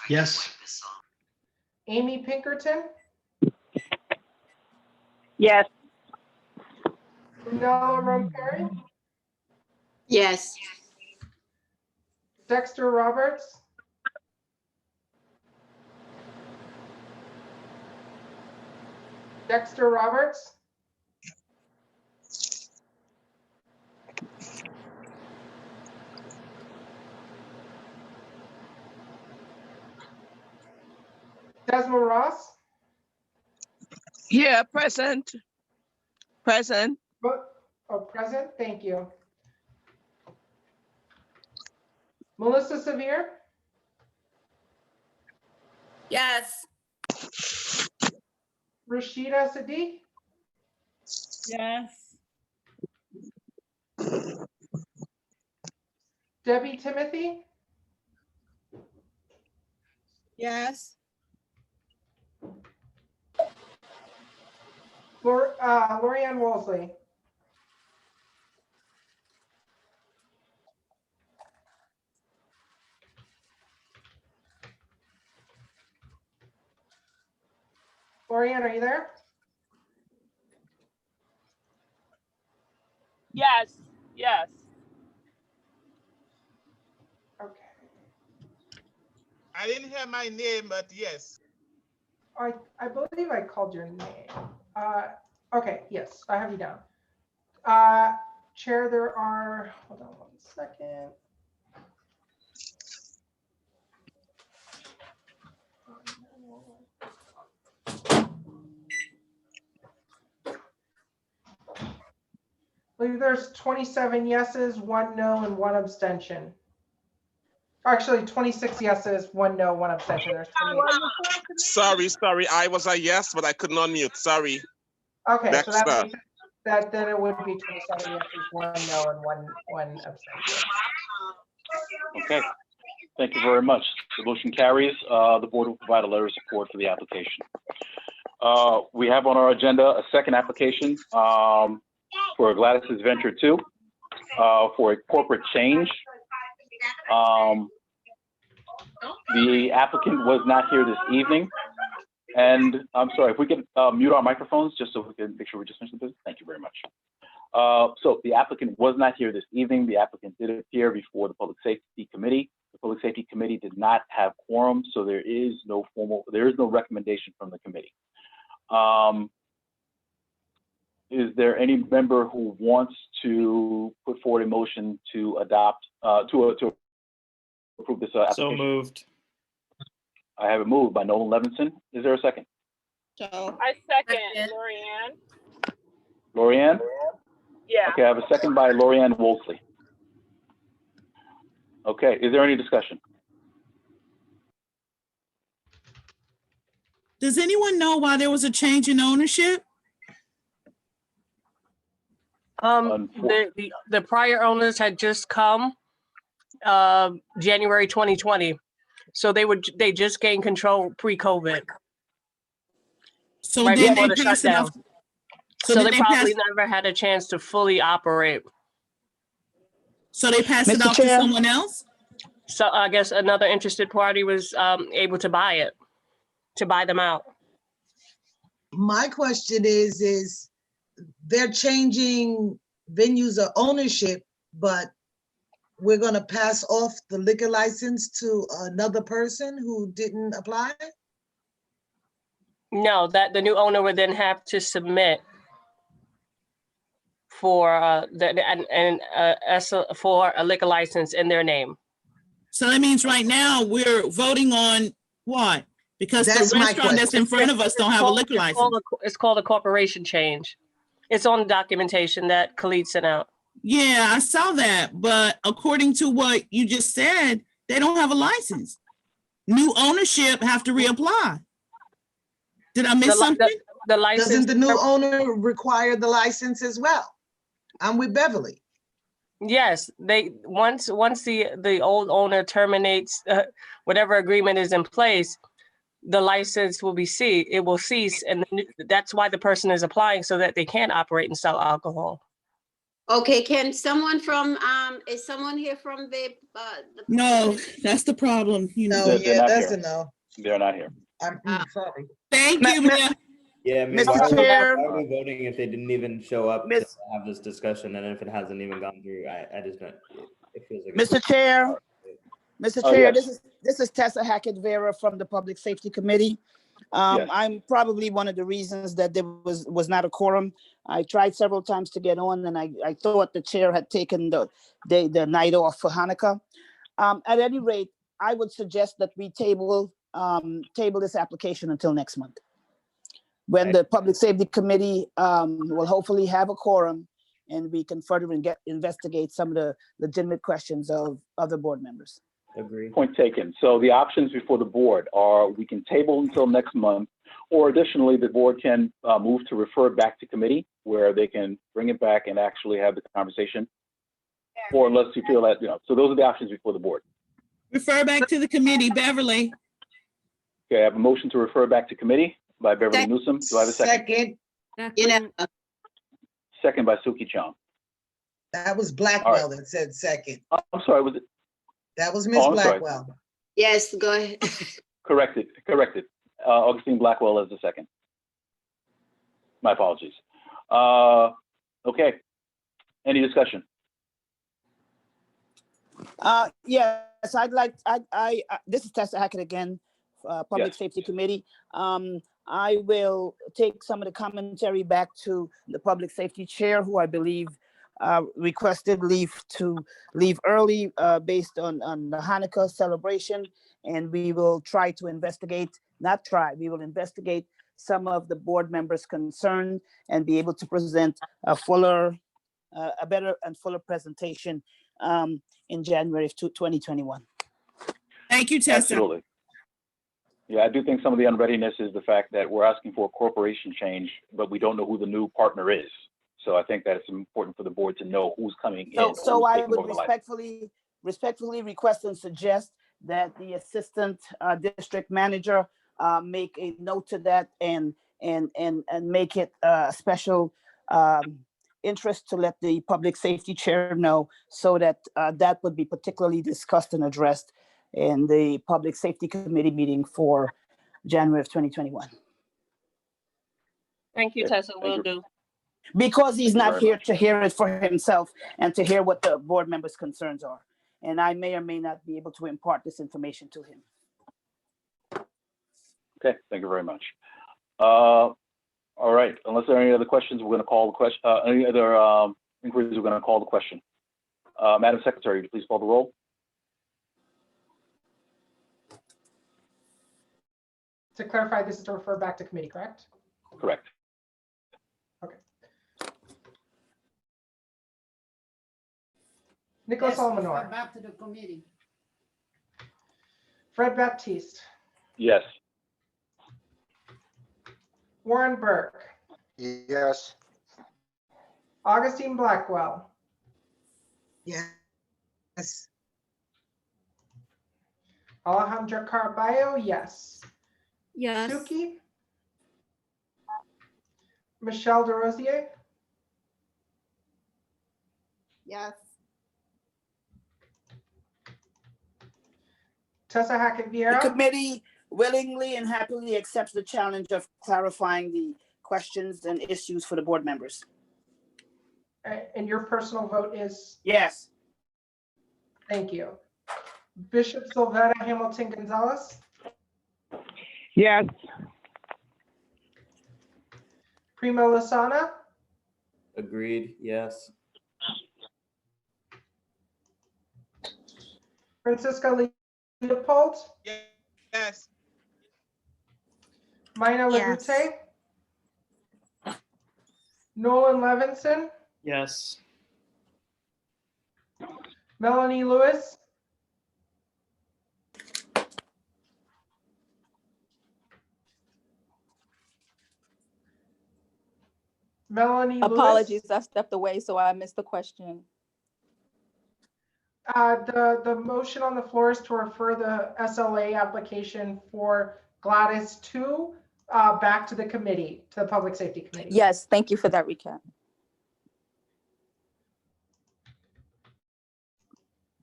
Yes. Amy Pinkerton, Yes. Brunello Romperi, Yes. Dexter Roberts, Dexter Roberts, Desmond Ross, Here, present. Present. present, thank you. Melissa Severe, Yes. Rashida Sadiq, Yes. Debbie Timothy, Yes. Lorianne Wolseley. Lorianne, are you there? Yes. Yes. Okay. I didn't hear my name, but yes. I believe I called your name. Okay, yes, I have you down. Chair, there are, hold on 1 second. I believe there's 27 yeses, 1 no, and 1 abstention. Actually, 26 yeses, 1 no, 1 abstention. There's 28. Sorry. I was a yes, but I couldn't unmute. Sorry. Okay, so that Dexter. makes that then it would be 27 yeses, 1 no, and 1 abstention. Okay. Thank you very much. The motion carries. The board will provide a letter of support for the application. We have on our agenda a second application for Gladys's Venture 2 for a corporate change. The applicant was not here this evening. And I'm sorry, if we could mute our microphones just so we can make sure we just finish the business. Thank you very much. So the applicant was not here this evening. The applicant did appear before the Public Safety Committee. The Public Safety Committee did not have quorum, so there is no recommendation from the committee. is there any member who wants to put forward a motion to adopt, to approve this application? So moved. I have it moved by Nolan Levinson. Is there a second? I second, Lorianne. Lorianne? Yeah. Okay, I have a second by Lorianne Wolseley. Okay, is there any discussion? Does anyone know why there was a change in ownership? The prior owners had just come January 2020. So they just gained control pre-COVID. So right then before they the passed it shutdown. off. So then they they probably passed- never had a chance to fully operate. So they passed it Mr. off to Chair? someone else? So I guess another interested party was able to buy it, to buy them out. My question is they're changing venues of ownership, but we're gonna pass off the liquor license to another person who didn't apply? No, that the new owner would then have to submit for for a liquor license in their name. So that means right now we're voting on what? Because That's the my restaurant that's in front of us don't have a liquor license. It's called a corporation change. It's on the documentation that Khalid sent out. Yeah, I saw that, but according to what you just said, they don't have a license. New ownership have to reapply. Did I miss something? The license. Doesn't the new owner require the license as well? I'm with Beverly. Yes, they once the old owner terminates whatever agreement is in place, the license will be ceased. It will cease, and that's why the person is applying so that they can operate and sell alcohol. Okay, can someone from, is someone here from the No, that's the problem. You know. They're not that's here. a no. They're not here. I'm sorry. Thank you, Mia. Yeah, I mean, Mr. why Chair. are we voting if they didn't even show up to Miss- have this discussion, and if it hasn't even gone through? I just don't. It feels like Mr. Chair, Mr. Oh, Chair, yes. this is Tessa Hackett Vera from the Public Safety Committee. Yes. I'm probably one of the reasons that there was not a quorum. I tried several times to get on, and I thought the chair had taken the night off for Hanukkah. At any rate, I would suggest that we table this application until next month, when the Public Safety Committee will hopefully have a quorum, and we can further investigate some of the legitimate questions of other board members. Agree. Point taken. So the options before the board are we can table until next month, or additionally, the board can move to refer it back to committee where they can bring it back and actually have the conversation. Or unless you feel that, so those are the options before the board. Refer back to the committee, Beverly. Okay, I have a motion to refer back to committee by Beverly Newsom. Do I have a second? Second by Suki Chong. That was Blackwell that said second. I'm sorry, was it? That was Miss I'm sorry. Blackwell. Yes, go ahead. Corrected. Augustine Blackwell is the second. My apologies. Okay. Any discussion? Yes, this is Tessa Hackett again, Public Yes. Safety Committee. I will take some of the commentary back to the Public Safety Chair, who I believe requested leave early based on the Hanukkah celebration. And we will try to investigate, we will investigate some of the board members' concern and be able to present a better and fuller presentation in January of 2021. Thank you, Tessa. Absolutely. Yeah, I do think some of the unreadiness is the fact that we're asking for a corporation change, but we don't know who the new partner is. So I think that it's important for the board to know who's coming in. So who's I taking would over the license. respectfully request and suggest that the assistant district manager make a note to that and make it a special interest to let the Public Safety Chair know, so that that would be particularly discussed and addressed in the Public Safety Committee meeting for January of 2021. Thank you, Tessa. Will do. Because he's Thank you not very here to hear it for himself and to hear what the board members' concerns are. And I may or may not be able to impart this information to him. Okay, thank you very much. All right, unless there are any other questions, we're going to call the question, any other inquiries, we're going to call the question. Madam Secretary, would you please call the roll? To clarify, this is to refer back to committee, correct? Correct. Okay. Nicholas Yes, refer Almanor, back to the committee. Fred Baptiste, Yes. Warren Burke, Yes. Augustine Blackwell, Yes. Alejandra Carballo, yes. Yes. Suki, Michelle DeRosier, Yes. Tessa Hackett The Vieira, committee willingly and happily accepts the challenge of clarifying the questions and issues for the board members. and your personal vote is, Yes. thank you. Bishop Sylvetta Hamilton Gonzalez, Yes. Primo Lasana, Agreed, yes. Francisca Leopold, Yes. Mina Yes. Labute, Nolan Levinson, Yes. Melanie Lewis, Melanie Lewis. Apologies, I stepped away, so I missed the question. The motion on the floor is to refer the SLA application for Gladys 2 back to the committee, to the Public Safety Committee. Yes, thank you for that recap.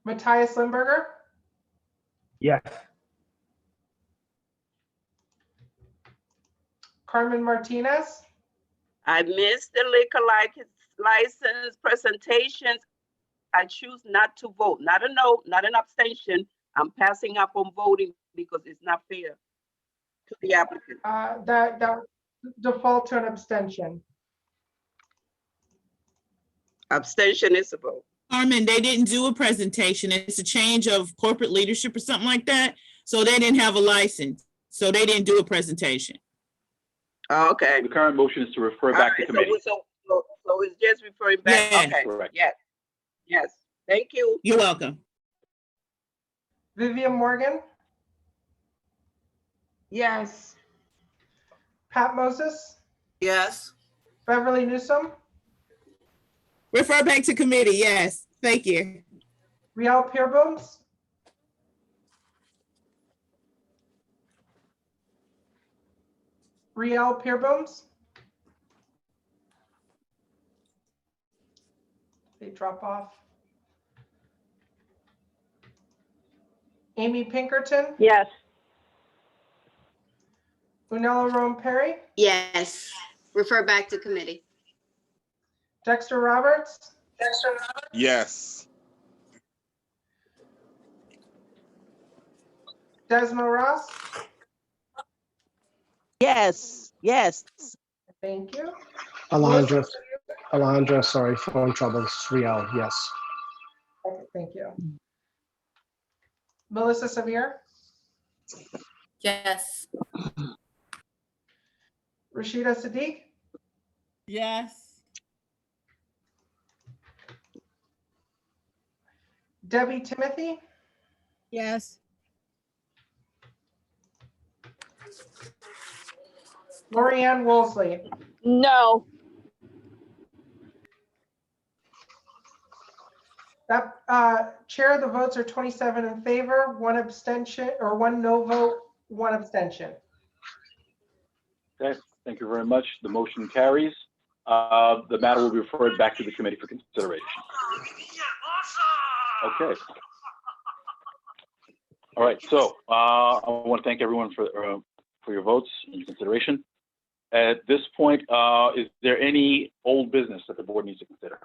Matthias Limburger, Yes. Carmen Martinez, I missed the license presentations. I choose not to vote, not a no, not an abstention. I'm passing up on voting because it's not fair to the applicant. that default to an abstention. Abstention is a vote. Carmen, they didn't do a presentation. It's a change of corporate leadership or something like that. So they didn't have a license. So they didn't do a presentation. Oh, okay. The current motion is to refer back to committee. So it's just referring back. Yeah. Okay. Correct. Yes. Yes. Thank you. You're welcome. Vivian Morgan, Yes. Pat Moses, Yes. Beverly Newsom, Refer back to committee. Yes. Thank you. Riel Peerbooms, Riel Peerbooms. They drop off. Amy Pinkerton, Yes. Unella Rome Perry, Yes. Refer back to committee. Dexter Roberts, Yes. Desmond Ross. Yes. Yes. Thank you. Alejandra, sorry, phone troubles. Riel, yes. Okay, thank you. Melissa Samir, Yes. Rashida Sadiq, Yes. Debbie Timothy, Yes. Lorianne Woolsey. No. That chair, the votes are 27 in favor, one abstention, or one no vote, one abstention. Okay, thank you very much. The motion carries. The matter will be referred back to the committee for consideration. Okay. All right, so I want to thank everyone for your votes and your consideration. At this point, is there any old business that the board needs to consider?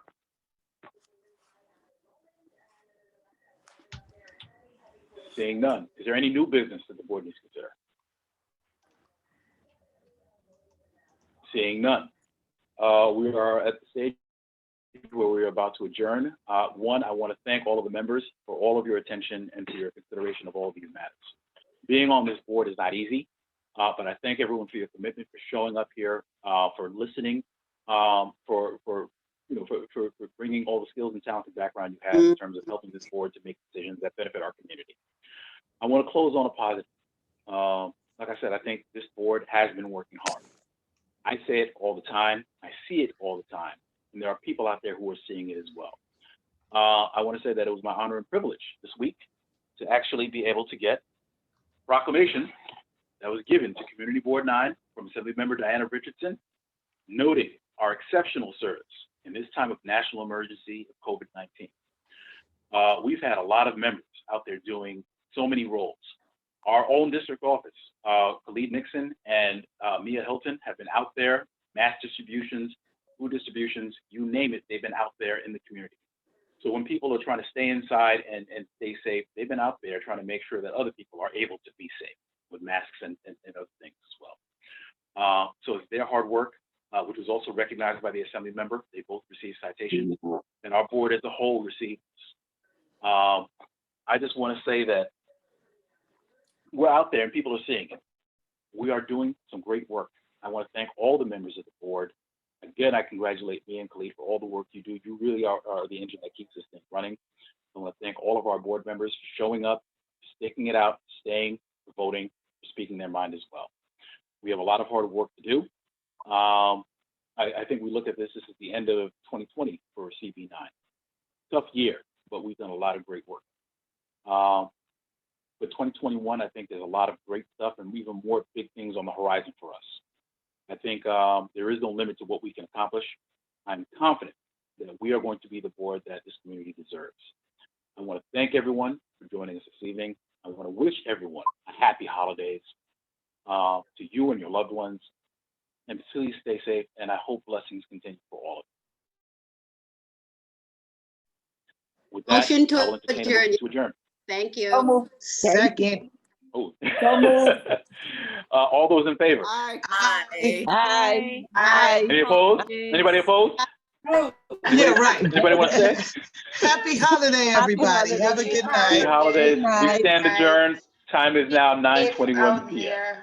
Seeing none. Is there any new business that the board needs to consider? Seeing none. We are at the stage where we're about to adjourn. One, I want to thank all of the members for all of your attention and for your consideration of all of these matters. Being on this board is not easy, but I thank everyone for your commitment, for showing up here, for listening, for bringing all the skills and talent and background you have in terms of helping this board to make decisions that benefit our community. I want to close on a positive. Like I said, I think this board has been working hard. I say it all the time. I see it all the time. And there are people out there who are seeing it as well. I want to say that it was my honor and privilege this week to actually be able to get a proclamation that was given to Community Board 9 from Assemblymember Diana Richardson, noting our exceptional service in this time of national emergency of COVID-19. We've had a lot of members out there doing so many roles. Our own district office, Khalid Nixon and Mia Hilton have been out there, mass distributions, food distributions, you name it, they've been out there in the community. So when people are trying to stay inside and stay safe, they've been out there trying to make sure that other people are able to be safe with masks and other things as well. So it's their hard work, which was also recognized by the Assembly member. They both received citations, and our board as a whole received. I just want to say that we're out there and people are seeing it. We are doing some great work. I want to thank all the members of the board. Again, I congratulate me and Khalid for all the work you do. You really are the engine that keeps this thing running. I want to thank all of our board members for showing up, sticking it out, staying, for voting, for speaking their mind as well. We have a lot of hard work to do. I think we look at this is the end of 2020 for CB9. Tough year, but we've done a lot of great work. But 2021, I think there's a lot of great stuff and even more big things on the horizon for us. I think there is no limit to what we can accomplish. I'm confident that we are going to be the board that this community deserves. I want to thank everyone for joining us this evening. I want to wish everyone a happy holidays to you and your loved ones. And please stay safe, and I hope blessings continue for all of you. With that, Motion to I will entertain a motion to adjourn. Thank you. Second. Oh. So moved. All those in favor? Aye. Aye. Aye. Any opposed? Anybody opposed? Yeah, right. Anybody want to say? Happy holiday, everybody. Have a good night. Happy holidays. Good We night. stand adjourned. Time is now 9:21 p.m.